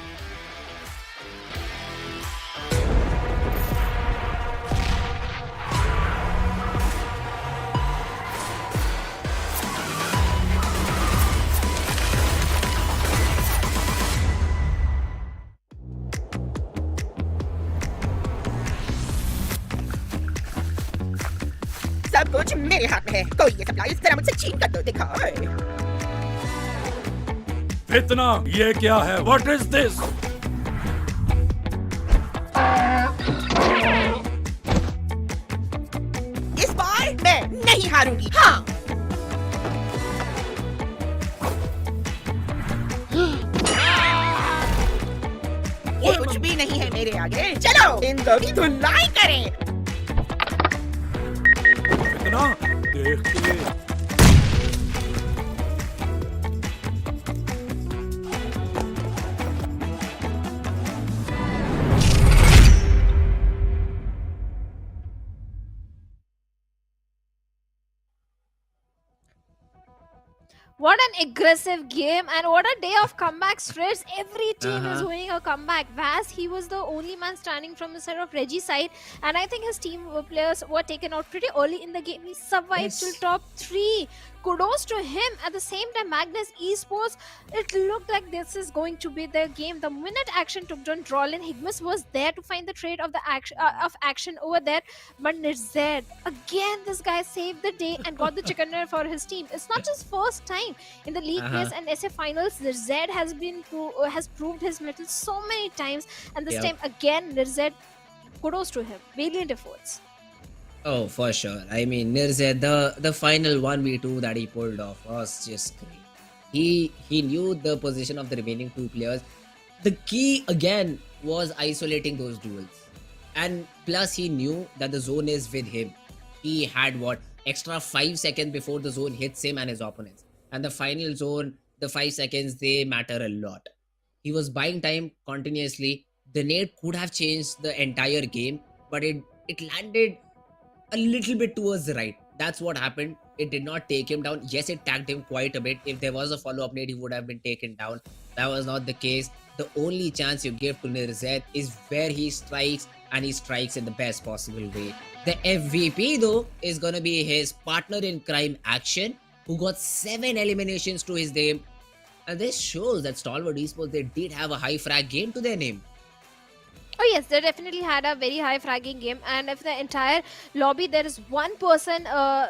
सब कुछ मेरे हाथ में है। कोई ये supply इस तरह मुझसे छीन कर तो दिखाए। इतना ये क्या है? What is this? इस बार मैं नहीं हारूंगी। हाँ। ये कुछ भी नहीं है मेरे आगे। चलो इन दो की धुलाई करें। इतना देख के What an aggressive game and what a day of comebacks, Fritz. Every team is winning a comeback. Vaz, he was the only man standing from the side of Reggie's side, and I think his team players were taken out pretty early in the game. He survived till top 3. Kudos to him. At the same time, Magnus Esports, it looked like this is going to be their game. The minute action took down Drolin, Higmus was there to find the trade of the action over there. But NIRZ, again, this guy saved the day and got the chicken dinner for his team. It's not just first time in the league race and SA finals. NIRZ has proved his mettle so many times, and this time again, NIRZ, kudos to him. Valiant efforts. Oh, for sure. I mean, NIRZ, the final 1v2 that he pulled off was just great. He knew the position of the remaining 2 players. The key again was isolating those duels. And plus he knew that the zone is with him. He had extra 5 seconds before the zone hits him and his opponents. And the final zone, the 5 seconds, they matter a lot. He was buying time continuously. The nade could have changed the entire game, but it landed a little bit towards the right. That's what happened. It did not take him down. Yes, it tagged him quite a bit. If there was a follow-up nade, he would have been taken down. That was not the case. The only chance you give to NIRZ is where he strikes, and he strikes in the best possible way. The MVP though is gonna be his partner in crime Action, who got 7 eliminations to his name. And this shows that Stalwart Esports, they did have a high frag game to their name. Oh yes, they definitely had a very high fragging game, and if the entire lobby there is one person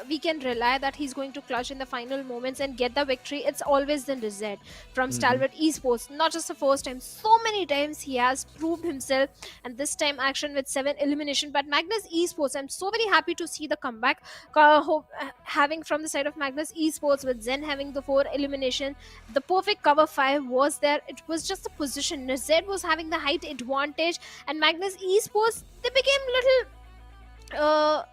we can rely that he's going to clutch in the final moments and get the victory, it's always the NIRZ from Stalwart Esports. Not just the first time, so many times he has proved himself, and this time Action with 7 elimination. But Magnus Esports, I'm so very happy to see the comeback having from the side of Magnus Esports, with Zen having the 4 elimination. The perfect cover 5 was there. It was just the position. NIRZ was having the height advantage, and Magnus Esports, they became little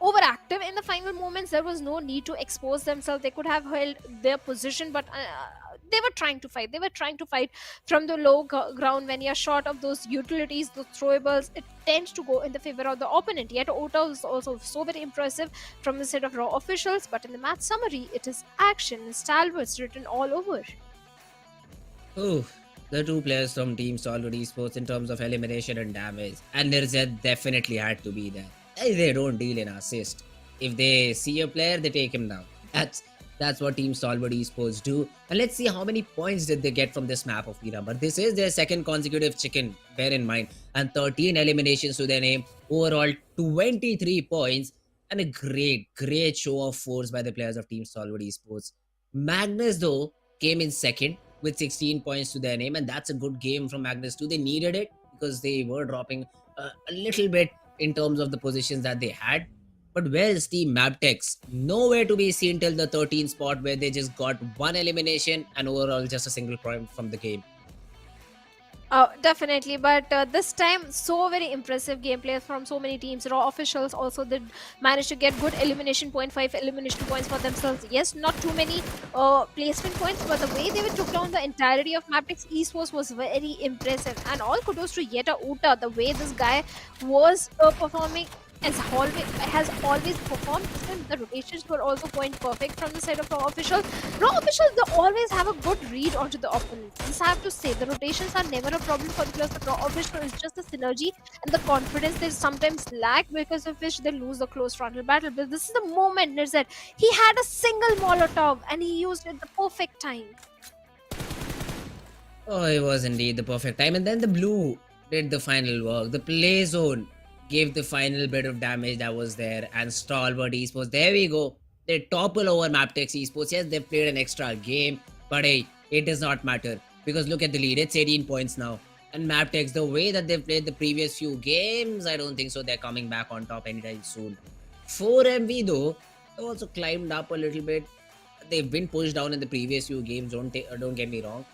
overactive in the final moments. There was no need to expose themselves. They could have held their position, but they were trying to fight. They were trying to fight from the low ground. When you're short of those utilities, those throwables, it tends to go in the favor of the opponent. Yet Ota was also so very impressive from the side of Raw officials, but in the match summary, it is Action, Stalwarts written all over. Oh, the 2 players from Team Stalwart Esports in terms of elimination and damage, and NIRZ definitely had to be there. They don't deal in assist. If they see a player, they take him down. That's what Team Stalwart Esports do. And let's see how many points did they get from this map of Miramar. This is their 2nd consecutive chicken, bear in mind, and 13 eliminations to their name. Overall, 23 points, and a great show of force by the players of Team Stalwart Esports. Magnus though came in 2nd with 16 points to their name, and that's a good game from Magnus too. They needed it because they were dropping a little bit in terms of the positions that they had. But where's Team MABETEX? Nowhere to be seen till the 13th spot, where they just got 1 elimination and overall just a single point from the game. Definitely, but this time so very impressive gameplay from so many teams. Raw officials also did manage to get good elimination point, 5 elimination points for themselves. Yes, not too many placement points, but the way they took down the entirety of MABETEX Esports was very impressive. And all kudos to Yeta Uta, the way this guy was performing has always performed. The rotations were also point perfect from the side of Raw officials. Raw officials, they always have a good read onto the opponent. This I have to say, the rotations are never a problem for the players, but Raw official is just the synergy and the confidence they sometimes lack, because of which they lose the close frontal battle. But this is the moment NIRZ, he had a single Molotov and he used it at the perfect time. Oh, it was indeed the perfect time. And then the blue did the final work. The play zone gave the final bit of damage that was there, and Stalwart Esports, there we go. They topple over MABETEX Esports. Yes, they played an extra game, but hey, it does not matter because look at the lead. It's 18 points now. And MABETEX, the way that they've played the previous few games, I don't think so they're coming back on top anytime soon. 4MV though, they also climbed up a little bit. They've been pushed down in the previous few games, don't get me wrong.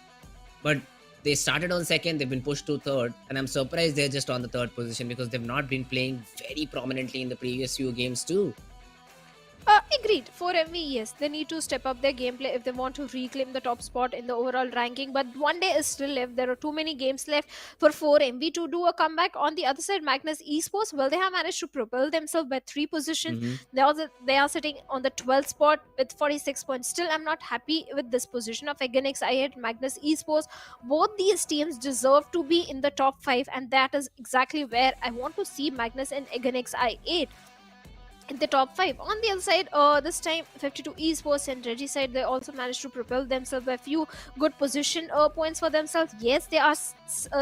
But they started on second, they've been pushed to third, and I'm surprised they're just on the third position because they've not been playing very prominently in the previous few games too. Agreed. For MV, yes, they need to step up their gameplay if they want to reclaim the top spot in the overall ranking. But one day is still left. There are too many games left for 4MV to do a comeback. On the other side, Magnus Esports, well, they have managed to propel themselves by 3 positions. They are sitting on the 12th spot with 46 points. Still, I'm not happy with this position of Eganix I8, Magnus Esports. Both these teams deserve to be in the top 5, and that is exactly where I want to see Magnus and Eganix I8. In the top 5. On the other side, this time 52 Esports and Reggie side, they also managed to propel themselves by a few good position points for themselves. Yes, they are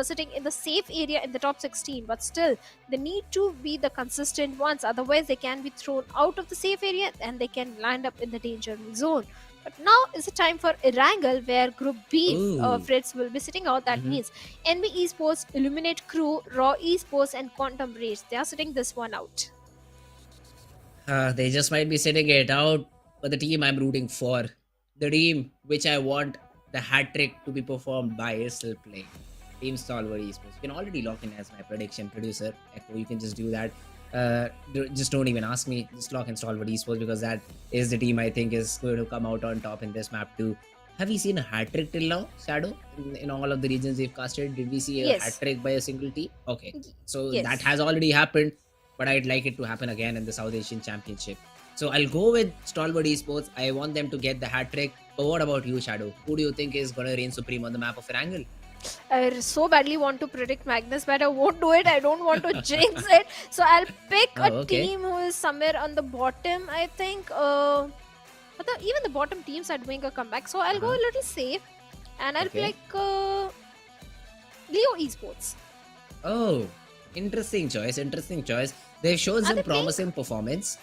sitting in the safe area in the top 16, but still they need to be the consistent ones, otherwise they can be thrown out of the safe area and they can land up in the danger zone. But now is the time for Erangel, where Group B Fritz will be sitting out. That means NB Esports, Illuminate Crew, Raw Esports and Quantum Race. They are sitting this one out. They just might be sitting it out, but the team I'm rooting for, the team which I want the hat trick to be performed by, is still playing. Team Stalwart Esports. You can already lock in as my prediction, producer. Echo, you can just do that. Just don't even ask me. Just lock in Stalwart Esports because that is the team I think is going to come out on top in this map too. Have we seen a hat trick till now, Shadow? In all of the regions they've casted, did we see a hat trick by a single team? Okay, so that has already happened. But I'd like it to happen again in the South Asian Championship. So I'll go with Stalwart Esports. I want them to get the hat trick. But what about you, Shadow? Who do you think is going to reign supreme on the map of Erangel? I so badly want to predict Magnus, but I won't do it. I don't want to jinx it. So I'll pick a team who is somewhere on the bottom, I think. But even the bottom teams are doing a comeback. So I'll go a little safe. And I'll pick Leo Esports. Oh, interesting choice. They've shown some promising performance.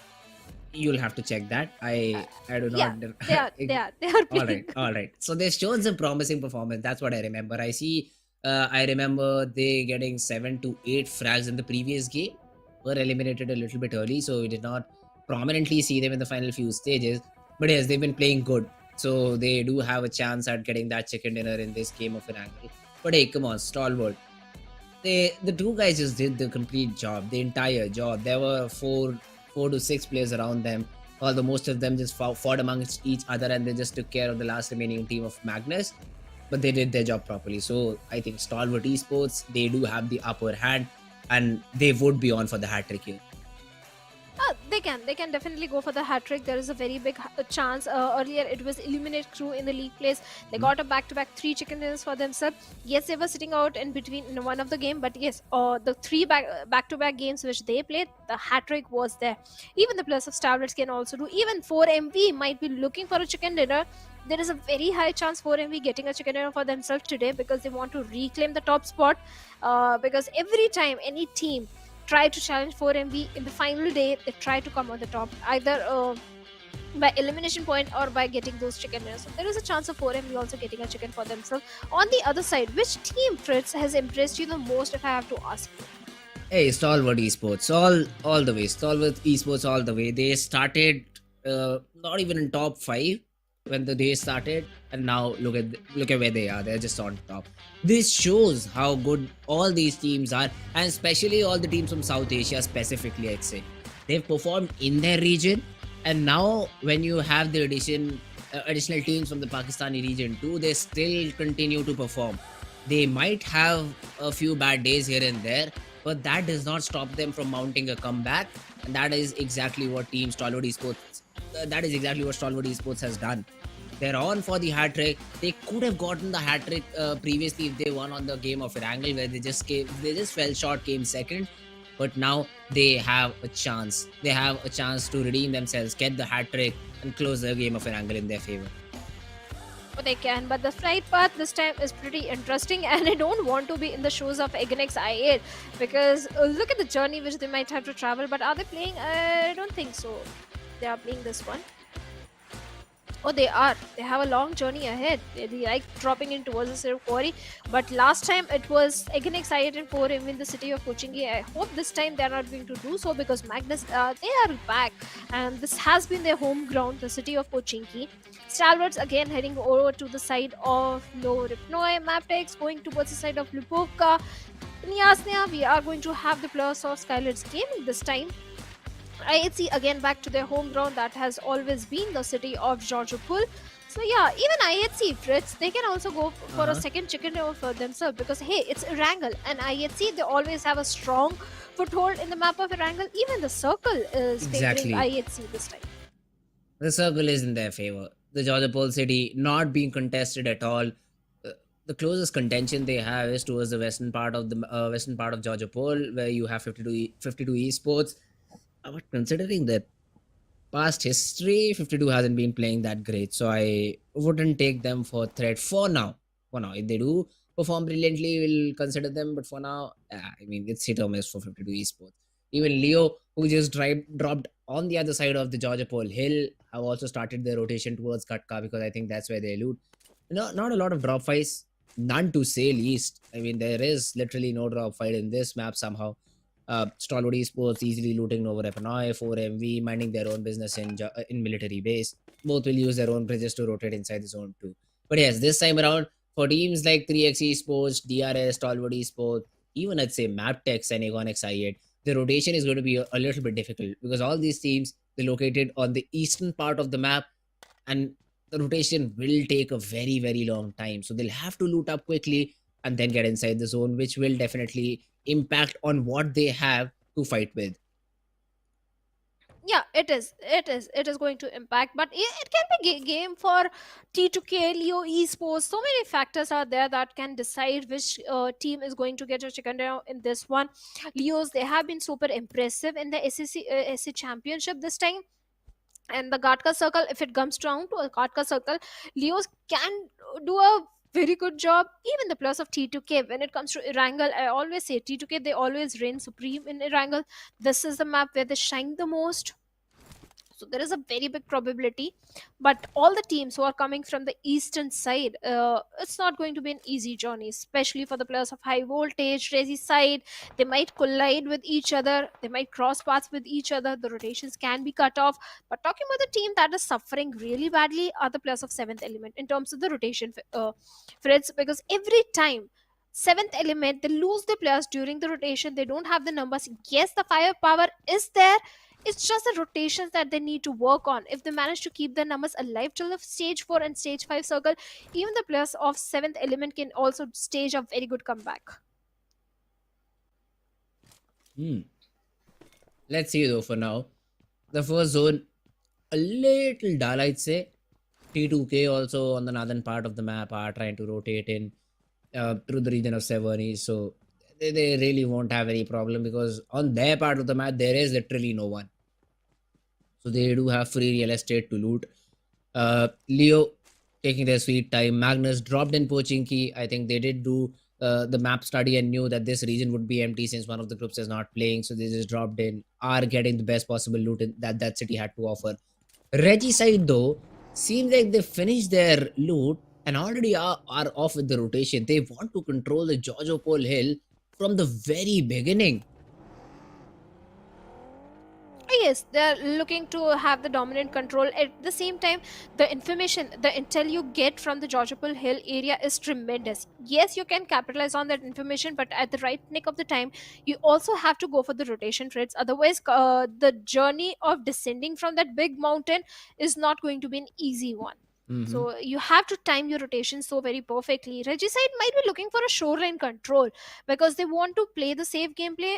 You'll have to check that. I do not. Yeah, they are. All right. So they've shown some promising performance. That's what I remember. I remember they getting 7 to 8 frags in the previous game. Were eliminated a little bit early, so we did not prominently see them in the final few stages. But yes, they've been playing good, so they do have a chance at getting that chicken dinner in this game of Erangel. But hey, come on, Stalwart. The two guys just did the complete job, the entire job. There were four to six players around them, although most of them just fought amongst each other and they just took care of the last remaining team of Magnus. But they did their job properly. So I think Stalwart Esports, they do have the upper hand and they would be on for the hat trick here. They can definitely go for the hat trick. There is a very big chance. Earlier it was Illuminate Crew in the league place. They got a back-to-back 3 chicken dinners for themselves. Yes, they were sitting out in between in one of the game, but yes, the 3 back-to-back games which they played, the hat trick was there. Even the plus of Stalwarts can also do. Even 4MV might be looking for a chicken dinner. There is a very high chance 4MV getting a chicken dinner for themselves today because they want to reclaim the top spot. Because every time any team try to challenge 4MV in the final day, they try to come on the top, either by elimination point or by getting those chicken dinners. So there is a chance of 4MV also getting a chicken for themselves. On the other side, which team, Fritz, has impressed you the most, if I have to ask you? Hey, Stalwart Esports, all the way. Stalwart Esports all the way. They started not even in top 5 when the day started, and now look at where they are. They're just on top. This shows how good all these teams are, and especially all the teams from South Asia specifically, I'd say. They've performed in their region, and now when you have the additional teams from the Pakistani region too, they still continue to perform. They might have a few bad days here and there, but that does not stop them from mounting a comeback, and that is exactly what Stalwart Esports has done. They're on for the hat trick. They could have gotten the hat trick previously if they won on the game of Erangel, where they just fell short, came second. But now they have a chance. They have a chance to redeem themselves, get the hat trick, and close the game of Erangel in their favor. Oh, they can, but the flight path this time is pretty interesting, and I don't want to be in the shoes of Ignex I8 because look at the journey which they might have to travel. But are they playing? I don't think so. They are playing this one. Oh, they are. They have a long journey ahead. They'll be like dropping in towards the city of quarry. But last time it was again excited and for him in the city of Pochinki. I hope this time they're not going to do so because Magnus, they are back. And this has been their home ground, the city of Pochinki. Stalwarts again heading over to the side of Novoripnoi. MABETEX going towards the side of Lupovka. In Yasnia, we are going to have the players of SKYLIGHTZ Gaming this time. IHC again back to their home ground that has always been the city of Georgopol. So yeah, even IHC Fritz, they can also go for a second chicken dinner for themselves because hey, it's Erangel and IHC they always have a strong foothold in the map of Erangel. Even the circle is Exactly. favoring IHC this time. The circle is in their favor. The Georgopol city not being contested at all. The closest contention they have is towards the western part of Georgopol, where you have 52 esports. But considering the past history, 52 hasn't been playing that great, so I wouldn't take them for threat for now. If they do perform brilliantly, we'll consider them. But for now, I mean, it's hit or miss for 52 esports. Even Leo, who just dropped on the other side of the Georgopol hill, have also started their rotation towards Katka because I think that's where they loot. Not a lot of drop fights, none to say least. I mean, there is literally no drop fight in this map somehow. Stalwart Esports easily looting Novoripnoi, 4MV, minding their own business in military base. Both will use their own bridges to rotate inside the zone too. But yes, this time around, for teams like 3x Esports, DRS, Stalwart Esports, even I'd say MABETEX and Agonix I8, the rotation is going to be a little bit difficult because all these teams, they're located on the eastern part of the map and the rotation will take a very, very long time. So they'll have to loot up quickly and then get inside the zone, which will definitely impact on what they have to fight with. Yeah, it is going to impact, but it can be game for T2K, Leo Esports. So many factors are there that can decide which team is going to get a chicken dinner in this one. Leos, they have been super impressive in the SC championship this time. And the Gatka circle, if it comes down to a Gatka circle, Leos can do a very good job. Even the plus of T2K, when it comes to Erangel, I always say T2K, they always reign supreme in Erangel. This is the map where they shine the most. So there is a very big probability, but all the teams who are coming from the eastern side, it's not going to be an easy journey, especially for the players of Highvoltage Resi side. They might collide with each other, they might cross paths with each other, the rotations can be cut off. But talking about the team that is suffering really badly are the players of 7th element in terms of the rotation, Fritz, because every time 7th element they lose the players during the rotation, they don't have the numbers. Yes, the firepower is there, it's just the rotations that they need to work on. If they manage to keep their numbers alive till the stage 4 and stage 5 circle, even the players of 7th element can also stage a very good comeback. Let's see though for now. The first zone, a little dull, I'd say. T2K also on the northern part of the map are trying to rotate in through the region of Severney. So they really won't have any problem because on their part of the map, there is literally no one. So they do have free real estate to loot. Leo taking their sweet time. Magnus dropped in Pochinki. I think they did do the map study and knew that this region would be empty since one of the groups is not playing. So they just dropped in, are getting the best possible loot that city had to offer. Reggie side though, seems like they finished their loot and already are off with the rotation. They want to control the Georgopol hill from the very beginning. Yes, they're looking to have the dominant control. At the same time, the information, the intel you get from the Georgopol Hill area is tremendous. Yes, you can capitalize on that information, but at the right nick of the time, you also have to go for the rotation threads. Otherwise, the journey of descending from that big mountain is not going to be an easy one. So you have to time your rotation so very perfectly. Regicide might be looking for a shoreline control because they want to play the safe gameplay.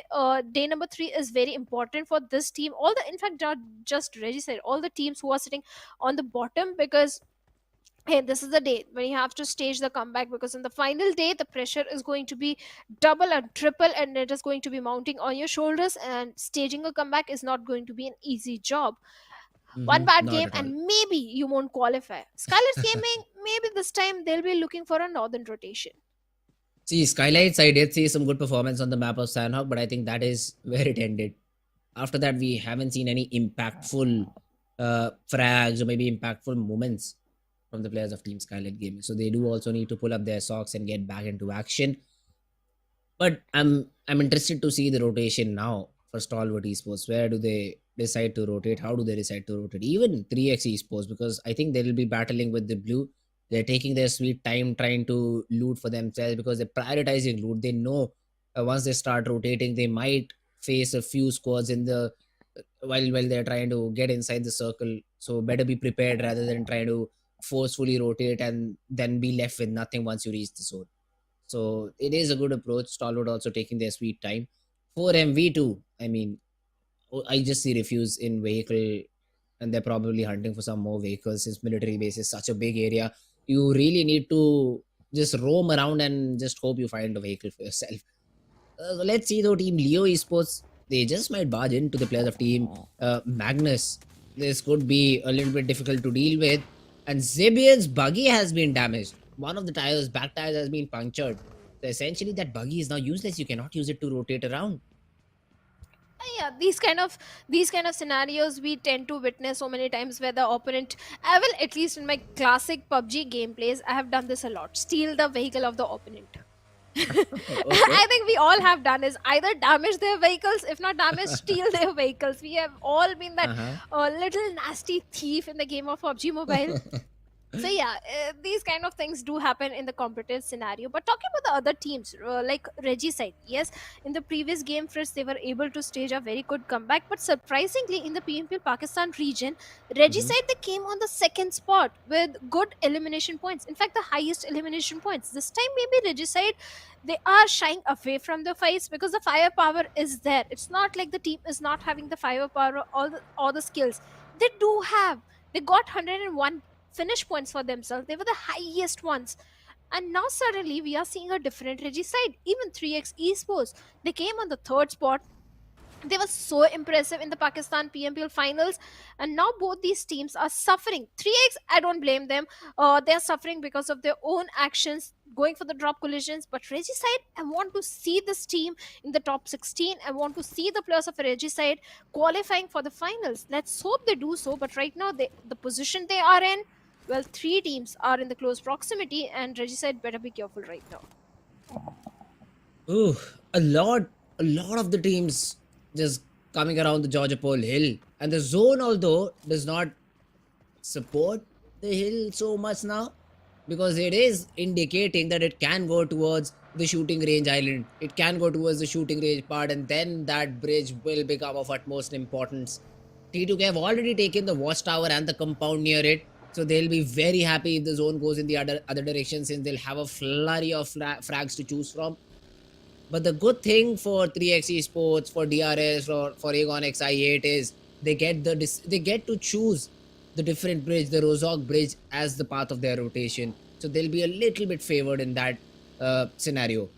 Day number 3 is very important for this team. All the, in fact, not just Regicide, all the teams who are sitting on the bottom, because hey, this is the day when you have to stage the comeback, because in the final day the pressure is going to be double and triple and it is going to be mounting on your shoulders, and staging a comeback is not going to be an easy job. One bad Not game at all. and maybe you won't qualify. SKYLIGHTZ Gaming, maybe this time they'll be looking for a northern rotation. See, SKYLIGHTZ, I did see some good performance on the map of Sanhok, but I think that is where it ended. After that, we haven't seen any impactful frags or maybe impactful moments from the players of Team SKYLIGHTZ Gaming. So they do also need to pull up their socks and get back into action. But I'm interested to see the rotation now for Stalwart Esports. Where do they decide to rotate? How do they decide to rotate? Even 3x Esports, because I think they'll be battling with the blue. They're taking their sweet time trying to loot for themselves because they're prioritizing loot. They know once they start rotating, they might face a few squads in the while they're trying to get inside the circle. So better be prepared rather than trying to forcefully rotate and then be left with nothing once you reach the zone. So it is a good approach. Stalwart also taking their sweet time. For MV2, I mean, I just see refuse in vehicle, and they're probably hunting for some more vehicles since military base is such a big area. You really need to just roam around and just hope you find a vehicle for yourself. So let's see though, Team Leo Esports, they just might barge into the players of Team Magnus. This could be a little bit difficult to deal with. And Zibian's buggy has been damaged. One of the tires, back tires, has been punctured. So essentially, that buggy is now useless. You cannot use it to rotate around. Yeah, these kind of scenarios we tend to witness so many times where the opponent, I will, at least in my classic PUBG gameplays, I have done this a lot. Steal the vehicle of the opponent. Okay. I think we all have done is either damage their vehicles, if not damage, steal their vehicles. We have all been that little nasty thief in the game of PUBG Mobile. So yeah, these kind of things do happen in the competitive scenario. But talking about the other teams, like Regicide, yes, in the previous game, Fritz, they were able to stage a very good comeback. But surprisingly, in the PMPL Pakistan region, Regicide, they came on the second spot with good elimination points. In fact, the highest elimination points. This time, maybe Regicide, they are shying away from the fights because the firepower is there. It's not like the team is not having the firepower or the skills. They do have. They got 101 finish points for themselves. They were the highest ones. And now suddenly we are seeing a different Regicide. Even 3x Esports, they came on the third spot. They were so impressive in the Pakistan PMPL finals, and now both these teams are suffering. 3x, I don't blame them. They're suffering because of their own actions, going for the drop collisions. But Regicide, I want to see this team in the top 16. I want to see the players of Regicide qualifying for the finals. Let's hope they do so. But right now, the position they are in, well, three teams are in the close proximity, and Regicide better be careful right now. Ooh, a lot of the teams just coming around the Georgia Pole Hill. And the zone, although, does not support the hill so much now, because it is indicating that it can go towards the shooting range island. It can go towards the shooting range part, and then that bridge will become of utmost importance. T2K have already taken the watchtower and the compound near it, so they'll be very happy if the zone goes in the other direction, since they'll have a flurry of frags to choose from. But the good thing for 3x Esports, for DRS, or for Aegon XI8 is they get to choose the different bridge, the Rozok bridge, as the path of their rotation. So they'll be a little bit favored in that scenario.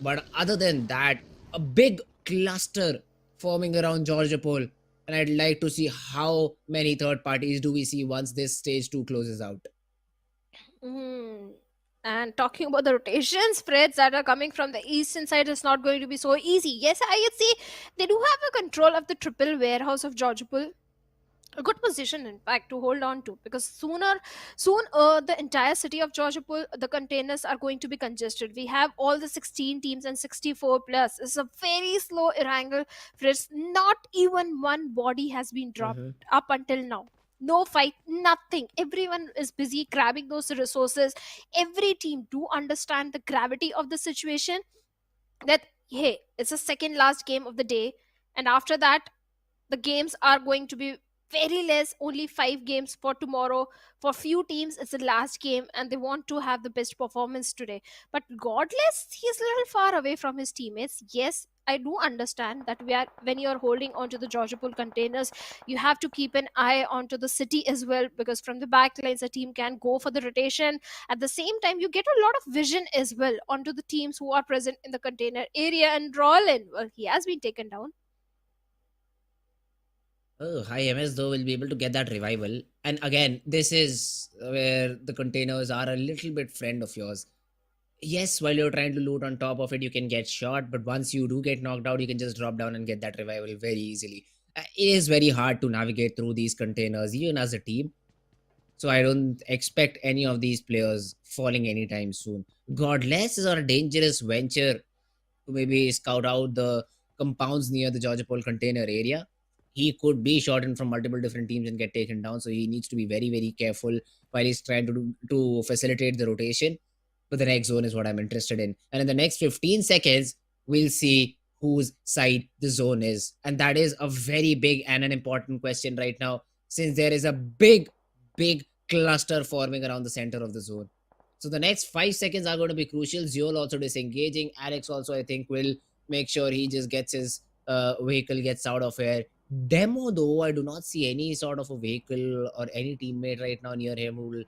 But other than that, a big cluster forming around Georgia Pole, and I'd like to see how many third parties do we see once this stage 2 closes out. And talking about the rotation spreads that are coming from the eastern side is not going to be so easy. Yes, I would see they do have a control of the triple warehouse of Georgopol. A good position, in fact, to hold on to, because soon the entire city of Georgopol, the containers are going to be congested. We have all the 16 teams and 64 plus. It's a very slow Erangel. Fritz, not even one body has been dropped up until now. No fight, nothing. Everyone is busy grabbing those resources. Every team do understand the gravity of the situation, that hey, it's the second last game of the day, and after that the games are going to be very less, only 5 games for tomorrow. For few teams it's the last game and they want to have the best performance today. But Godless, he's a little far away from his teammates. Yes, I do understand that when you're holding onto the Georgia Pool containers, you have to keep an eye onto the city as well, because from the back lines a team can go for the rotation. At the same time, you get a lot of vision as well onto the teams who are present in the container area. And Rollin, well, he has been taken down. Oh, high MS though will be able to get that revival. And again, this is where the containers are a little bit friend of yours. Yes, while you're trying to loot on top of it, you can get shot, but once you do get knocked out, you can just drop down and get that revival very easily. It is very hard to navigate through these containers, even as a team. So I don't expect any of these players falling anytime soon. Godless is on a dangerous venture to maybe scout out the compounds near the Georgia Pole container area. He could be shot in from multiple different teams and get taken down. So he needs to be very, very careful while he's trying to facilitate the rotation. But the next zone is what I'm interested in. And in the next 15 seconds, we'll see whose side the zone is. And that is a very big and an important question right now, since there is a big cluster forming around the center of the zone. So the next 5 seconds are going to be crucial. Ziol also disengaging. Alex also, I think, will make sure he just gets his vehicle gets out of here. Demo, though, I do not see any sort of a vehicle or any teammate right now near him who will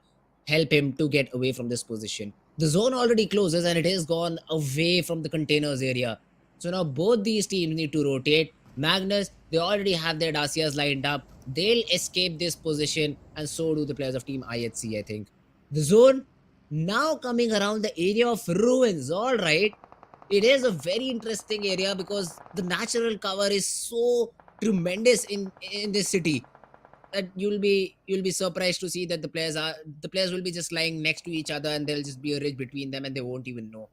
help him to get away from this position. The zone already closes and it has gone away from the containers area. So now both these teams need to rotate. Magnus, they already have their Dacias lined up. They'll escape this position, and so do the players of Team IHC, I think. The zone now coming around the area of ruins. All right, it is a very interesting area because the natural cover is so tremendous in this city that you'll be surprised to see that the players will be just lying next to each other and there'll just be a ridge between them and they won't even know.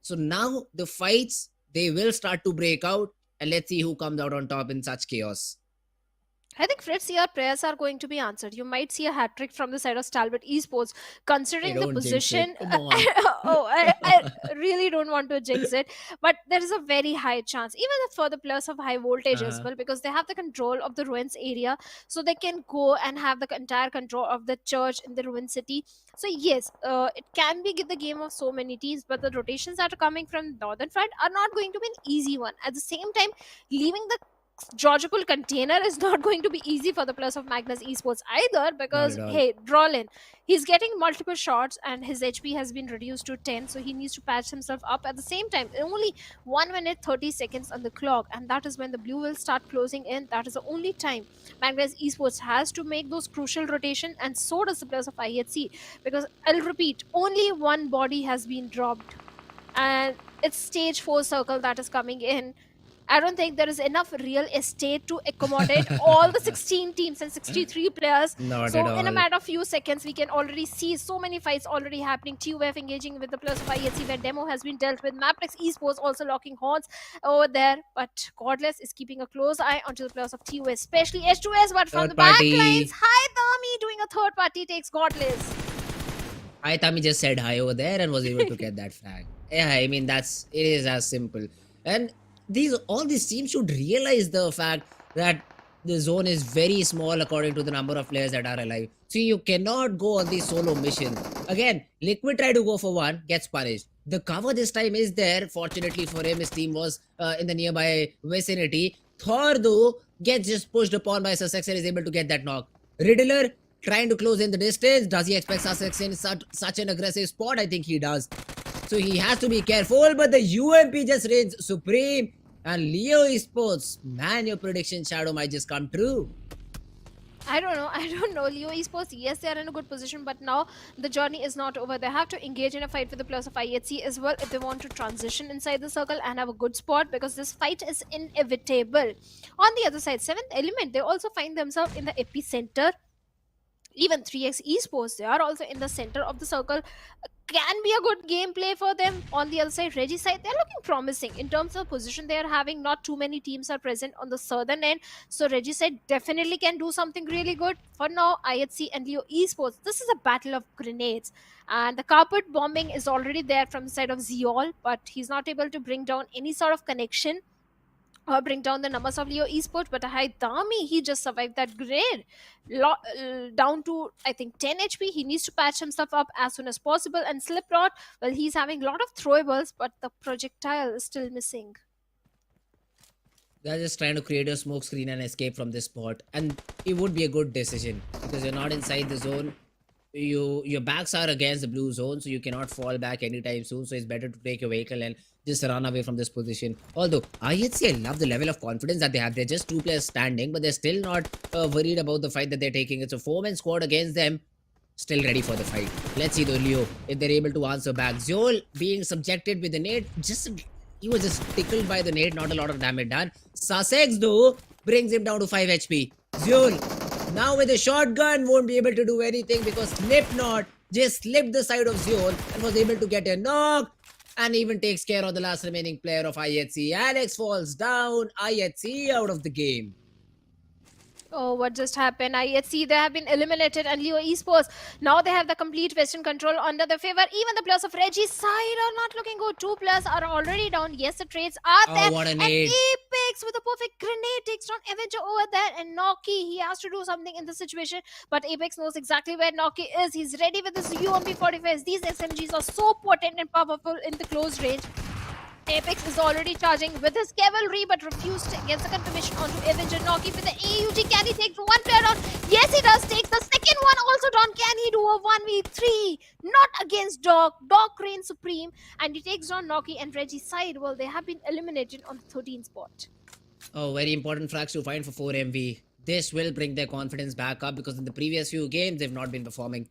So now the fights, they will start to break out, and let's see who comes out on top in such chaos. I think, Fritz, your prayers are going to be answered. You might see a hat trick from the side of Stalwart Esports, Hey, considering the don't jinx position. it. Come on. Oh, I really don't want to jinx it, but there is a very high chance, even for the players of high voltage as Uh-huh. well, because they have the control of the ruins area, so they can go and have the entire control of the church in the ruin city. So yes, it can be the game of so many teams, but the rotations that are coming from northern front are not going to be an easy one. At the same time, leaving the Georgia Pool container is not going to be easy for the players of Magnus Esports either, Not because at all. hey, Drolin, he's getting multiple shots and his HP has been reduced to 10, so he needs to patch himself up. At the same time, only 1 minute 30 seconds on the clock, and that is when the blue will start closing in. That is the only time Magnus Esports has to make those crucial rotation, and so does the players of IHC, because I'll repeat, only one body has been dropped, and it's stage 4 circle that is coming in. I don't think there is enough real estate to accommodate all the 16 teams and 63 players. Not at So in a all. matter of few seconds, we can already see so many fights already happening. TUF engaging with the players of IHC, where demo has been dealt with. MABETEX Esports also locking horns over there. But Godless is keeping a close eye onto the players of TUS, especially H2S. But from Third the back lines, party. hi Dami doing a third party takes Godless. I thought he just said hi over there and was able to get that flag. Yeah, I mean it is as simple. And all these teams should realize the fact that the zone is very small according to the number of players that are alive. So you cannot go on these solo missions. Again, Liquid tried to go for one, gets punished. The cover this time is there. Fortunately for him, his team was in the nearby vicinity. Thor, though, gets just pushed upon by Sussex and is able to get that knock. Riddler trying to close in the distance. Does he expect Sussex in such an aggressive spot? I think he does. So he has to be careful, but the UMP just reigns supreme. And Leo Esports, man, your prediction, Shadow, might just come true. I don't know. I don't know. Leo Esports, yes, they are in a good position, but now the journey is not over. They have to engage in a fight with the players of IHC as well if they want to transition inside the circle and have a good spot, because this fight is inevitable. On the other side, 7th Element, they also find themselves in the epicenter. Even 3x Esports, they are also in the center of the circle. Can be a good gameplay for them. On the other side, Regicide, they're looking promising in terms of position they are having. Not too many teams are present on the southern end, so Regicide definitely can do something really good. For now, IHC and Leo Esports, this is a battle of grenades, and the carpet bombing is already there from the side of Ziol, but he's not able to bring down any sort of connection or bring down the numbers of Leo Esports. But Haidami, he just survived that grenade. Down to, I think, 10 HP. He needs to patch himself up as soon as possible. And Slipknot, well, he's having a lot of throwables, but the projectile is still missing. They're just trying to create a smoke screen and escape from this spot. And it would be a good decision because you're not inside the zone. your backs are against the blue zone, so you cannot fall back anytime soon. So it's better to take your vehicle and just run away from this position. Although IHC, I love the level of confidence that they have. They're just 2 players standing, but they're still not worried about the fight that they're taking. It's a 4-man squad against them, still ready for the fight. Let's see though, Leo, if they're able to answer back. Zol being subjected with the nade, he was just tickled by the nade, not a lot of damage done. Sussex though brings him down to 5 HP. Zul now with a shotgun won't be able to do anything because Slipknot just slipped the side of Zul and was able to get a knock and even takes care of the last remaining player of IHC. Alex falls down, IHC out of the game. Oh, what just happened? IHC, they have been eliminated, and Leo Esports, now they have the complete Western control under their favor. Even the players of Reggie's side are not looking good. 2 players are already down. Yes, the trades are there. What a And nade. Apex with a perfect grenade takes down Avenger over there. And Noki, he has to do something in this situation. But Apex knows exactly where Noki is. He's ready with his UMP-45s. These SMGs are so potent and powerful in the close range. Apex is already charging with his cavalry, but refused to get the confirmation onto Avenger. Noki with the AUG. Can he take 1 player down? Yes, he does. Takes the second one also down. Can he do a 1v3? Not against Doc. Doc reigns supreme, and he takes down Noki and Reggie's side. Well, they have been eliminated on the 13th spot. Oh, very important frags to find for 4MV. This will bring their confidence back up because in the previous few games, they've not been performing.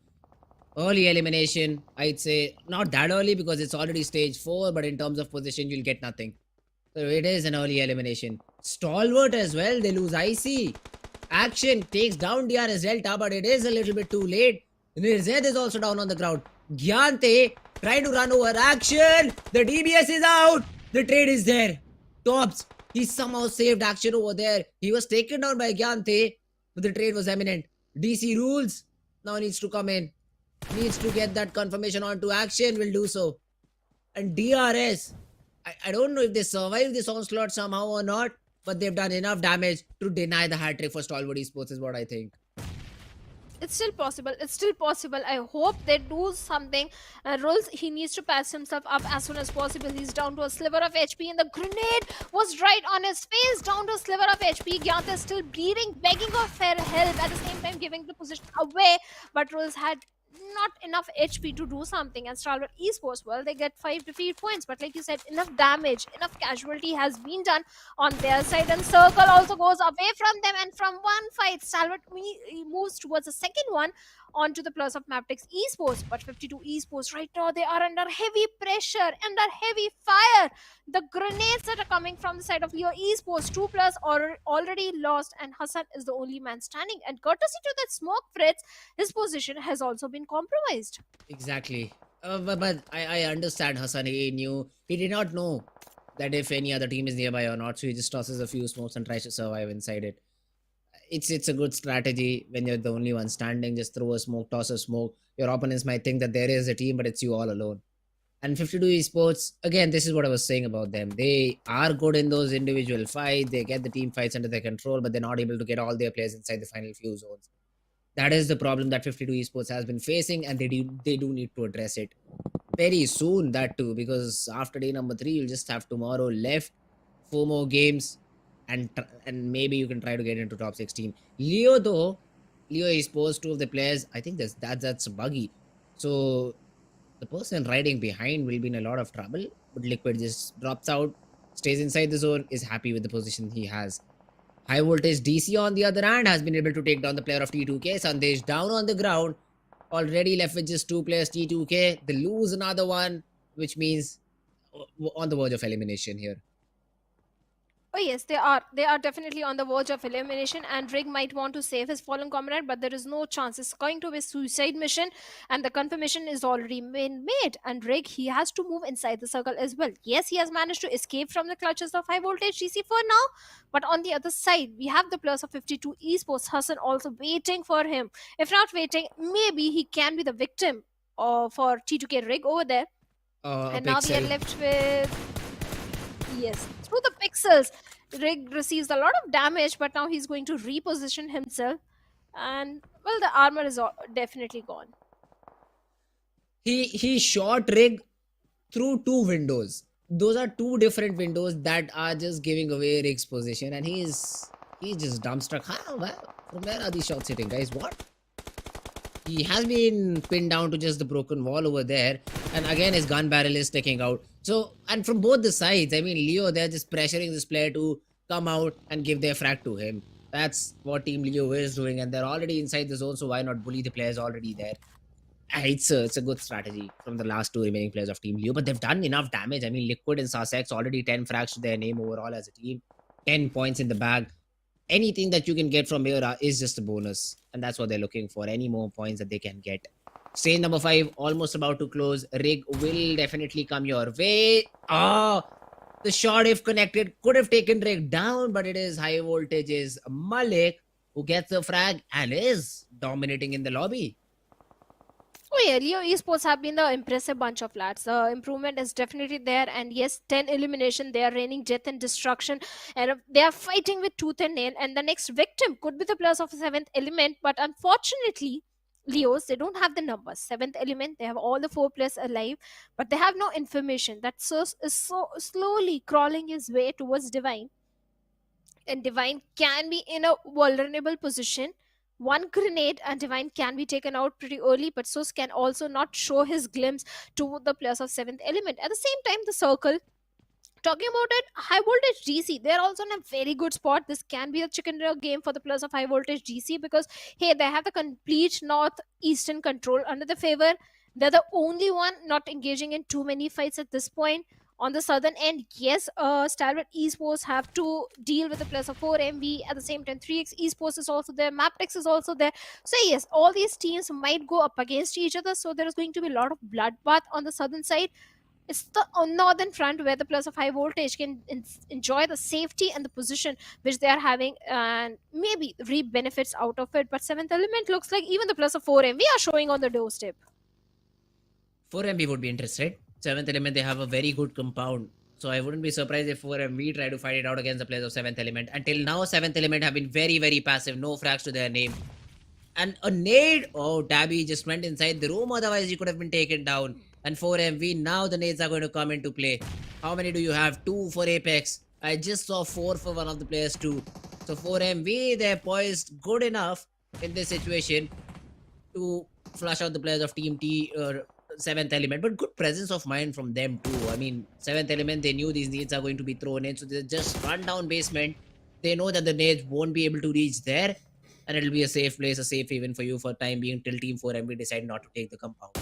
Early elimination, I'd say not that early because it's already stage 4, but in terms of position, you'll get nothing. So it is an early elimination. Stalwart as well, they lose IC. Action takes down DRS Delta, but it is a little bit too late. Nirzed is also down on the ground. Gyante trying to run over Action. The DBS is out. The trade is there. Tops, he somehow saved Action over there. He was taken down by Gyante, but the trade was imminent. DC rules now needs to come in. Needs to get that confirmation onto Action, will do so. And DRS, I don't know if they survive this onslaught somehow or not, but they've done enough damage to deny the hat trick for Stalwart Esports is what I think. It's still possible. It's still possible. I hope they do something. Rules, he needs to patch himself up as soon as possible. He's down to a sliver of HP, and the grenade was right on his face. Down to a sliver of HP. Gyant is still bleeding, begging for help, at the same time giving the position away. But Rules had not enough HP to do something, and Stalwart Esports, well, they get 5 defeat points, but like you said, enough damage, enough casualty has been done on their side, and Circle also goes away from them, and from one fight, Stalwart moves towards the second one onto the plus of MABETEX Esports. But 52 Esports right now, they are under heavy pressure, under heavy fire. The grenades that are coming from the side of Leo Esports, 2 players are already lost, and Hassan is the only man standing, and courtesy to that smoke, Fritz, his position has also been compromised. Exactly. But I understand Hassan. He did not know that if any other team is nearby or not, so he just tosses a few smokes and tries to survive inside it. It's a good strategy when you're the only one standing. Just throw a smoke, toss a smoke. Your opponents might think that there is a team, but it's you all alone. And 52 Esports, again, this is what I was saying about them. They are good in those individual fights. They get the team fights under their control, but they're not able to get all their players inside the final few zones. That is the problem that 52 Esports has been facing, and they do need to address it very soon, that too, because after day number 3, you'll just have tomorrow left, 4 more games, and maybe you can try to get into top 16. Leo Esports, 2 of the players, I think that's buggy. So the person riding behind will be in a lot of trouble, but Liquid just drops out, stays inside the zone, is happy with the position he has. Highvoltage DC on the other hand has been able to take down the player of T2K. Sandesh down on the ground, already left with just 2 players. T2K, they lose another one, which means on the verge of elimination here. Oh yes, they are. They are definitely on the verge of elimination, and Rig might want to save his fallen comrade, but there is no chance. It's going to be a suicide mission, and the confirmation is already been made. And Rig, he has to move inside the circle as well. Yes, he has managed to escape from the clutches of Highvoltage DC for now, but on the other side, we have the plus of 52 Esports. Hassan also waiting for him. If not waiting, maybe he can be the victim for T2K Rig over there. And now we are left with... Yes, through the pixels, Rig receives a lot of damage, but now he's going to reposition himself, and well, the armor is definitely gone. He shot Rig through 2 windows. Those are 2 different windows that are just giving away Rig's position, and he's just dumbstruck. Well, from where are these shots hitting, guys? What? He has been pinned down to just the broken wall over there. And again, his gun barrel is sticking out. So, and from both the sides, I mean, Leo, they're just pressuring this player to come out and give their frag to him. That's what Team Leo is doing. And they're already inside the zone, so why not bully the players already there? It's a good strategy from the last two remaining players of Team Leo, but they've done enough damage. I mean, Liquid and Sussex already 10 frags to their name overall as a team, 10 points in the bag. Anything that you can get from here is just a bonus, and that's what they're looking for. Any more points that they can get. Stage number 5 almost about to close. Rig will definitely come your way. The shot, if connected, could have taken Rig down, but it is Highvoltage's Malik who gets the frag and is dominating in the lobby. Oh yeah, Leo Esports have been the impressive bunch of lads. The improvement is definitely there, and yes, 10 elimination. They are raining death and destruction, and they are fighting with tooth and nail. And the next victim could be the players of 7th element, but unfortunately, Leos, they don't have the numbers. 7th element, they have all the 4 players alive, but they have no information. That source is so slowly crawling his way towards Divine, and Divine can be in a vulnerable position. One grenade and Divine can be taken out pretty early, but Sus can also not show his glimpse to the players of 7th element. At the same time, the circle, talking about it, Highvoltage DC, they're also in a very good spot. This can be a chicken dinner game for the players of Highvoltage DC because, hey, they have the complete northeastern control under the favor. They're the only one not engaging in too many fights at this point. On the southern end, yes, Stalwart Esports have to deal with the players of 4MV. At the same time, 3x Esports is also there, MABETEX is also there. So yes, all these teams might go up against each other. So there is going to be a lot of bloodbath on the southern side. It's the northern front where the players of Highvoltage can enjoy the safety and the position which they are having and maybe reap benefits out of it. But 7th element looks like even the players of 4MV are showing on the doorstep. 4MB would be interested. 7th element, they have a very good compound. So I wouldn't be surprised if 4MB try to fight it out against the players of 7th element. Until now, 7th element have been very, very passive. No frags to their name. And a nade. Oh, Tabby just went inside the room. Otherwise, he could have been taken down. And 4MV, now the nades are going to come into play. How many do you have? 2 for Apex. I just saw 4 for one of the players too. So 4MV, they're poised good enough in this situation to flush out the players of Team T or 7th element, but good presence of mind from them too. I mean, 7th element, they knew these nades are going to be thrown in, so they just run down basement. They know that the nades won't be able to reach there, and it'll be a safe place, a safe haven for you for time being till Team 4MB decide not to take the compound.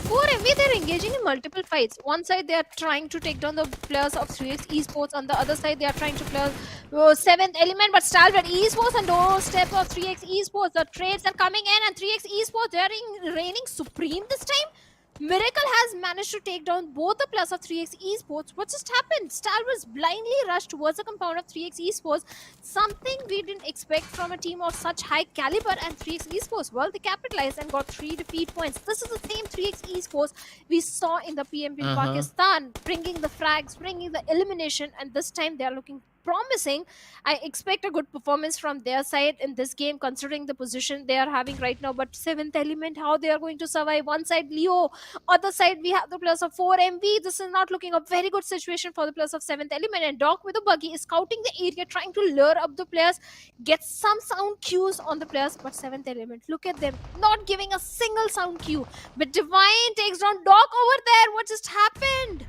4MV, they're engaging in multiple fights. One side, they are trying to take down the players of 3x Esports. On the other side, they are trying to play 7th element, but Stalwart Esports and doorstep of 3x Esports. The trades are coming in, and 3x Esports, they are reigning supreme this time. Miracle has managed to take down both the players of 3x Esports. What just happened? Stalwarts blindly rushed towards the compound of 3x Esports. Something we didn't expect from a team of such high caliber, and 3x Esports, well, they capitalized and got 3 defeat points. This is the same 3x Esports we saw in the PMPL Pakistan, bringing the frags, bringing the elimination, and this time they are looking promising. I expect a good performance from their side in this game considering the position they are having right now. But 7th element, how they are going to survive? One side Leo, other side we have the players of 4MV. This is not looking a very good situation for the players of 7th element, and Doc with a buggy is scouting the area, trying to lure up the players, get some sound cues on the players. But 7th element, look at them, not giving a single sound cue. But Divine takes down Doc over there. What just happened?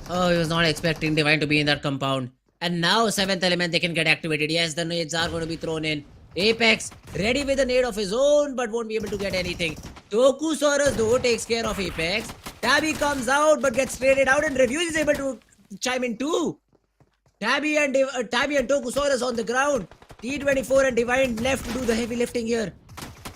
Oh, he was not expecting Divine to be in that compound. And now 7th element, they can get activated. Yes, the nades are going to be thrown in. Apex, ready with a nade of his own, but won't be able to get anything. Tokusaurus, though, takes care of Apex. Tabby comes out, but gets traded out, and Reviews is able to chime in too. Tabby and Tokusaurus on the ground. T24 and Divine left to do the heavy lifting here.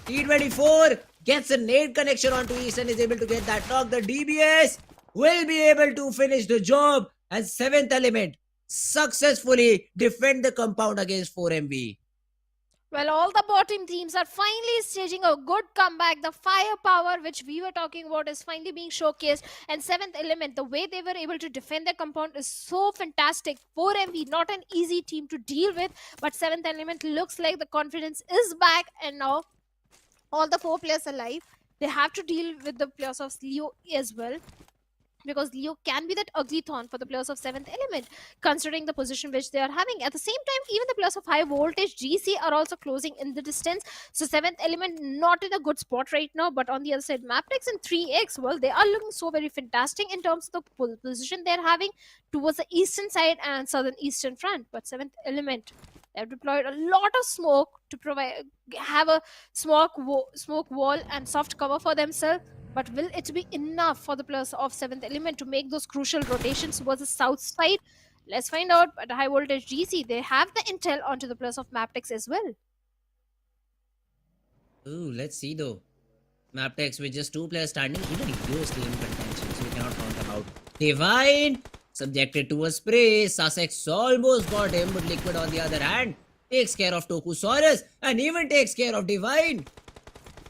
T24 gets a nade connection onto East and is able to get that knock. The DBS will be able to finish the job, and 7th element successfully defend the compound against 4MV. Well, all the bottom teams are finally staging a good comeback. The firepower which we were talking about is finally being showcased. And 7th element, the way they were able to defend their compound is so fantastic. 4MV, not an easy team to deal with, but 7th element looks like the confidence is back, and now all the 4 players alive. They have to deal with the players of Leo as well. because Leo can be that ugly thorn for the players of 7th element, considering the position which they are having. At the same time, even the players of Highvoltage DC are also closing in the distance. So 7th element not in a good spot right now, but on the other side, MABETEX and 3x, well, they are looking so very fantastic in terms of the position they're having towards the eastern side and southern eastern front. But 7th element, they have deployed a lot of smoke to provide have a smoke wall and soft cover for themselves. But will it be enough for the players of 7th element to make those crucial rotations towards the south side? Let's find out. But Highvoltage DC, they have the intel onto the players of MABETEX as well. Ooh, let's see though. MABETEX with just 2 players standing, even Leo still in contention, so we cannot count them out. Divine subjected to a spray. Sussex almost got him, but Liquid on the other hand takes care of Tokusaurus and even takes care of Divine.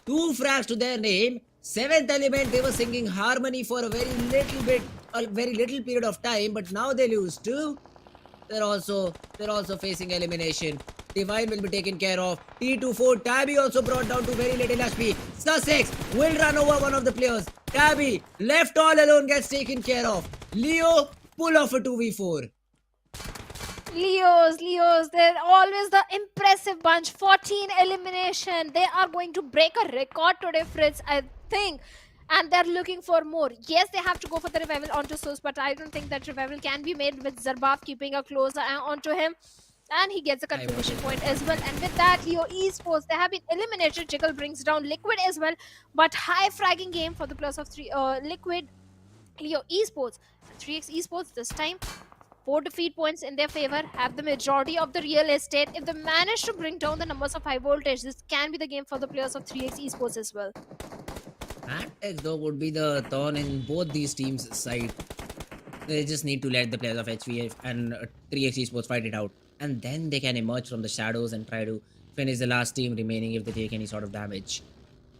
2 frags to their name. 7th element, they were singing harmony for a very little period of time, but now they lose too. They're also facing elimination. Divine will be taken care of. T24 Tabby also brought down to very little HP. Sussex will run over one of the players. Tabby left all alone gets taken care of. Leo pull off a 2v4. Leos, they're always the impressive bunch. 14 elimination. They are going to break a record today, Fritz, I think. And they're looking for more. Yes, they have to go for the revival onto Source, but I don't think that revival can be made with Zarbaf keeping a closer eye onto him. And he gets a confirmation point as well. And with that, Leo Esports, they have been eliminated. Jiggle brings down Liquid as well. But high fragging game for the plus of Liquid, Leo Esports. 3x Esports this time, 4 defeat points in their favor, have the majority of the real estate. If they manage to bring down the numbers of Highvoltage, this can be the game for the players of 3x Esports as well. MABETEX though would be the thorn in both these teams' side. They just need to let the players of HVF and 3x Esports fight it out. And then they can emerge from the shadows and try to finish the last team remaining if they take any sort of damage.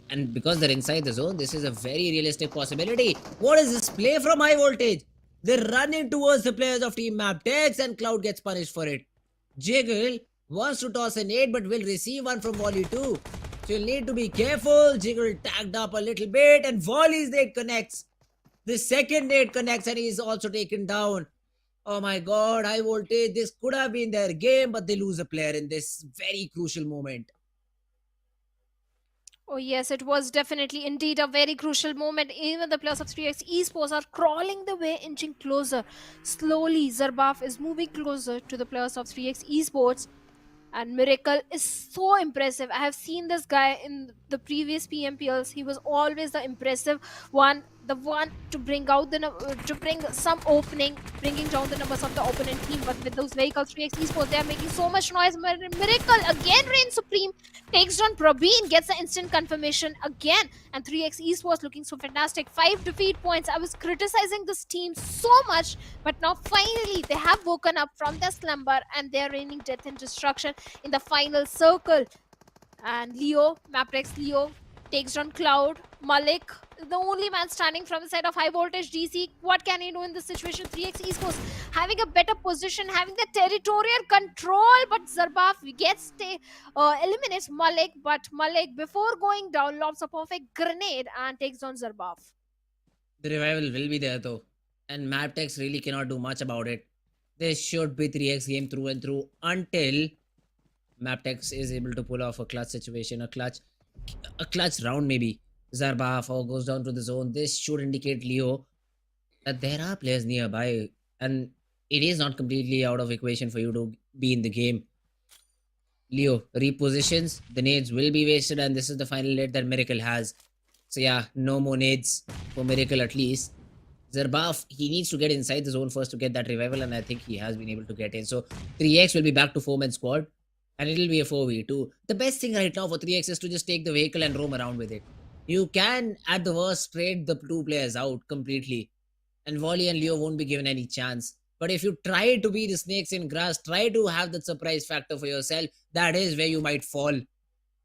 And because they're inside the zone, this is a very realistic possibility. What is this play from Highvoltage? They're running towards the players of Team MABETEX and Cloud gets punished for it. Jiggle wants to toss a nade but will receive one from Volley too. So you'll need to be careful. Jiggle tagged up a little bit and Volley's nade connects. The second nade connects and he's also taken down. Oh my god, Highvoltage, this could have been their game, but they lose a player in this very crucial moment. Oh yes, it was definitely indeed a very crucial moment. Even the players of 3x Esports are crawling the way, inching closer. Slowly, Zarbaf is moving closer to the players of 3x Esports. And Miracle is so impressive. I have seen this guy in the previous PMPLs. He was always the impressive one, the one to bring out to bring some opening, bringing down the numbers of the opponent team. But with those vehicles, 3x Esports, they are making so much noise. Miracle again reigns supreme, takes down Probeen, gets the instant confirmation again, and 3x Esports looking so fantastic. 5 defeat points. I was criticizing this team so much, but now finally they have woken up from their slumber and they're raining death and destruction in the final circle. And MABETEX Leo takes down Cloud. Malik, the only man standing from the side of Highvoltage DC. What can he do in this situation? 3x Esports having a better position, having the territorial control, but Zarbaf eliminates Malik, but Malik, before going down, lobs a perfect grenade and takes down Zarbaf. The revival will be there though, and MABETEX really cannot do much about it. This should be 3x game through and through until MABETEX is able to pull off a clutch situation, a clutch round maybe. Zarbaf goes down to the zone. This should indicate Leo that there are players nearby and it is not completely out of equation for you to be in the game. Leo repositions, the nades will be wasted and this is the final nade that Miracle has. So yeah, no more nades for Miracle at least. Zarbaf, he needs to get inside the zone first to get that revival and I think he has been able to get in. So 3x will be back to 4-man squad and it will be a 4v2. The best thing right now for 3x is to just take the vehicle and roam around with it. You can at the worst trade the 2 players out completely and Volley and Leo won't be given any chance. But if you try to be the snakes in grass, try to have that surprise factor for yourself, that is where you might fall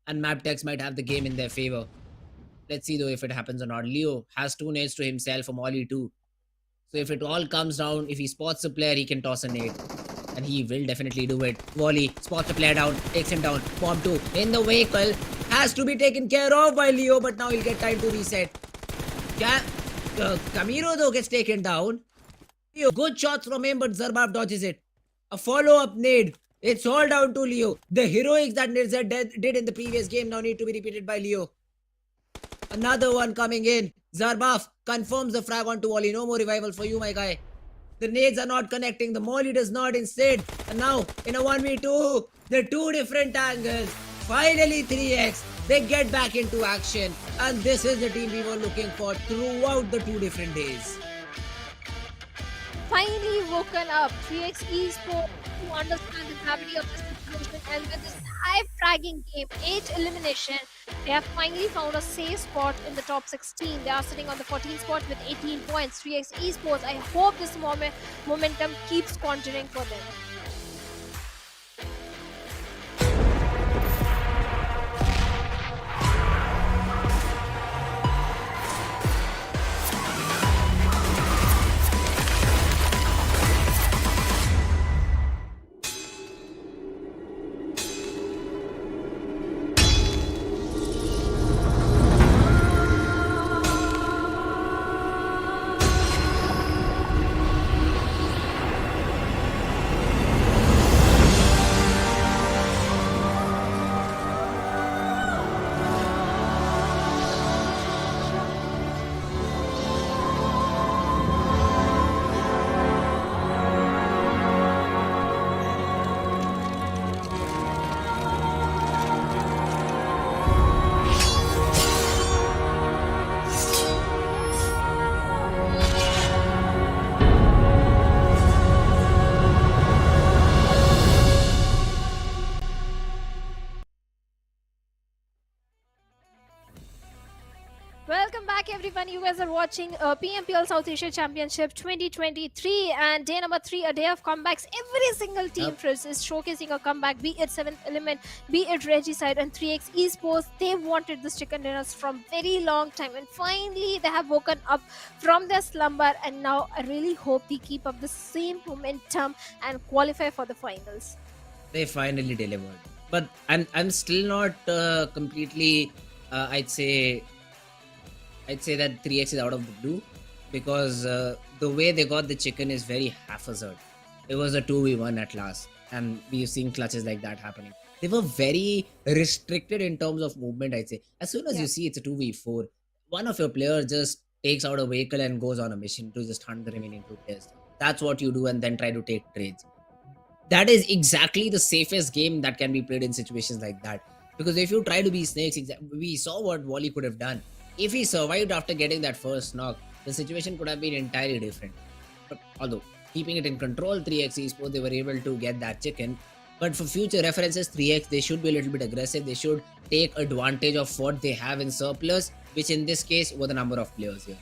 and MABETEX might have the game in their favor. Let's see though if it happens or not. Leo has 2 nades to himself from Ollie too. So if it all comes down, if he spots a player, he can toss a nade. And he will definitely do it. Volley spots the player down, takes him down. Bomb 2 in the vehicle. Has to be taken care of by Leo, but now he'll get time to reset. Camiro though gets taken down. Leo, good shots from him, but Zarbab dodges it. A follow-up nade. It's all down to Leo. The heroics that Nirza did in the previous game now need to be repeated by Leo. Another one coming in. Zarbaf confirms the frag onto Wally. No more revival for you, my guy. The nades are not connecting. The molly does not instead. And now, in a 1v2, the two different angles. Finally, 3x. They get back into action. And this is the team we were looking for throughout the 2 different days. Finally woken up, 3x Esports to understand the gravity of the situation, and with this high fragging game, 8 elimination, they have finally found a safe spot in the top 16. They are sitting on the 14th spot with 18 points. 3x Esports, I hope this momentum keeps continuing for them. Welcome back, everyone. You guys are watching PMPL South Asia Championship 2023, and day number 3, a day of comebacks. Every single team is showcasing a comeback, be it 7th Element, be it Regicide and 3x Esports. They wanted this chicken dinners from very long time, and finally they have woken up from their slumber, and now I really hope they keep up the same momentum and qualify for the finals. They finally delivered, but I'm still not completely. I'd say that 3x is out of the blue, because the way they got the chicken is very haphazard. It was a 2v1 at last, and we've seen clutches like that happening. They were very restricted in terms of movement, I'd say. As soon as you see it's a 2v4, one of your players just takes out a vehicle and goes on a mission to just hunt the remaining 2 players. That's what you do, and then try to take trades. That is exactly the safest game that can be played in situations like that. Because if you try to be snakes, we saw what Wally could have done. If he survived after getting that first knock, the situation could have been entirely different. But although keeping it in control, 3x Esports, they were able to get that chicken. But for future references, 3x, they should be a little bit aggressive. They should take advantage of what they have in surplus, which in this case were the number of players here.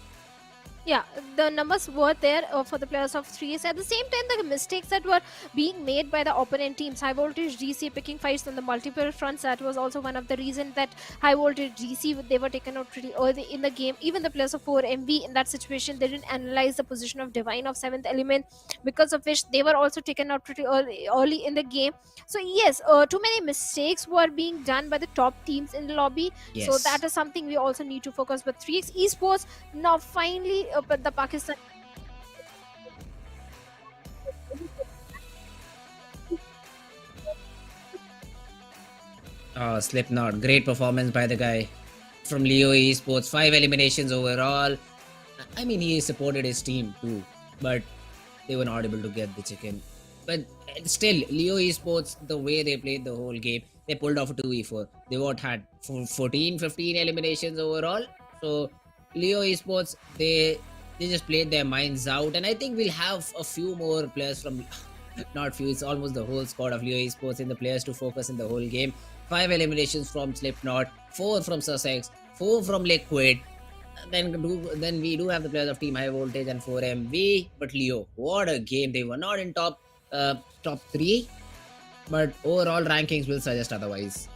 Yeah, the numbers were there for the players of 3s. At the same time, the mistakes that were being made by the opponent teams, Highvoltage DC picking fights on the multiple fronts, that was also one of the reasons that Highvoltage DC, they were taken out pretty early in the game. Even the players of 4MV in that situation, they didn't analyze the position of Divine of 7th Element, because of which they were also taken out pretty early in the game. So yes, too many mistakes were being done by the top teams in the lobby. Yes. So that is something we also need to focus. But 3x Esports now finally, but the Pakistan. Oh, Slipknot, great performance by the guy from Leo Esports. 5 eliminations overall. I mean, he supported his team too, but they were not able to get the chicken. But still, Leo Esports, the way they played the whole game, they pulled off a 2v4. They had 14, 15 eliminations overall. So Leo Esports, they just played their minds out, and I think we'll have a few more players from, not few, it's almost the whole squad of Leo Esports in the players to focus in the whole game. 5 eliminations from Slipknot, 4 from Sussex, 4 from Liquid. Then we do have the players of Team Highvoltage and 4MV, but Leo, what a game. They were not in top 3, but overall rankings will suggest otherwise.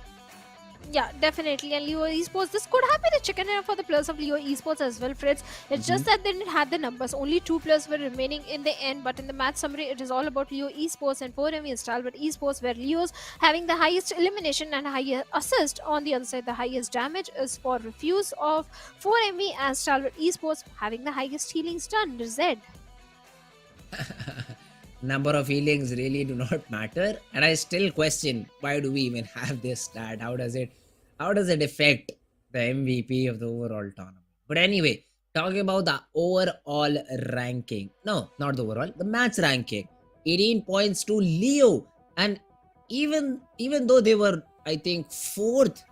Yeah, definitely. And Leo Esports, this could have been a chicken dinner for the players of Leo Esports as well, Fritz. It's Mm-hmm. just that they didn't have the numbers. Only 2 players were remaining in the end. But in the match summary, it is all about Leo Esports and 4ME and Stalwart Esports, where Leo's having the highest elimination and highest assist. On the other side, the highest damage is for Refuse of 4ME and Stalwart Esports having the highest healing stun, Z. Number of healings really do not matter, and I still question why do we even have this stat? How does it affect the MVP of the overall tournament? But anyway, talking about the overall ranking. No, not the overall, the match ranking. 18 points to Leo. And even though they were, I think, fourth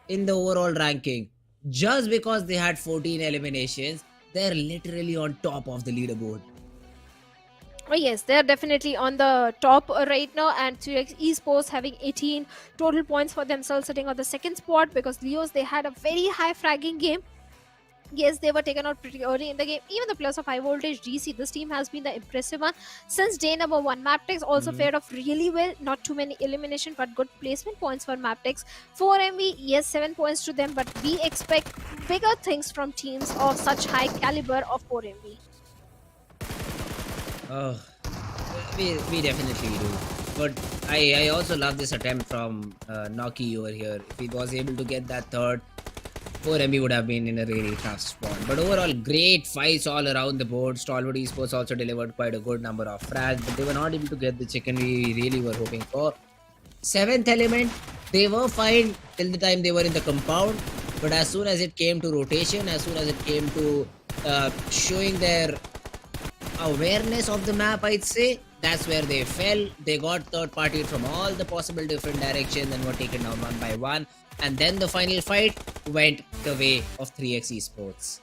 in the overall ranking, just because they had 14 eliminations, they're literally on top of the leaderboard. Oh yes, they're definitely on the top right now, and 3x Esports having 18 total points for themselves, sitting on the second spot because Leos they had a very high fragging game. Yes, they were taken out pretty early in the game. Even the players of Highvoltage DC, this team has been the impressive one since day number one. MABETEX also fared off really well. Not too many elimination, but good placement points for MABETEX. 4MV, yes, 7 points to them, but we expect bigger things from teams of such high caliber of 4MV. Oh, we definitely do. But I also love this attempt from Noki over here. If he was able to get that third, 4MB would have been in a really tough spot. But overall, great fights all around the board. Stalwart Esports also delivered quite a good number of frags, but they were not able to get the chicken we really were hoping for. Seventh element, they were fine till the time they were in the compound. But as soon as it came to rotation, as soon as it came to showing their awareness of the map, I'd say that's where they fell. They got third party from all the possible different directions and were taken down one by one. And then the final fight went the way of 3x Esports.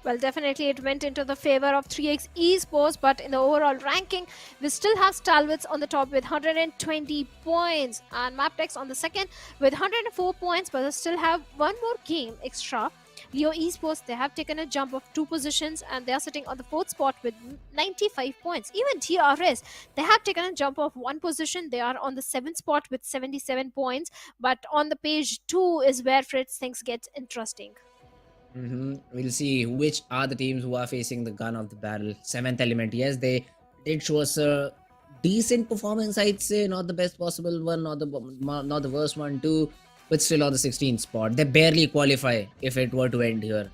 Well, definitely it went into the favor of 3x Esports, but in the overall ranking, we still have Stalwarts on the top with 120 points and MABETEX on the second with 104 points, but they still have one more game extra. Leo Esports, they have taken a jump of 2 positions and they are sitting on the 4th spot with 95 points. Even DRS, they have taken a jump of 1 position. They are on the 7th spot with 77 points. But on the page 2 is where Fritz things get interesting. We'll see which are the teams who are facing the gun of the battle. Seventh element, yes, they did show us a decent performance, I'd say. Not the best possible one, not the worst one too, but still on the 16th spot. They barely qualify if it were to end here.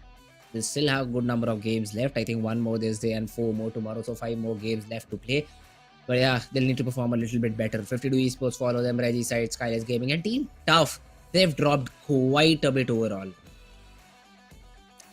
They still have a good number of games left. I think 1 more this day and 4 more tomorrow, so 5 more games left to play. But yeah, they'll need to perform a little bit better. 52 Esports follow them, Regicide, SKYLIGHTZ Gaming, and Team Tough. They've dropped quite a bit overall.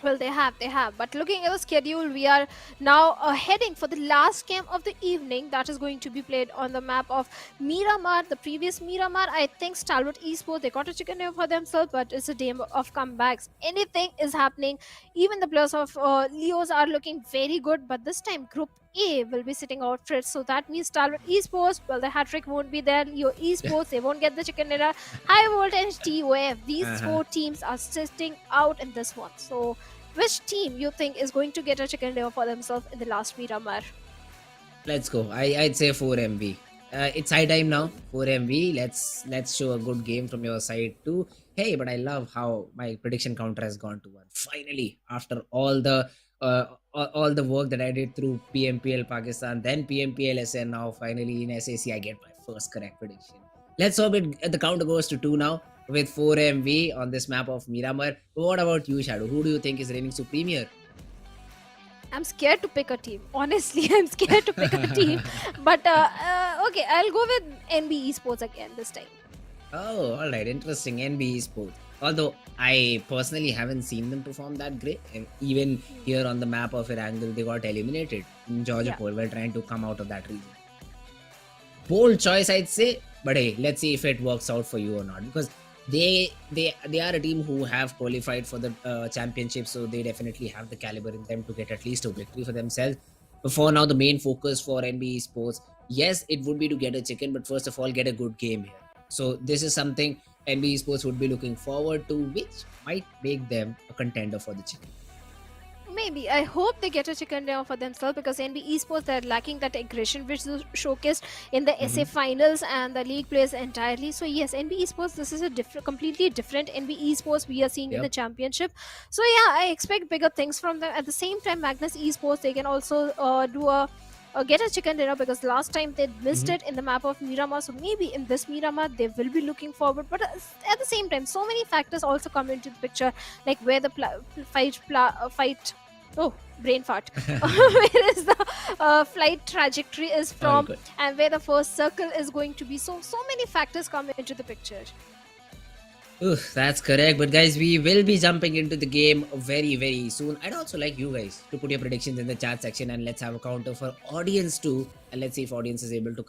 Well, they have. But looking at the schedule, we are now heading for the last game of the evening that is going to be played on the map of Miramar. The previous Miramar, I think Stalwart Esports, they got a chicken dinner for themselves, but it's a day of comebacks. Anything is happening. Even the players of Leos are looking very good, but this time Group A will be sitting out Fritz. So that means Stalwart Esports, well, the hat-trick won't be there. Leo Esports, they won't get the chicken dinner. Highvoltage TOF, these 4 teams are sitting out in this one. So which team you think is going to get a chicken dinner for themselves in the last Miramar? Let's go. I'd say 4MV. It's high time now. 4MV. Let's show a good game from your side too. Hey, but I love how my prediction counter has gone to 1. Finally, after all the work that I did through PMPL Pakistan, then PMPL SN, now finally in SAC I get my first correct prediction. Let's hope the counter goes to 2 now with 4MV on this map of Miramar. But what about you, Shadow? Who do you think is reigning supreme here? I'm scared to pick a team. Honestly, I'm scared to pick a team. But okay, I'll go with NB Esports again this time. Oh, alright. Interesting. NB Esports. Although I personally haven't seen them perform that great. And even here on the map of Erangel, they got eliminated in Georgia Pole while trying to come out of that region. Bold choice, I'd say. But hey, let's see if it works out for you or not. Because they are a team who have qualified for the championship, so they definitely have the caliber in them to get at least a victory for themselves. But for now, the main focus for NB Esports, yes, it would be to get a chicken, but first of all, get a good game here. So this is something NB Esports would be looking forward to, which might make them a contender for the chicken. Maybe. I hope they get a chicken dinner for themselves, because NB Esports, they're lacking that aggression which is showcased in the SA finals and the league plays entirely. So yes, NB Esports, this is a completely different NB Esports we are seeing in the Yep. championship. So yeah, I expect bigger things from them. At the same time, Magnus Esports, they can also do a get a chicken dinner, because last time they missed it in the map of Miramar. So maybe in this Miramar they will be looking forward. But at the same time, so many factors also come into the picture, like where the fight. Oh, brain fart. Where is the flight trajectory is All from, good. and where the first circle is going to be. So many factors come into the picture. That's correct. But guys, we will be jumping into the game very, very soon. I'd also like you guys to put your predictions in the chat section, and let's have a counter for audience too. And let's see if audience is able to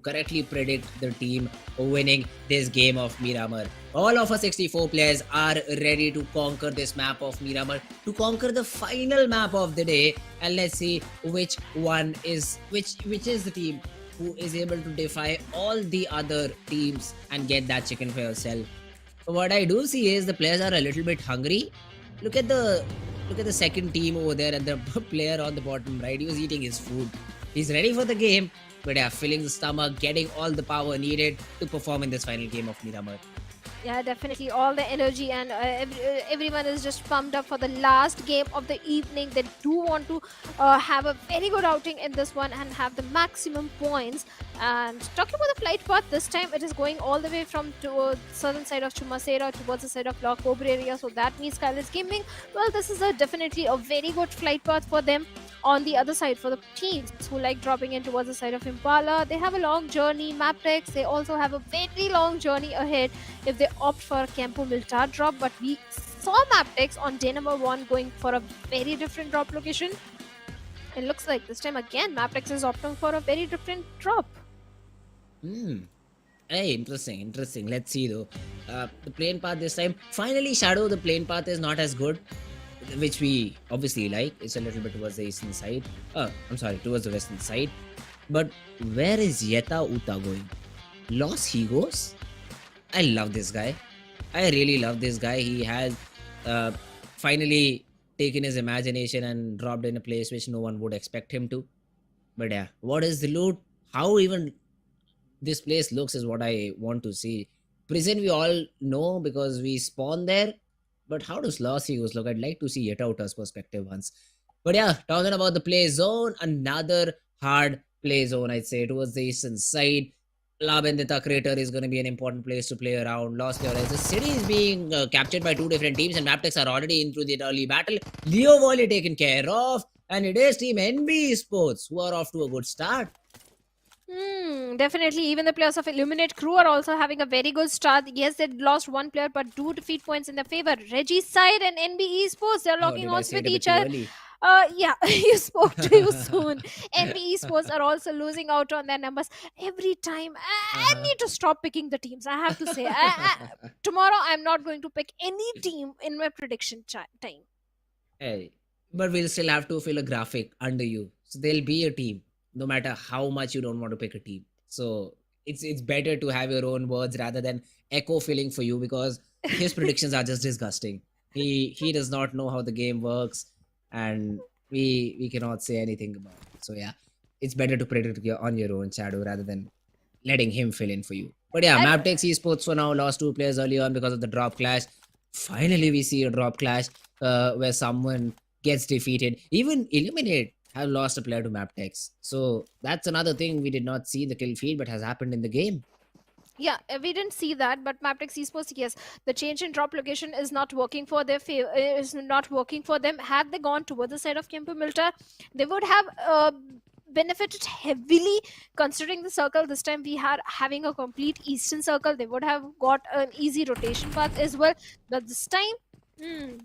correctly predict the team winning this game of Miramar. All of us 64 players are ready to conquer this map of Miramar, to conquer the final map of the day. And let's see which one is which is the team who is able to defy all the other teams and get that chicken for yourself. What I do see is the players are a little bit hungry. Look at the second team over there, and the player on the bottom right. He was eating his food. He's ready for the game, but yeah, filling the stomach, getting all the power needed to perform in this final game of Miramar. Yeah, definitely. All the energy, and everyone is just pumped up for the last game of the evening. They do want to have a very good outing in this one and have the maximum points. And talking about the flight path, this time it is going all the way from to southern side of Chumasera towards the side of La Cobra area. So that means SKYLIGHTZ Gaming, well, this is definitely a very good flight path for them. On the other side, for the teams who like dropping in towards the side of Impala, they have a long journey. MABETEX, they also have a very long journey ahead if they opt for a Campo Militar drop. But we saw MABETEX on day number 1 going for a very different drop location. It looks like this time again MABETEX is opting for a very different drop. Hey, interesting. Let's see though. The plane path this time. Finally, Shadow, the plane path is not as good, which we obviously like. It's a little bit towards the eastern side. Towards the western side. But where is Yeta Uta going? Los Higos? I love this guy. I really love this guy. He has finally taken his imagination and dropped in a place which no one would expect him to. But yeah, what is the loot? How even this place looks is what I want to see. Prison we all know because we spawn there. But how does Los Higos look? I'd like to see Yeta Uta's perspective once. But yeah, talking about the play zone, another hard play zone, I'd say, towards the eastern side. La Bendita Crater is going to be an important place to play around. Los Leones. The city is being captured by 2 different teams, and MABETEX are already in through the early battle. Leo Volley taken care of, and it is Team NB Sports who are off to a good start. Definitely. Even the players of Illuminate Crew are also having a very good start. Yes, they lost 1 player, but 2 defeat points in their favor. Reggie's side and NB Esports, they're locking horns with each other. Yeah, you spoke too soon. NB Esports are also losing out on their numbers every time. I need to stop picking the teams, I have to say. Tomorrow, I'm not going to pick any team in my prediction time. Hey, but we'll still have to fill a graphic under you. So there'll be a team, no matter how much you don't want to pick a team. So it's better to have your own words rather than echo filling for you, because his predictions are just disgusting. He does not know how the game works, and we cannot say anything about it. So yeah, it's better to predict on your own, Shadow, rather than letting him fill in for you. But yeah, MABETEX Esports for now lost 2 players early on because of the drop clash. Finally, we see a drop clash where someone gets defeated. Even Illuminate have lost a player to MABETEX. So that's another thing we did not see in the kill feed, but has happened in the game. Yeah, we didn't see that, but MABETEX Esports, yes, the change in drop location is not working for their is not working for them. Had they gone towards the side of Campo Militar, they would have benefited heavily, considering the circle this time we had having a complete eastern circle. They would have got an easy rotation path as well, but this time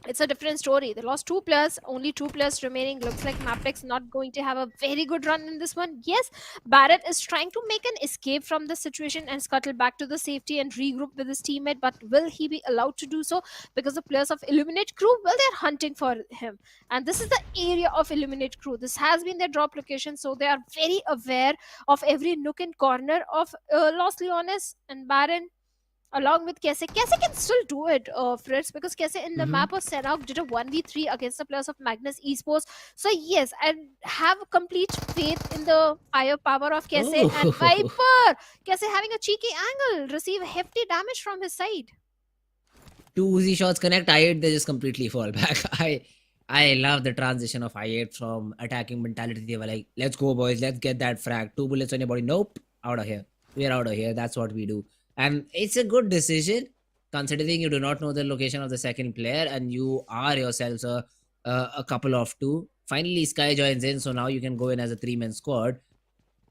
it's a different story. They lost 2 players, only 2 players remaining. Looks like MABETEX not going to have a very good run in this one. Yes, Barrett is trying to make an escape from the situation and scuttle back to the safety and regroup with his teammate, but will he be allowed to do so? Because the players of Illuminate Crew, well, they're hunting for him. And this is the area of Illuminate Crew. This has been their drop location, so they are very aware of every nook and corner of Los Leones and Baron. along with Kese. Kese can still do it, Fritz, because Kese in the Mhm. map of Sanhok did a 1v3 against the players of Magnus Esports. So yes, I have complete faith in the firepower of Kese and Oh, Viper. Kese having a cheeky angle, receive hefty damage from his side. two Uzi shots connect. I8 they just completely fall back. I love the transition of I8 from attacking mentality. They were like, let's go, boys, let's get that frag. 2 bullets on your body. Nope, out of here. We're out of here. That's what we do. And it's a good decision considering you do not know the location of the second player and you are yourselves a couple of two. Finally, Sky joins in, so now you can go in as a 3-man squad.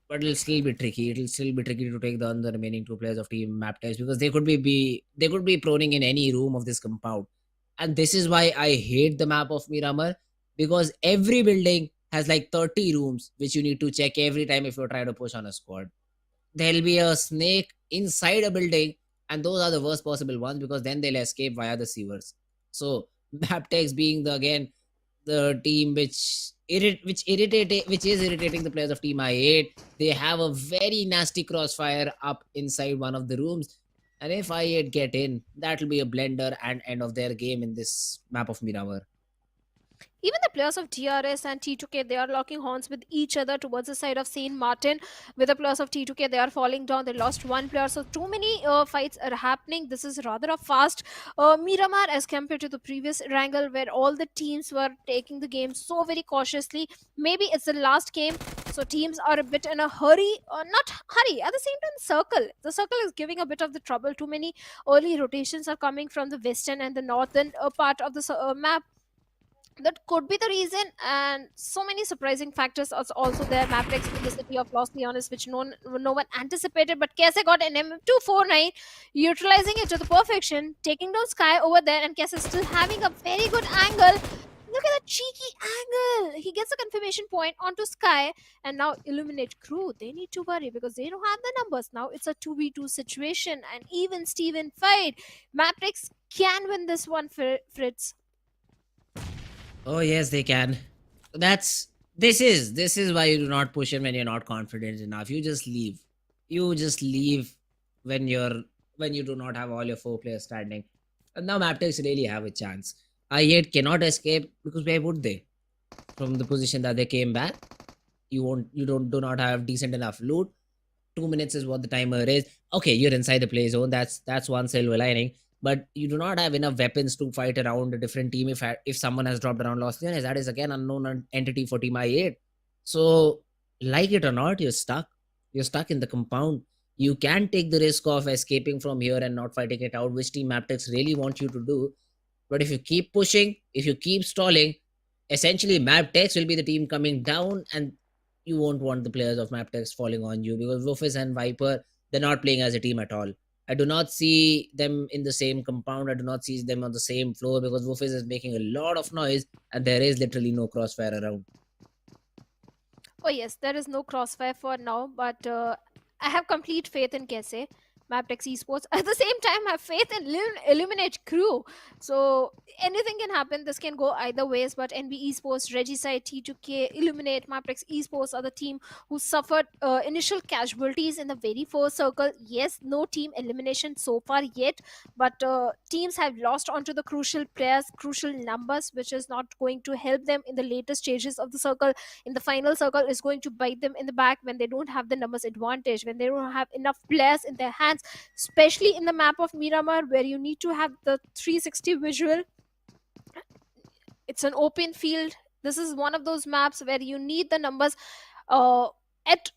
But it'll still be tricky. It'll still be tricky to take down the remaining two players of Team MABETEX because they could be proning in any room of this compound. And this is why I hate the map of Miramar, because every building has like 30 rooms which you need to check every time if you're trying to push on a squad. There'll be a snake inside a building, and those are the worst possible ones because then they'll escape via the sewers. So MABETEX being the again the team which is irritating the players of Team I8. They have a very nasty crossfire up inside one of the rooms, and if I8 get in, that'll be a blender and end of their game in this map of Miramar. Even the players of DRS and T2K, they are locking horns with each other towards the side of Saint Martin. With the players of T2K, they are falling down. They lost one player, so too many fights are happening. This is rather a fast Miramar as compared to the previous Erangel, where all the teams were taking the game so very cautiously. Maybe it's the last game, so teams are a bit in a hurry, or not hurry. At the same time, circle. The circle is giving a bit of the trouble. Too many early rotations are coming from the western and the northern part of the map. That could be the reason, and so many surprising factors are also there. MABETEX in the city of Los Leones, which no one anticipated, but Kese got an M249, utilizing it to the perfection, taking down Sky over there, and Kese still having a very good angle. Look at that cheeky angle. He gets a confirmation point onto Sky, and now Illuminate crew. They need to worry because they don't have the numbers. Now it's a 2v2 situation, and even Steven fight. MABETEX can win this one, Fritz. Oh yes, they can. This is why you do not push in when you're not confident enough. You just leave. You just leave when you do not have all your 4 players standing. And now MABETEX really have a chance. I8 cannot escape because where would they? From the position that they came back, you do not have decent enough loot. 2 minutes is what the timer is. Okay, you're inside the play zone. That's one silver lining. But you do not have enough weapons to fight around a different team if someone has dropped around Lost Leones. That is again unknown entity for Team I8. So, like it or not, you're stuck. You're stuck in the compound. You can take the risk of escaping from here and not fighting it out, which Team MABETEX really want you to do. But if you keep pushing, if you keep stalling, essentially MABETEX will be the team coming down, and you won't want the players of MABETEX falling on you because Wolfis and Viper, they're not playing as a team at all. I do not see them in the same compound. I do not see them on the same floor because Wolfis is making a lot of noise and there is literally no crossfire around. Oh yes, there is no crossfire for now, but I have complete faith in Kese, MABETEX Esports. At the same time, I have faith in Illuminate crew. So anything can happen. This can go either ways. But NB Esports, Regicide, T2K, Illuminate, MABETEX Esports are the team who suffered initial casualties in the very first circle. Yes, no team elimination so far yet, but teams have lost onto the crucial players, crucial numbers, which is not going to help them in the later stages of the circle. In the final circle, is going to bite them in the back when they don't have the numbers advantage, when they don't have enough players in their hands, especially in the map of Miramar, where you need to have the 360 visual. It's an open field. This is one of those maps where you need the numbers at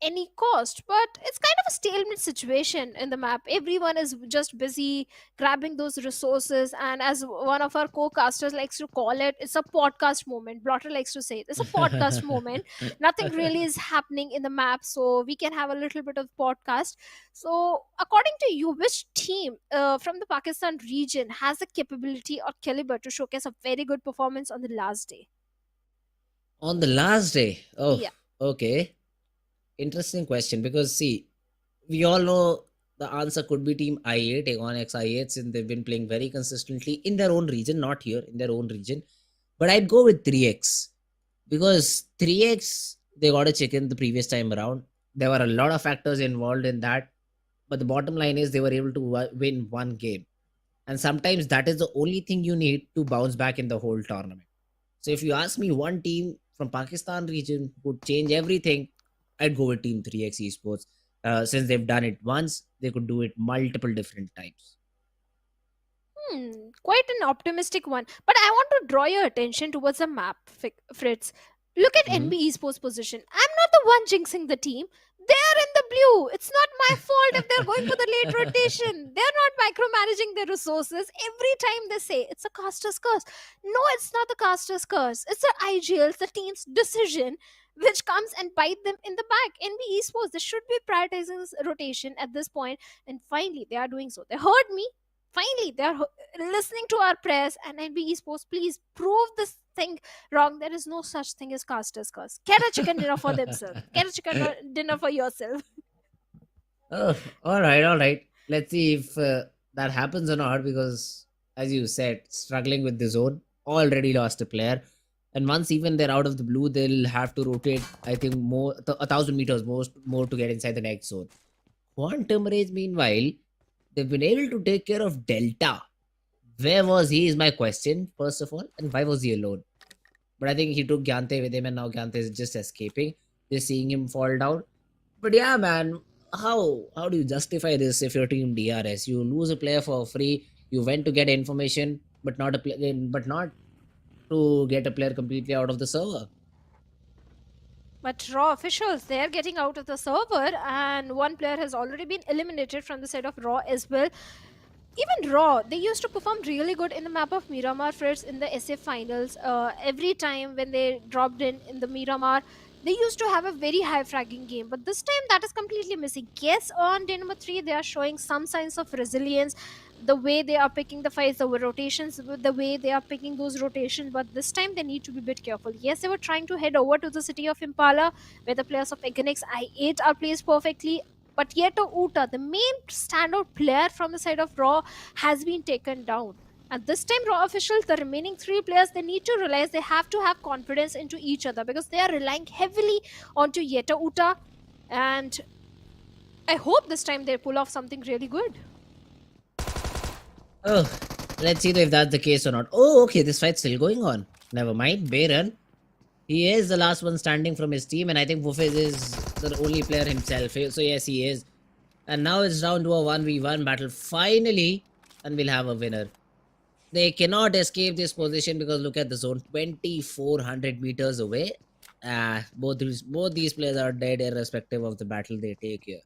any cost, but it's kind of a stalemate situation in the map. Everyone is just busy grabbing those resources, and as one of our co-casters likes to call it, it's a podcast moment. Blotter likes to say it's a podcast moment. Nothing really is happening in the map, so we can have a little bit of podcast. So according to you, which team from the Pakistan region has the capability or caliber to showcase a very good performance on the last day? On the last day, oh, Yeah. okay. Interesting question because see, we all know the answer could be Team I8, Aegon X I8, since they've been playing very consistently in their own region, not here, in their own region. But I'd go with 3X because 3X, they got a chicken the previous time around. There were a lot of factors involved in that. But the bottom line is they were able to win one game. And sometimes that is the only thing you need to bounce back in the whole tournament. So if you ask me one team from Pakistan region would change everything, I'd go with Team 3x Esports. Since they've done it once, they could do it multiple different times. Quite an optimistic one. But I want to draw your attention towards the map, Fritz. Look at Mhm. NB Esports position. I'm not the one jinxing the team. They're in the blue. It's not my fault if they're going for the late rotation. They're not micromanaging their resources. Every time they say it's a caster's curse. No, it's not the caster's curse. It's the IGL's, the team's decision, which comes and bite them in the back. NB Esports, they should be prioritizing this rotation at this point, and finally they are doing so. They heard me. Finally, they are listening to our prayers, and NB Esports, please prove this thing wrong. There is no such thing as caster's curse. Get a chicken dinner for themselves. Get a chicken dinner for yourself. Oh, all right, all right. Let's see if that happens or not. Because, as you said, struggling with the zone, already lost a player, and once even they're out of the blue, they'll have to rotate. I think more 1,000 meters more to get inside the next zone. Quantum Rage, meanwhile, they've been able to take care of Delta. Where was he? Is my question first of all, and why was he alone? But I think he took Gyante with him, and now Gyante is just escaping. Just seeing him fall down. But yeah, man, how do you justify this if you're team DRS? You lose a player for free. You went to get information, but not to get a player completely out of the server. But Raw officials, they're getting out of the server, and one player has already been eliminated from the side of Raw as well. Even Raw, they used to perform really good in the map of Miramar Fritz in the SA finals. Every time when they dropped in the Miramar, they used to have a very high fragging game. But this time that is completely missing. Yes, on day number 3, they are showing some signs of resilience. The way they are picking the fights, the rotations, the way they are picking those rotations. But this time they need to be a bit careful. Yes, they were trying to head over to the city of Impala, where the players of Eganix I8 are placed perfectly. But Yeto Uta, the main standout player from the side of Raw, has been taken down. And this time, Raw officials, the remaining 3 players, they need to realize they have to have confidence into each other, because they are relying heavily onto Yeto Uta. And I hope this time they pull off something really good. Oh, let's see if that's the case or not. Oh, okay, this fight's still going on. Never mind, Baron. He is the last one standing from his team, and I think Wufez is the only player himself. So yes, he is. And now it's down to a 1v1 battle finally, and we'll have a winner. They cannot escape this position because look at the zone, 2,400 meters away. Both these players are dead irrespective of the battle they take here,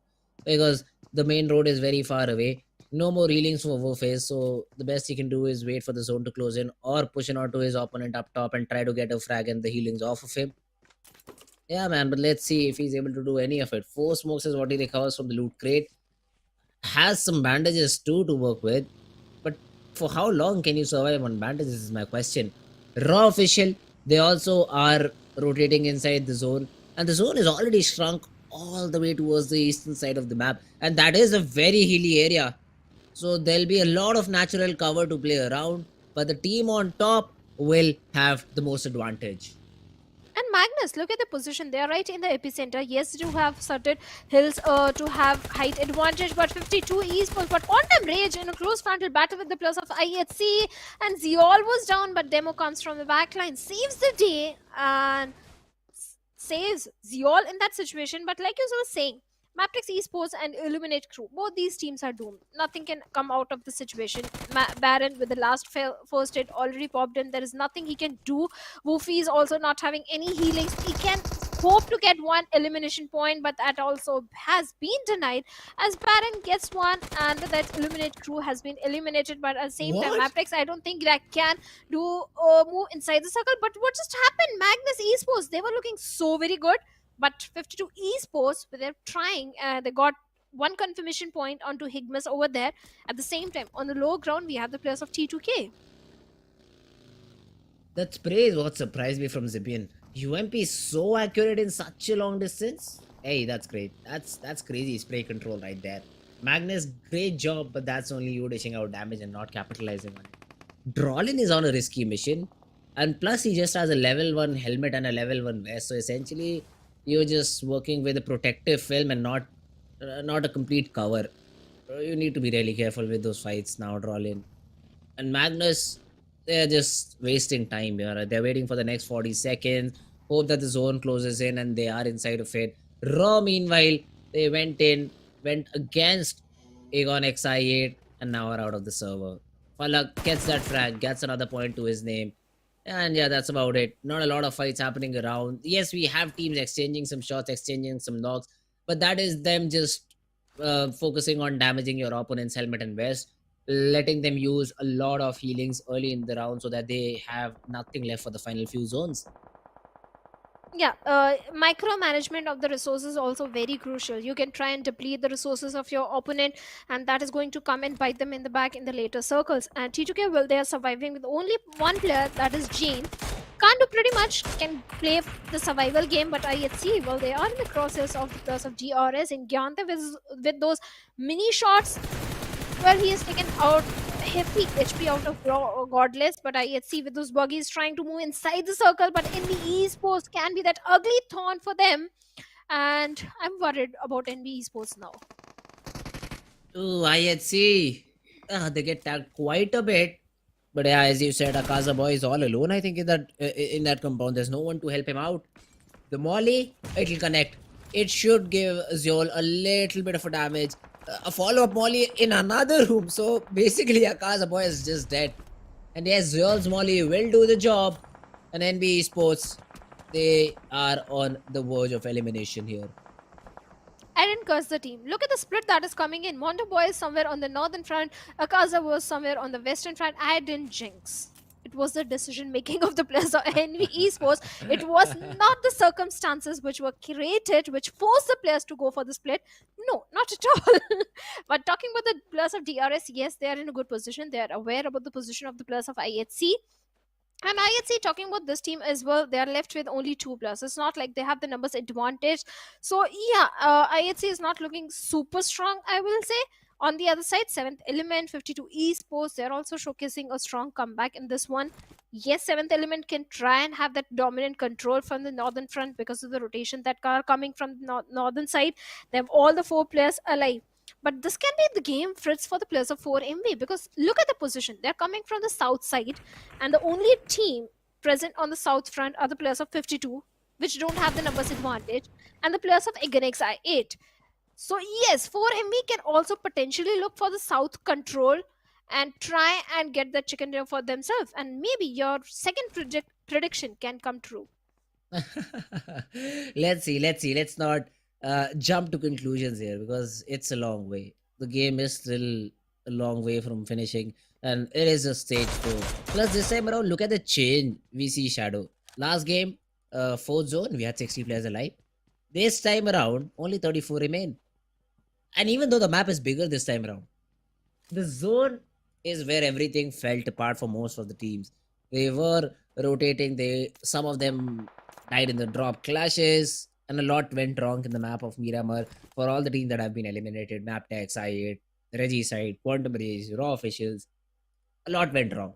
because the main road is very far away. No more healings for Wufez, so the best he can do is wait for the zone to close in or push in onto his opponent up top and try to get a frag and the healings off of him. Yeah, man, but let's see if he's able to do any of it. 4 smokes is what he recovers from the loot crate. Has some bandages too to work with, but for how long can you survive on bandages is my question. Raw official, they also are rotating inside the zone, and the zone is already shrunk all the way towards the eastern side of the map, and that is a very hilly area. So there'll be a lot of natural cover to play around, but the team on top will have the most advantage. And Magnus, look at the position. They are right in the epicenter. Yes, you have certain hills to have height advantage, but 52 Esports. But Quantum Rage in a close frontal battle with the players of IHC, and Zeol was down, but Demo comes from the backline, saves the day, and saves Zeol in that situation. But like you were saying, MABETEX Esports and Illuminate Crew, both these teams are doomed. Nothing can come out of the situation. Baron with the last first hit already popped in. There is nothing he can do. Woofy is also not having any healings. He can hope to get one elimination point, but that also has been denied as Baron gets one, and that Illuminate Crew has been eliminated. But at the same time, What? MABETEX, I don't think that can do move inside the circle. But what just happened? Magnus Esports, they were looking so very good. But 52 Esports, they're trying, they got one confirmation point onto Higmas over there. At the same time, on the low ground, we have the players of T2K. That spray is what surprised me from Zibian. UMP is so accurate in such a long distance. Hey, that's great. That's crazy spray control right there. Magnus, great job, but that's only you dishing out damage and not capitalizing on it. Drolin is on a risky mission, and plus he just has a level 1 helmet and a level 1 vest. So essentially, you're just working with a protective film and not a complete cover. You need to be really careful with those fights now, Drolin. And Magnus, they're just wasting time here. They're waiting for the next 40 seconds, hope that the zone closes in and they are inside of it. Raw, meanwhile, they went against Aegon XI8 and now are out of the server. Falak gets that frag, gets another point to his name. And yeah, that's about it. Not a lot of fights happening around. Yes, we have teams exchanging some shots, exchanging some knocks, but that is them just focusing on damaging your opponent's helmet and vest, letting them use a lot of healings early in the round so that they have nothing left for the final few zones. Yeah, micromanagement of the resources is also very crucial. You can try and deplete the resources of your opponent, and that is going to come and bite them in the back in the later circles. And T2K, well, they are surviving with only one player, that is Jane. Can't do pretty much, can play the survival game, but IHC, well, they are in the crosshairs of the players of DRS. And Gyante with those mini shots, well, he has taken out heavy HP out of Godless, but IHC with those buggies trying to move inside the circle, but NB Esports can be that ugly thorn for them. And I'm worried about NB Esports now. Ooh, IHC. They get tagged quite a bit. But yeah, as you said, Akaza boy is all alone, I think, in that compound. There's no one to help him out. The Molly, it'll connect. It should give Zol a little bit of a damage. A follow-up Molly in another room. So basically, Akaza boy is just dead. And yes, Zol's Molly will do the job. And NB Esports, they are on the verge of elimination here. I didn't curse the team. Look at the split that is coming in. Mondo Boy is somewhere on the northern front. Akaza was somewhere on the western front. I didn't jinx. It was the decision making of the players of NV Esports. It was not the circumstances which were created, which forced the players to go for the split. No, not at all. But talking about the players of DRS, yes, they are in a good position. They are aware about the position of the players of IHC. And IHC, talking about this team as well, they are left with only 2 players. It's not like they have the numbers advantage. So yeah, IHC is not looking super strong, I will say. On the other side, 7th Element, 52 Esports, they're also showcasing a strong comeback in this one. Yes, 7th Element can try and have that dominant control from the northern front because of the rotation that are coming from the northern side. They have all the 4 players alive. But this can be the game fritz for the players of 4MB, because look at the position. They're coming from the south side, and the only team present on the south front are the players of 52, which don't have the numbers advantage, and the players of Aganex I8. So yes, 4MB can also potentially look for the south control and try and get the chicken dinner for themselves. And maybe your second prediction can come true. Let's see. Let's not jump to conclusions here because it's a long way. The game is still a long way from finishing, and it is a stage 4. Plus, this time around, look at the change we see Shadow. Last game, 4th zone, we had 60 players alive. This time around, only 34 remain. And even though the map is bigger this time around, the zone is where everything fell apart for most of the teams. They were rotating. Some of them died in the drop clashes, and a lot went wrong in the map of Miramar for all the teams that have been eliminated. MABETEX, I8, Regicide, Quantum Race, Raw Officials. A lot went wrong.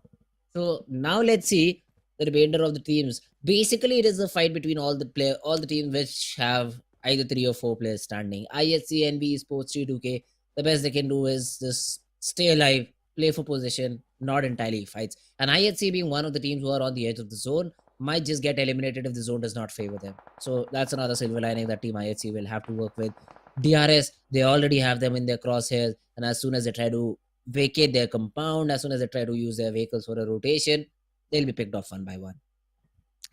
So now let's see the remainder of the teams. Basically, it is a fight between all the teams which have either 3 or 4 players standing. IHC, NB Esports, T2K. The best they can do is just stay alive, play for position, not entirely fights. And IHC, being one of the teams who are on the edge of the zone, might just get eliminated if the zone does not favor them. So that's another silver lining that Team IHC will have to work with. DRS, they already have them in their crosshairs, and as soon as they try to vacate their compound, as soon as they try to use their vehicles for a rotation, they'll be picked off one by one.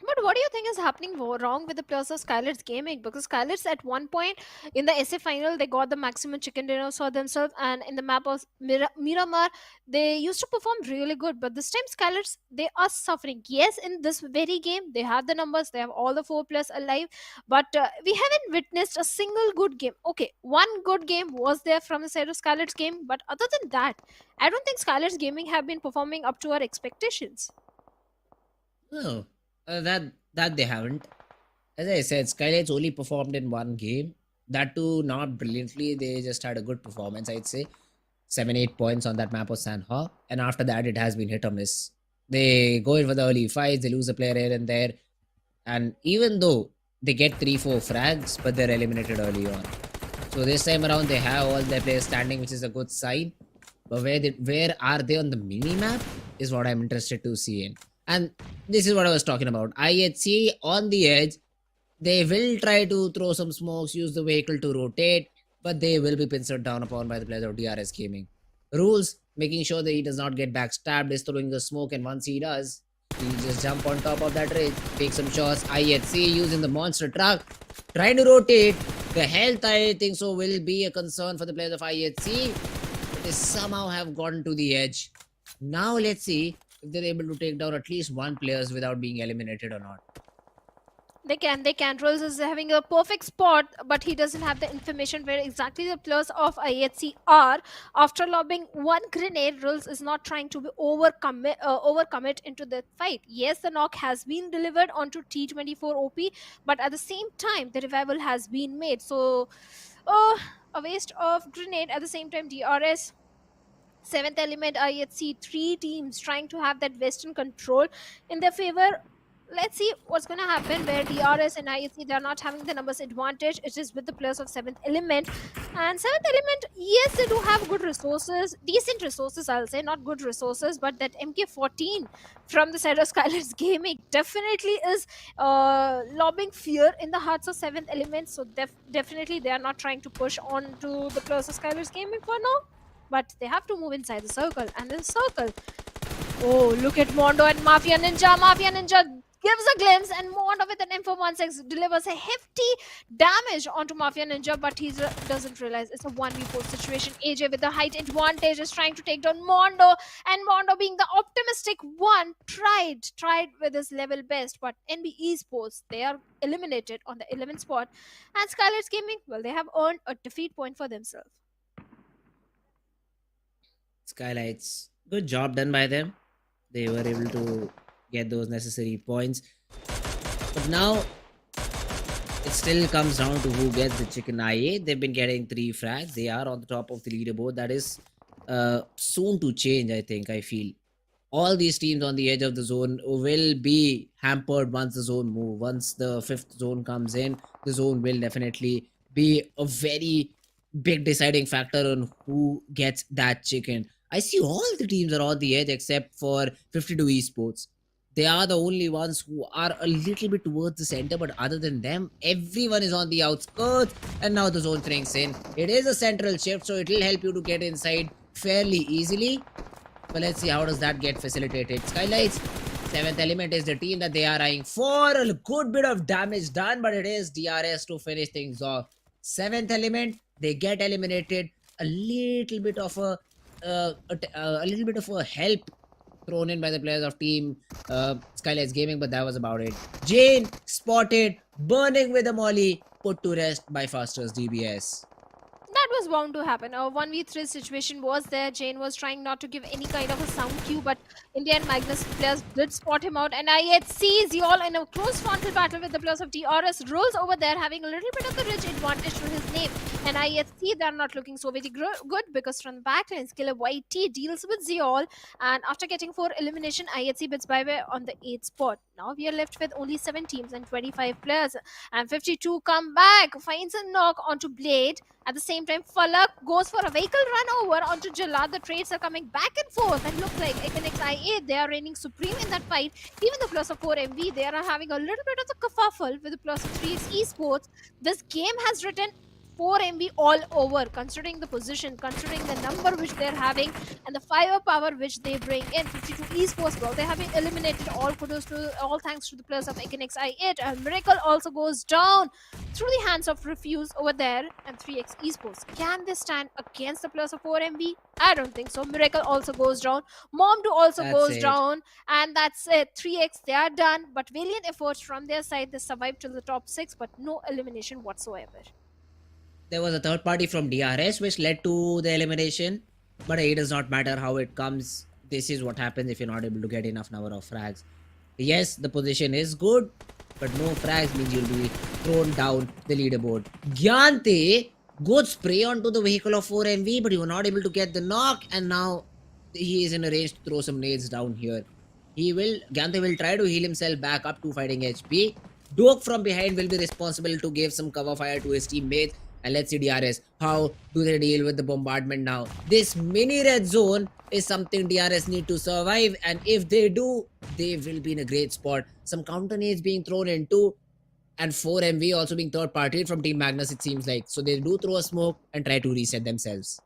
But what do you think is happening wrong with the players of SKYLIGHTZ Gaming? Because SKYLIGHTZ at one point in the SA final, they got the maximum chicken dinners for themselves, and in the map of Miramar, they used to perform really good. But this time, SKYLIGHTZ, they are suffering. Yes, in this very game, they have the numbers, they have all the 4 players alive, but we haven't witnessed a single good game. Okay, one good game was there from the side of SKYLIGHTZ Gaming, but other than that, I don't think SKYLIGHTZ Gaming have been performing up to our expectations. No. That they haven't. As I said, SKYLIGHTZ only performed in one game. That too, not brilliantly. They just had a good performance, I'd say. 7-8 points on that map of Sanhok. And after that, it has been hit or miss. They go in for the early fights. They lose a player here and there. And even though they get 3-4 frags, but they're eliminated early on. So this time around, they have all their players standing, which is a good sign. But where are they on the mini map is what I'm interested to see in. And this is what I was talking about. IHC on the edge. They will try to throw some smokes, use the vehicle to rotate, but they will be pincered down upon by the players of DRS Gaming. Rules, making sure that he does not get backstabbed, is throwing the smoke, and once he does, he just jump on top of that ridge, take some shots. IHC using the monster truck, trying to rotate. The health, I think so, will be a concern for the players of IHC, but they somehow have gotten to the edge. Now let's see if they're able to take down at least one players without being eliminated or not. They can. Rolls is having a perfect spot, but he doesn't have the information where exactly the players of IHC are. After lobbing one grenade, Rolls is not trying to be overcommit into the fight. Yes, the knock has been delivered onto T24 OP, but at the same time, the revival has been made. So, a waste of grenade. At the same time, DRS. 7th element, IHC, 3 teams trying to have that Western control in their favor. Let's see what's going to happen where DRS and IHC, they're not having the numbers advantage. It is with the players of 7th element. And 7th element, yes, they do have good resources, decent resources, I'll say, not good resources, but that MK14 from the side of SKYLIGHTZ Gaming definitely is lobbing fear in the hearts of 7th element. So definitely they are not trying to push on to the players of SKYLIGHTZ Gaming for now. But they have to move inside the circle. And in circle, oh, look at Mondo and Mafia Ninja. Mafia Ninja gives a glimpse, and Mondo with an Info 16 delivers a hefty damage onto Mafia Ninja, but he doesn't realize it's a 1v4 situation. AJ with the height advantage is trying to take down Mondo, and Mondo, being the optimistic one, tried with his level best, but NB Esports, they are eliminated on the 11th spot, and SKYLIGHTZ Gaming, well, they have earned a defeat point for themselves. SKYLIGHTZ, good job done by them. They were able to get those necessary points. But now it still comes down to who gets the chicken IA. They've been getting 3 frags. They are on the top of the leaderboard. That is soon to change, I think. I feel all these teams on the edge of the zone will be hampered once the zone moves. Once the 5th zone comes in, the zone will definitely be a very big deciding factor on who gets that chicken. I see all the teams are on the edge except for 52 Esports. They are the only ones who are a little bit towards the center, but other than them, everyone is on the outskirts, and now the zone thinks in. It is a central shift, so it will help you to get inside fairly easily. But let's see how does that get facilitated. SKYLIGHTZ, 7th element is the team that they are eyeing for. A good bit of damage done, but it is DRS to finish things off. 7th element, they get eliminated. A little bit of a help thrown in by the players of team SKYLIGHTZ Gaming, but that was about it. Jane spotted, burning with a molly, put to rest by Faster's DBS. That was bound to happen. A 1v3 situation was there. Jane was trying not to give any kind of a sound cue, but in the end, Magnus players did spot him out. And IHC Zeol in a close frontal battle with the players of DRS rolls over there, having a little bit of the ridge advantage to his name. And IHC, they're not looking so very good, because from the backline, SKYLIGHTZ deals with Zeol. And after getting 4 elimination, IHC bits bye-bye on the 8th spot. Now we are left with only 7 teams and 25 players. And 52 come back, finds a knock onto Blade. At the same time, Falak goes for a vehicle run over onto Jalad. The trades are coming back and forth, and look like Ekenix IA, they are reigning supreme in that fight. Even the plus of 4MV, they are having a little bit of the kerfuffle with the plus of 3X Esports. This game has written 4MV all over, considering the position, considering the number which they're having, and the firepower which they bring in. 52 Esports, well, they have been eliminated. All thanks to the players of Ekenix I8. And Miracle also goes down through the hands of Refuse over there. And 3X Esports, can they stand against the players of 4MV? I don't think so. Miracle also goes down. Momdo also goes down. And that's it. 3X, they are done. But valiant efforts from their side. They survived till the top 6, but no elimination whatsoever. There was a third party from DRS which led to the elimination, but it does not matter how it comes. This is what happens if you're not able to get enough number of frags. Yes, the position is good, but no frags means you'll be thrown down the leaderboard. Gyante, good spray onto the vehicle of 4MV, but he was not able to get the knock, and now he is in a range to throw some nades down here. Gyante will try to heal himself back up to fighting HP. Doak from behind will be responsible to give some cover fire to his teammates. And let's see DRS. How do they deal with the bombardment now? This mini red zone is something DRS need to survive. And if they do, they will be in a great spot. Some counter nades being thrown into. And 4MV also being third party from Team Magnus, it seems like. So they do throw a smoke and try to reset themselves.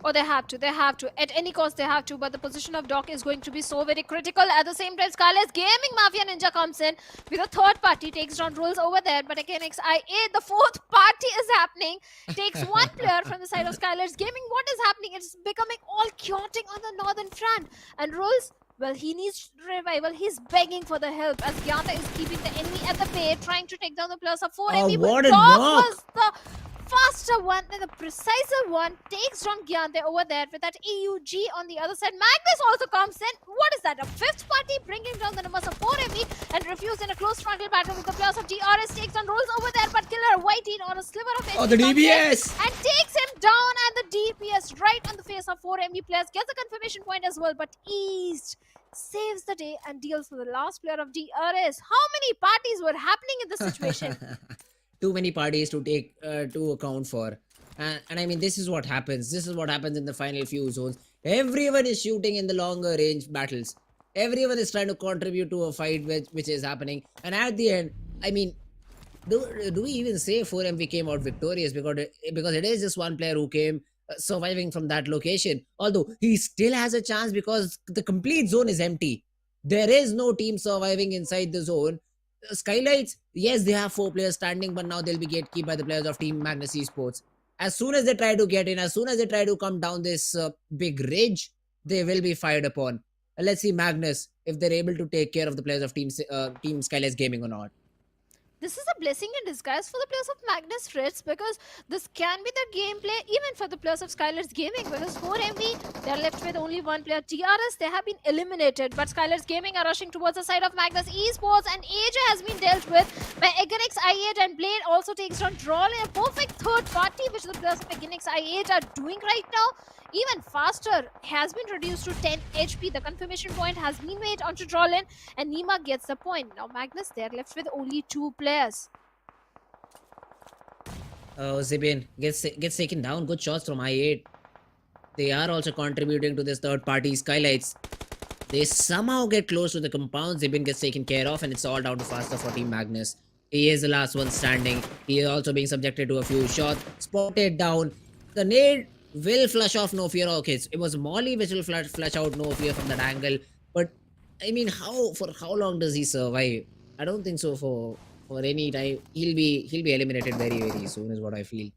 Oh, they have to. At any cost, they have to. But the position of Doc is going to be so very critical. At the same time, SKYLIGHTZ Gaming Mafia Ninja comes in with a third party, takes down rules over there. But again, XIA, the fourth party is happening. Takes one player from the side of SKYLIGHTZ Gaming. What is happening? It's becoming all chaotic on the northern front. And rules, well, he needs revival. He's begging for the help as Gyanta is keeping the enemy at the bay, trying to take down the players of 4MV. what But a Doc knock! was the faster one and the precise one, takes down Gyante over there with that AUG on the other side. Magnus also comes in. What is that? A fifth party bringing down the numbers of 4MV and refused in a close frontal battle with the players of DRS. Takes down rolls over there, but Killer Whitey on a sliver of HP Oh, the DBS! and takes him down, and the DPS right on the face of 4MV players gets a confirmation point as well. But East saves the day and deals with the last player of DRS. How many parties were happening in this situation? Too many parties to take to account for. And I mean, this is what happens. This is what happens in the final few zones. Everyone is shooting in the longer range battles. Everyone is trying to contribute to a fight which is happening. And at the end, I mean, do we even say 4MV came out victorious? Because it is just one player who came surviving from that location. Although he still has a chance because the complete zone is empty. There is no team surviving inside the zone. SKYLIGHTZ, yes, they have 4 players standing, but now they'll be gatekept by the players of Team Magnus Esports. As soon as they try to get in, as soon as they try to come down this big ridge, they will be fired upon. Let's see Magnus if they're able to take care of the players of Team SKYLIGHTZ Gaming or not. This is a blessing in disguise for the players of Magnus Fritz, because this can be the gameplay even for the players of SKYLIGHTZ Gaming, because 4MV, they're left with only one player. DRS, they have been eliminated, but SKYLIGHTZ Gaming are rushing towards the side of Magnus Esports, and AJ has been dealt with by Eganix I8, and Blade also takes down Droll in a perfect third party, which the players of Eganix I8 are doing right now. Even faster has been reduced to 10 HP. The confirmation point has been made onto Drollin, and Nima gets the point. Now Magnus, they're left with only 2 players. Oh, Zibin gets taken down. Good shots from I8. They are also contributing to this third party SKYLIGHTZ. They somehow get close to the compound. Zibin gets taken care of, and it's all down to faster for Team Magnus. He is the last one standing. He is also being subjected to a few shots. Spotted down. The nade will flush off No Fear. Okay, it was Molly which will flush out No Fear from that angle. But I mean, for how long does he survive? I don't think so for any time. He'll be eliminated very, very soon is what I feel.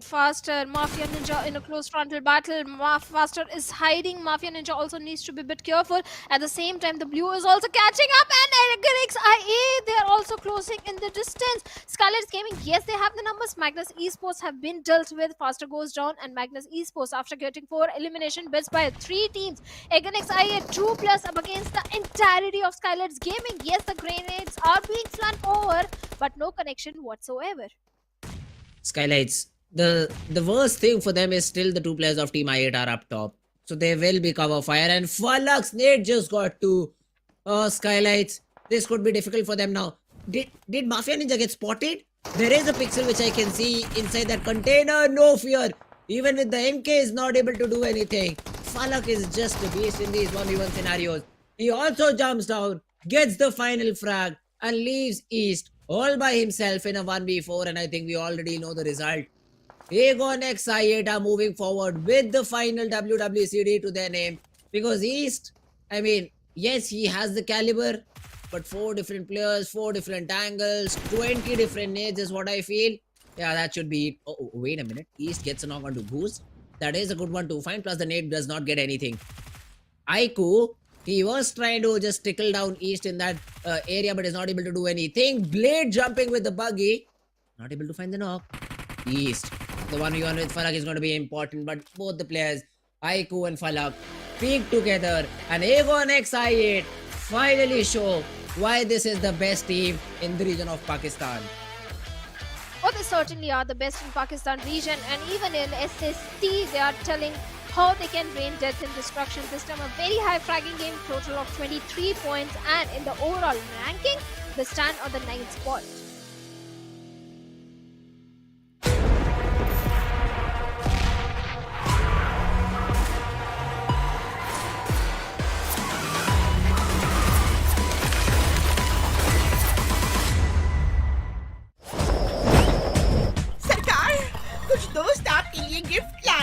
Faster, Mafia Ninja in a close frontal battle. Faster is hiding. Mafia Ninja also needs to be a bit careful. At the same time, the blue is also catching up, and Eganix IA, they are also closing in the distance. SKYLIGHTZ Gaming, yes, they have the numbers. Magnus Esports have been dealt with. Faster goes down, and Magnus Esports, after getting 4 elimination bids by 3 teams, Eganix IA 2+ up against the entirety of SKYLIGHTZ Gaming. Yes, the grenades are being flung over, but no connection whatsoever. SKYLIGHTZ, the worst thing for them is still the 2 players of Team I8 are up top. So they will be cover fire, and Falak's nade just got to SKYLIGHTZ. This could be difficult for them now. Did Mafia Ninja get spotted? There is a pixel which I can see inside that container. No fear. Even with the MK is not able to do anything. Falak is just a beast in these 1v1 scenarios. He also jumps down, gets the final frag, and leaves East all by himself in a 1v4, and I think we already know the result. Aegon X I8 are moving forward with the final WWCD to their name, because East, I mean, yes, he has the caliber, but 4 different players, 4 different angles, 20 different nades is what I feel. Yeah, that should be it. Oh, wait a minute. East gets a knock onto Boost. That is a good one to find, plus the nade does not get anything. Aiku, he was trying to just tickle down East in that area, but is not able to do anything. Blade jumping with the buggy. Not able to find the knock. East. The 1v1 with Falak is going to be important, but both the players, Aiku and Falak, peak together, and Aegon X I8 finally show why this is the best team in the region of Pakistan. Oh, they certainly are the best in Pakistan region, and even in SST, they are telling how they can rain death and destruction. This time, a very high fragging game, total of 23 points, and in the overall ranking, they stand on the 9th spot.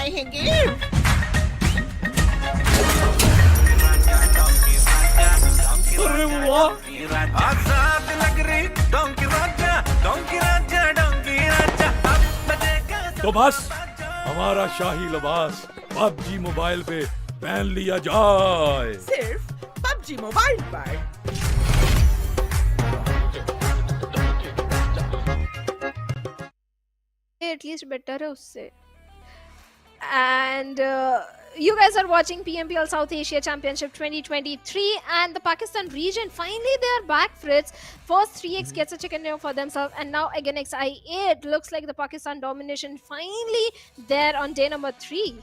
आएंगे। अरे वाह! आजाद नगरी donkey राजा donkey राजा donkey राजा अब बजेगा तो बस हमारा शाही लिबास पबजी मोबाइल पे पहन लिया जाए। सिर्फ PUBG मोबाइल पर। At least better है उससे. And you guys are watching PMPL South Asia Championship 2023, and the Pakistan region finally they are back, Fritz. First 3x gets a chicken dinner for themselves, and now again XI8 looks like the Pakistan domination finally there on day number 3.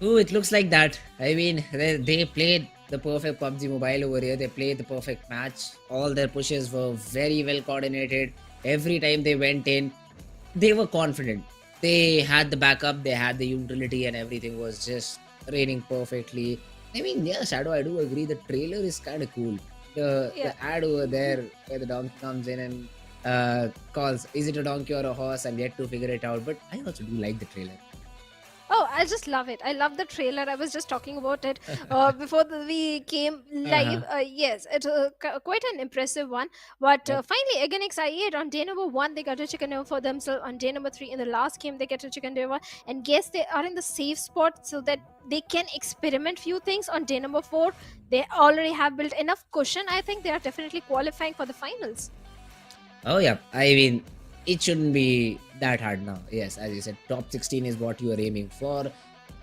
Oh, it looks like that. I mean, they played the perfect PUBG Mobile over here. They played the perfect match. All their pushes were very well coordinated. Every time they went in, they were confident. They had the backup, they had the utility, and everything was just raining perfectly. I mean, yeah, Shadow, I do agree. The trailer is kind of cool. The ad over there where the donkey comes in and calls, is it a donkey or a horse? I'm yet to figure it out. But I also do like the trailer. Oh, I just love it. I love the trailer. I was just talking about it before we came live. Yes, it's quite an impressive one. But finally, again, XI8 on day number 1, they got a chicken dinner for themselves. On day number 3, in the last game, they get a chicken dinner. And guess they are in the safe spot so that they can experiment few things. On day number 4, they already have built enough cushion. I think they are definitely qualifying for the finals. Oh, yeah. I mean, it shouldn't be that hard now. Yes, as you said, top 16 is what you are aiming for.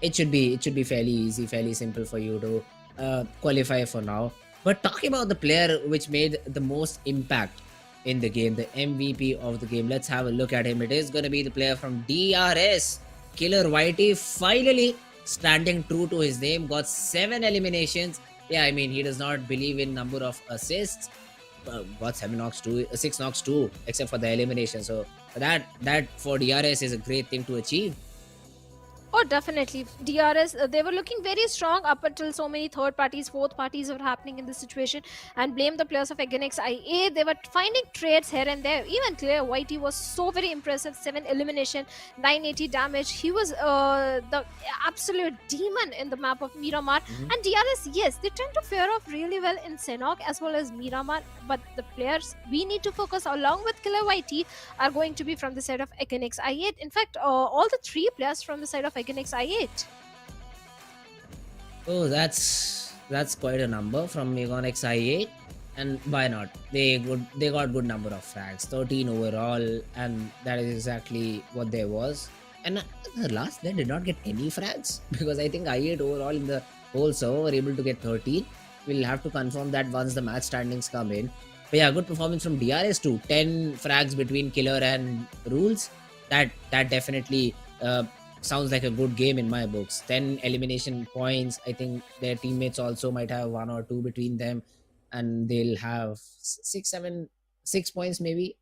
It should be fairly easy, fairly simple for you to qualify for now. But talking about the player which made the most impact in the game, the MVP of the game, let's have a look at him. It is going to be the player from DRS, Killer Whitey, finally standing true to his name, got 7 eliminations. Yeah, I mean, he does not believe in number of assists. Got 7 knocks too, 6 knocks too, except for the elimination. So that for DRS is a great thing to achieve. Oh, definitely. DRS, they were looking very strong up until so many third parties, fourth parties were happening in this situation, and blame the players of Againx IA. They were finding trades here and there. Even Clear Whitey was so very impressive. 7 elimination, 980 damage. He was the absolute demon in the map of Miramar. And DRS, yes, they tend to fare off really well in Sanhok as well as Miramar. But the players we need to focus along with Killer Whitey are going to be from the side of Againx IA. In fact, all the 3 players from the side of Againx IA. Oh, that's quite a number from Againx IA, and why not? They got good number of frags, 13 overall, and that is exactly what there was. And the last they did not get any frags because I think IA overall in the whole server were able to get 13. We'll have to confirm that once the match standings come in. But yeah, good performance from DRS too. 10 frags between Killer and Rules. That definitely sounds like a good game in my books. 10 elimination points. I think their teammates also might have 1 or 2 between them, and they'll have 6 points maybe,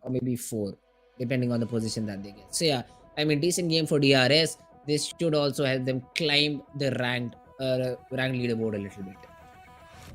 or maybe 4, depending on the position that they get. So yeah, I mean, decent game for DRS. This should also help them climb the ranked leaderboard a little bit.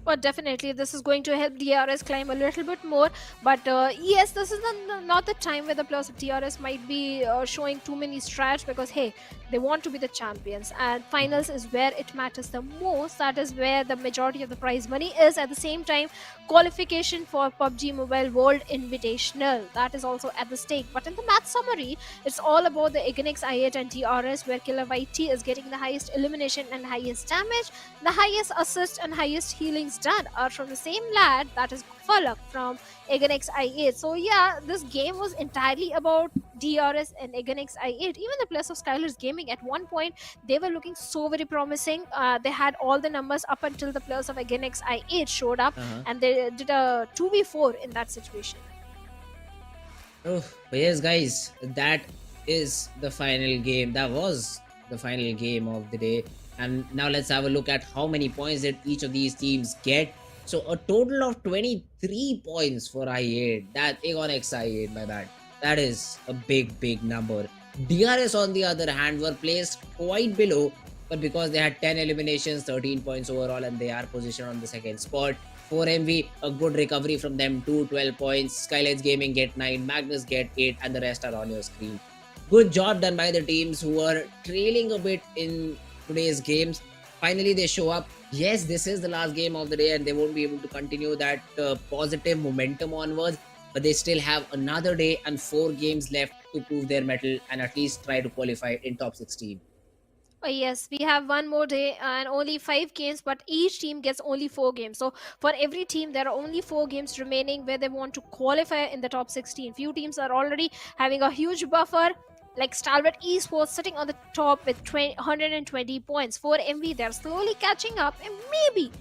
But definitely this is going to help DRS climb a little bit more. But yes, this is not the time where the players of DRS might be showing too many strats, because hey, they want to be the champions, and finals is where it matters the most. That is where the majority of the prize money is. At the same time, qualification for PUBG Mobile World Invitational, that is also at the stake. But in the match summary, it's all about the Againx I8 and DRS, where Killer YT is getting the highest elimination and highest damage. The highest assist and highest healings done are from the same lad, that is Falak from Againx I8. So yeah, this game was entirely about DRS and Againx I8. Even the players of SKYLIGHTZ Gaming at one point, they were looking so very promising. They had all the numbers up until the players of Againx I8 showed up, and they did a 2v4 in that situation. Oh, but yes, guys, that is the final game. That was the final game of the day. And now let's have a look at how many points did each of these teams get. So a total of 23 points for I8. That Againx I8, my bad. That is a big number. DRS on the other hand were placed quite below, but because they had 10 eliminations, 13 points overall, and they are positioned on the second spot. 4MV, a good recovery from them, 12 points. SKYLIGHTZ Gaming get 9, Magnus get 8, and the rest are on your screen. good job done by the teams who are trailing a bit in today's games. Finally, they show up. Yes, this is the last game of the day, and they won't be able to continue that positive momentum onwards. But they still have another day and 4 games left to prove their mettle and at least try to qualify in top 16. Oh, yes, we have one more day and only 5 games, but each team gets only 4 games. So for every team, there are only 4 games remaining where they want to qualify in the top 16. Few teams are already having a huge buffer, like Stalwart Esports sitting on the top with 120 points. 4MV, they're slowly catching up, and maybe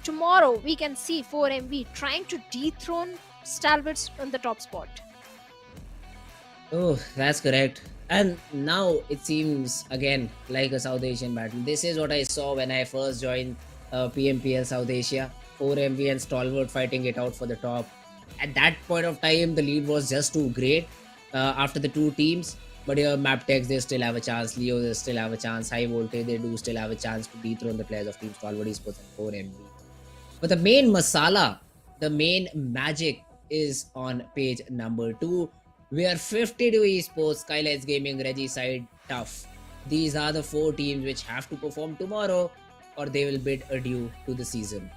tomorrow we can see 4MV trying to dethrone Stalwart's on the top spot. Oh, that's correct. And now it seems again like a South Asian battle. This is what I saw when I first joined PMPL South Asia. 4MV and Stalwart fighting it out for the top. At that point of time, the lead was just too great after the 2 teams. But here, MABETEX, they still have a chance. Leo, they still have a chance. Highvoltage, they do still have a chance to dethrone the players of Team Stalwart Esports and 4MV. But the main masala, the main magic is on page number 2. We are 52 Esports, SKYLIGHTZ Gaming, Regicide, Tough. These are the 4 teams which have to perform tomorrow or they will bid adieu to the season.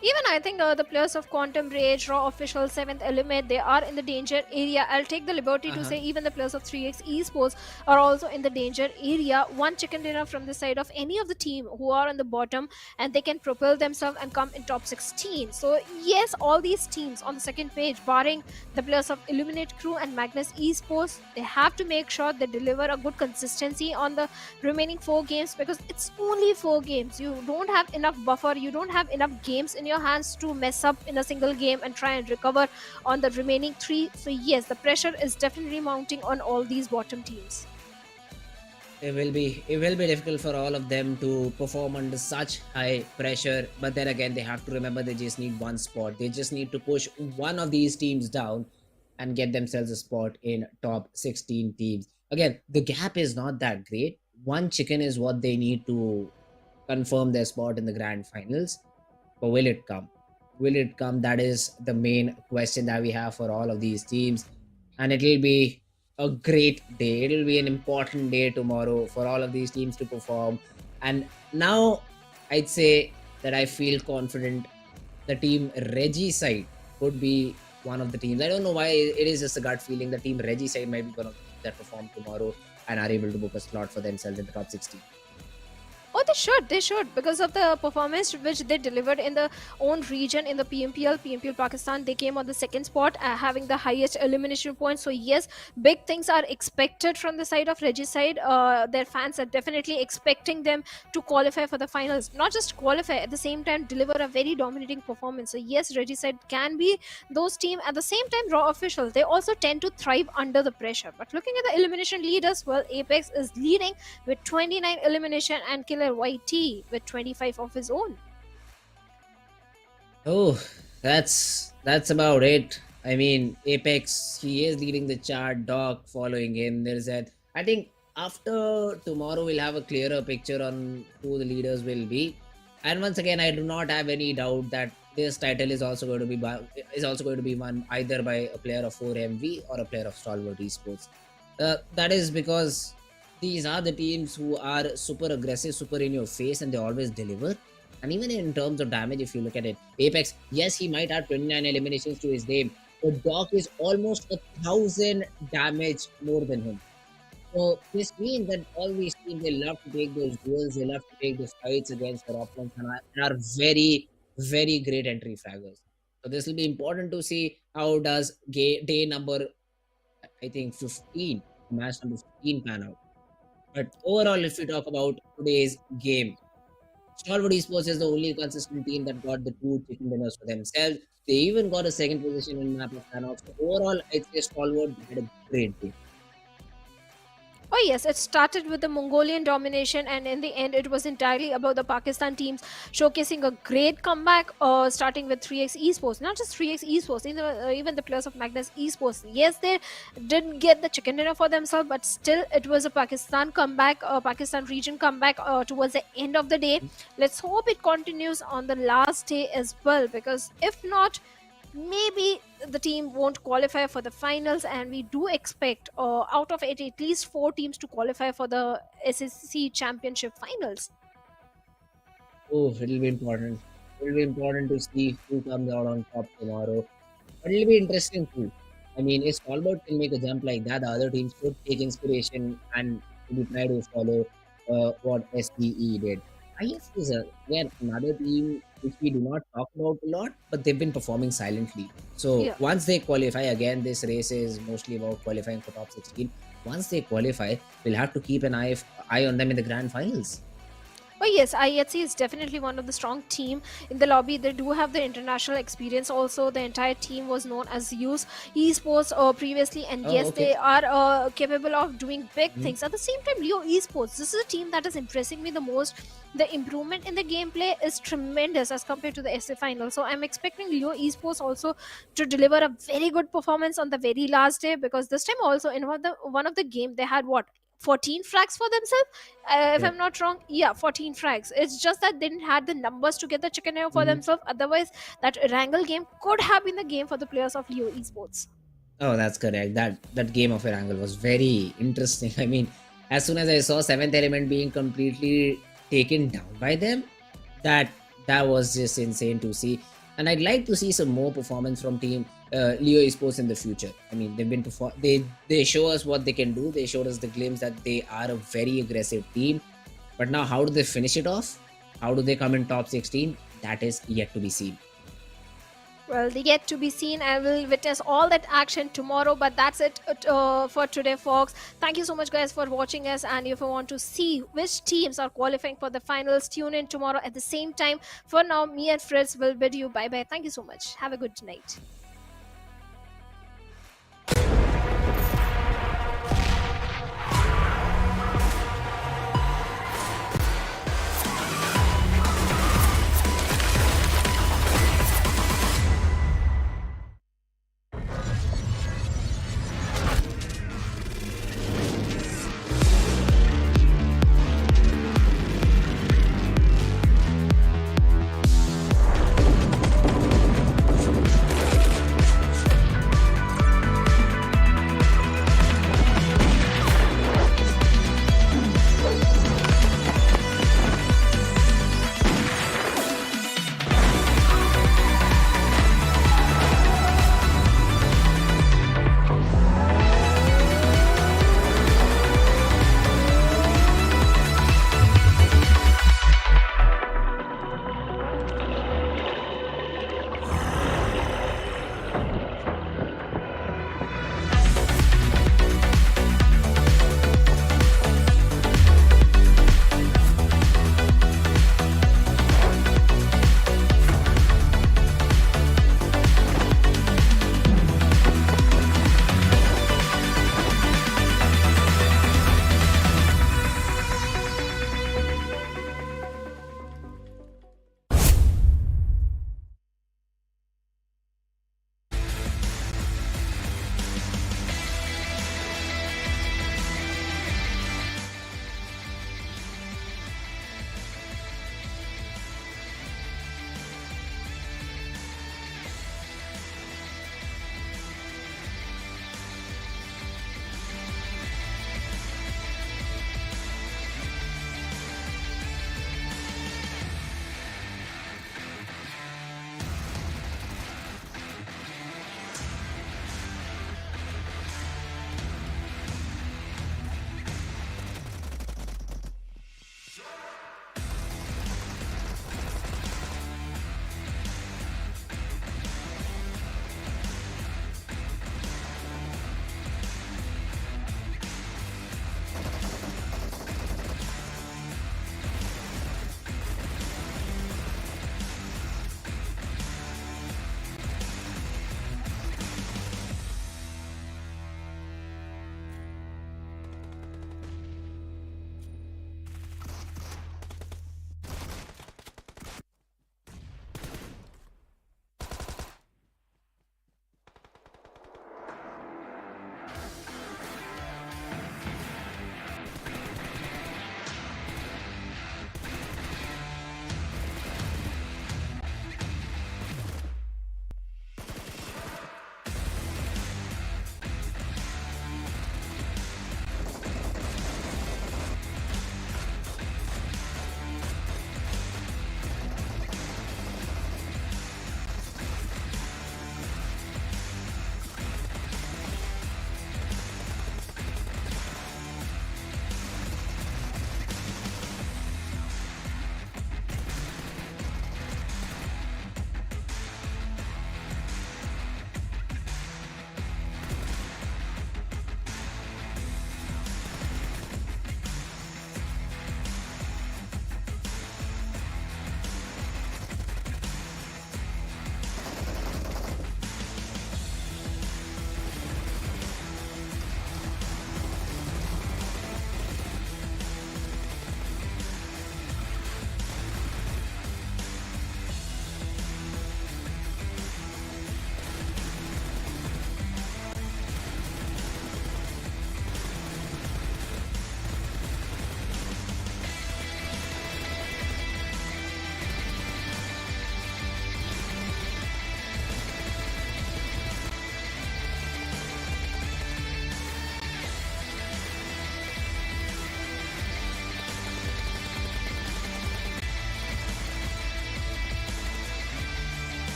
Even I think the players of Quantum Rage, Raw Official, 7th Element, they are in the danger area. I'll take the liberty to say even the players of 3x Esports are also in the danger area. One chicken dinner from the side of any of the team who are on the bottom and they can propel themselves and come in top 16. So yes, all these teams on the second page, barring the players of Illuminate Crew and Magnus Esports, they have to make sure they deliver a good consistency on the remaining 4 games, because it's only 4 games. You don't have enough buffer, you don't have enough games in your hands to mess up in a single game and try and recover on the remaining 3. So yes, the pressure is definitely mounting on all these bottom teams. It will be difficult for all of them to perform under such high pressure. But then again, they have to remember they just need one spot. They just need to push one of these teams down and get themselves a spot in top 16 teams. Again, the gap is not that great. One chicken is what they need to confirm their spot in the grand finals. But will it come? Will it come? That is the main question that we have for all of these teams. And it will be a great day. It will be an important day tomorrow for all of these teams to perform. And now I'd say that I feel confident the team Regicide could be one of the teams. I don't know why, it is just a gut feeling. The team Regicide might be one of the teams that perform tomorrow and are able to book a slot for themselves in the top 16. Oh, they should, because of the performance which they delivered in their own region in the PMPL Pakistan. They came on the second spot, having the highest elimination points. So yes, big things are expected from the side of Regicide. Their fans are definitely expecting them to qualify for the finals, not just qualify, at the same time deliver a very dominating performance. So yes, Regicide can be those team. At the same time, Raw Official, they also tend to thrive under the pressure. But looking at the elimination leaders, well, Apex is leading with 29 elimination and Killer YT with 25 of his own. Oh, that's about it. I mean, Apex, he is leading the chart. Doc following him. There's that. I think after tomorrow we'll have a clearer picture on who the leaders will be. And once again, I do not have any doubt that this title is also going to be won either by a player of 4MV or a player of Stalwart Esports. That is because these are the teams who are super aggressive, super in your face, and they always deliver. And even in terms of damage, if you look at it, Apex, yes, he might have 29 eliminations to his name, but Doc is almost 1,000 damage more than him. So this means that all these teams, they love to take those duels, they love to take those fights against their opponents, and are very, very great entry fraggers. So this will be important to see how does day number, I think 15, match number 15 pan out. But overall, if we talk about today's game, Stalwart Esports is the only consistent team that got the 2 chicken dinners for themselves. They even got a second position in map of Sanhok. So overall, I'd say Stalwart had a great game. Oh yes, it started with the Mongolian domination, and in the end it was entirely about the Pakistan teams showcasing a great comeback, starting with 3x Esports. Not just 3x Esports, even the players of Magnus Esports. Yes, they didn't get the chicken dinner for themselves, but still it was a Pakistan comeback, Pakistan region comeback towards the end of the day. Let's hope it continues on the last day as well, because if not, maybe the team won't qualify for the finals, and we do expect out of it at least 4 teams to qualify for the SSC Championship finals. Oh, it'll be important. It'll be important to see who comes out on top tomorrow. But it'll be interesting too. I mean, if Stalwart can make a jump like that, the other teams should take inspiration and maybe try to follow what SPE did. IS is again another team which we do not talk about a lot, but they've been performing silently. So Yeah. once they qualify, again, this race is mostly about qualifying for top 16. Once they qualify, we'll have to keep an eye on them in the grand finals. Oh yes, IHC is definitely one of the strong team in the lobby. They do have the international experience. Also, the entire team was known as Use Esports previously, and Oh, yes, okay. they are capable of doing big Mhm. things. At the same time, Leo Esports, this is a team that is impressing me the most. The improvement in the gameplay is tremendous as compared to the SA final. So I'm expecting Leo Esports also to deliver a very good performance on the very last day, because this time also in one of the game they had what, 14 frags for themselves, if Yeah. I'm not wrong. Yeah, 14 frags. It's just that they didn't have the numbers to get the chicken air for Mhm. themselves. Otherwise, that Erangel game could have been the game for the players of Leo Esports. Oh, that's correct. That game of Erangel was very interesting. I mean, as soon as I saw Seventh Element being completely taken down by them, that that was just insane to see. And I'd like to see some more performance from Team Leo Esports in the future. I mean, they show us what they can do. They showed us the glimpse that they are a very aggressive team. But now, how do they finish it off? How do they come in top 16? That is yet to be seen. Well, they yet to be seen, and we'll witness all that action tomorrow. But that's it for today, folks. Thank you so much, guys, for watching us. And if you want to see which teams are qualifying for the finals, tune in tomorrow at the same time. For now, me and Fritz will bid you bye bye. Thank you so much. Have a good night.